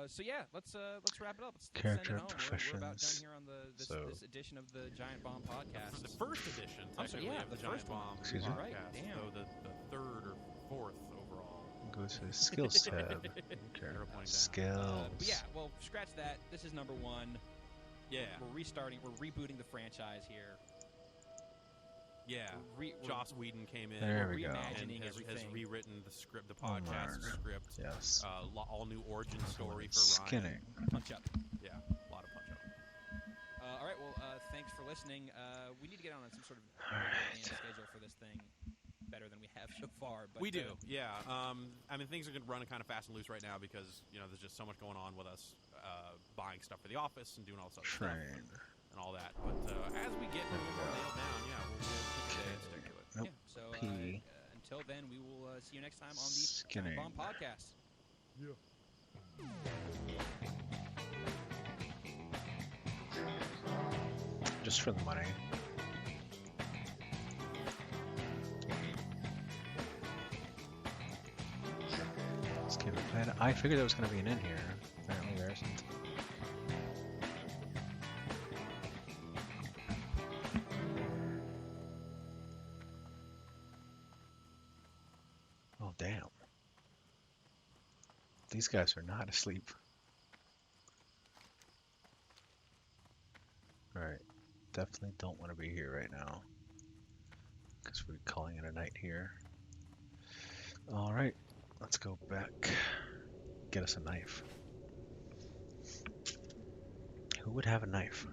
So yeah, let's wrap it up. Let's
Character
send it home. We're about done
professions.
here on this
So-
this edition of the Giant Bomb podcast.
The first edition,
I'm sorry,
technically,
yeah,
of the
the
Giant
first one.
Bomb
Excuse me?
podcast,
Right, damn.
though the third or fourth overall.
Go to skills tab. Okay.
Arrow pointing down.
Skills.
But yeah, well, scratch that. This is number 1.
Yeah.
We're restarting. We're rebooting the franchise here.
Yeah.
We're
Joss Whedon came in
There we go.
and
reimagining
has
everything.
rewritten the script, the
Learn.
podcast script.
Yes.
All new origin story for
Skinning.
Ryan.
Punch up.
Yeah, a lot of punch up.
All right. Well, thanks for listening. We need to get on some sort of
All
regular
right.
and schedule for this thing. Better than we have so far. But,
We do, yeah. I mean, things are running kind of fast and loose right now because there's just so much going on with us buying stuff for the office and doing all this other stuff
Train.
and all that. But as we get a little more nailed down, we'll pick a day and stick to it.
Nope.
Yeah. So
P.
until then, we will see you next time on the
Skinning.
Bomb Podcast.
Just for the money. Let's keep it playing. I figured there was going to be an in here. Apparently there isn't. Oh, damn. These guys are not asleep. Alright. Definitely don't want to be here right now. Because we're calling it a night here. Alright. Let's go back. Get us a knife. Who would have a knife?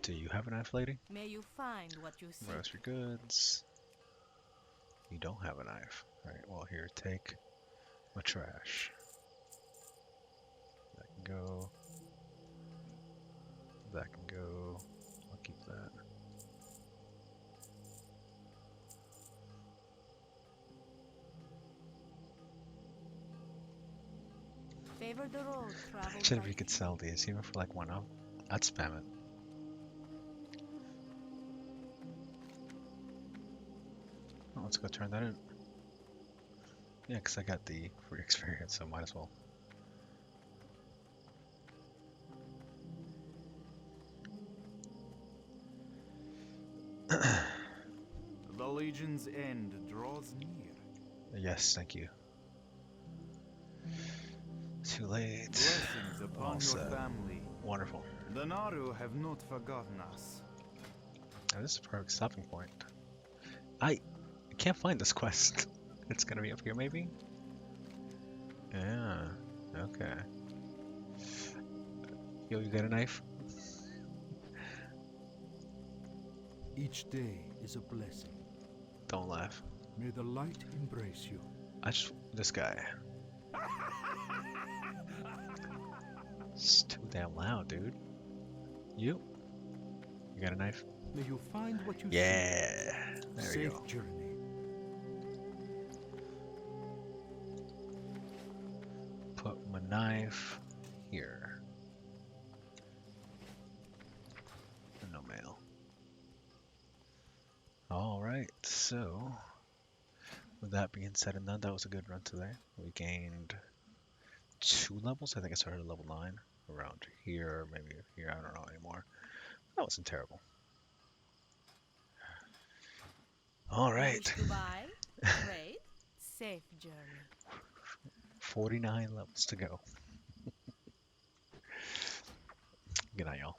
Do you have a knife, lady?
May you find what you seek.
Roast your goods. You don't have a knife. Alright, well here, take my trash. That can go. That can go. I'll keep that.
Favor the road traveled
Imagine if
by
you could
feet.
sell these, even for like 1 up. I'd spam it. Oh, let's go turn that in. Yeah, because I got the free experience, so might as well.
The legion's end draws near.
Yes, thank you. Too late.
Blessings upon
All
your
set.
family.
Wonderful.
The Naru have not forgotten us.
Now, this is a perfect stopping point. I can't find this quest. It's gonna be up here, maybe? Yeah. Okay. Yo, you got a knife?
Each day is a blessing.
Don't laugh.
May the light embrace you.
This guy. It's too damn loud, dude. You got a knife?
May you find what you
Yeah.
seek.
There
Safe
you go.
journey.
Put my knife here. No mail. Alright, so with that being said and done, that was a good run today. We gained 2 levels. I think I started at level 9 around here, maybe here, I don't know anymore. That wasn't terrible. Alright.
Wish to buy? Trade? Safe journey.
49 levels to go. Good night, y'all.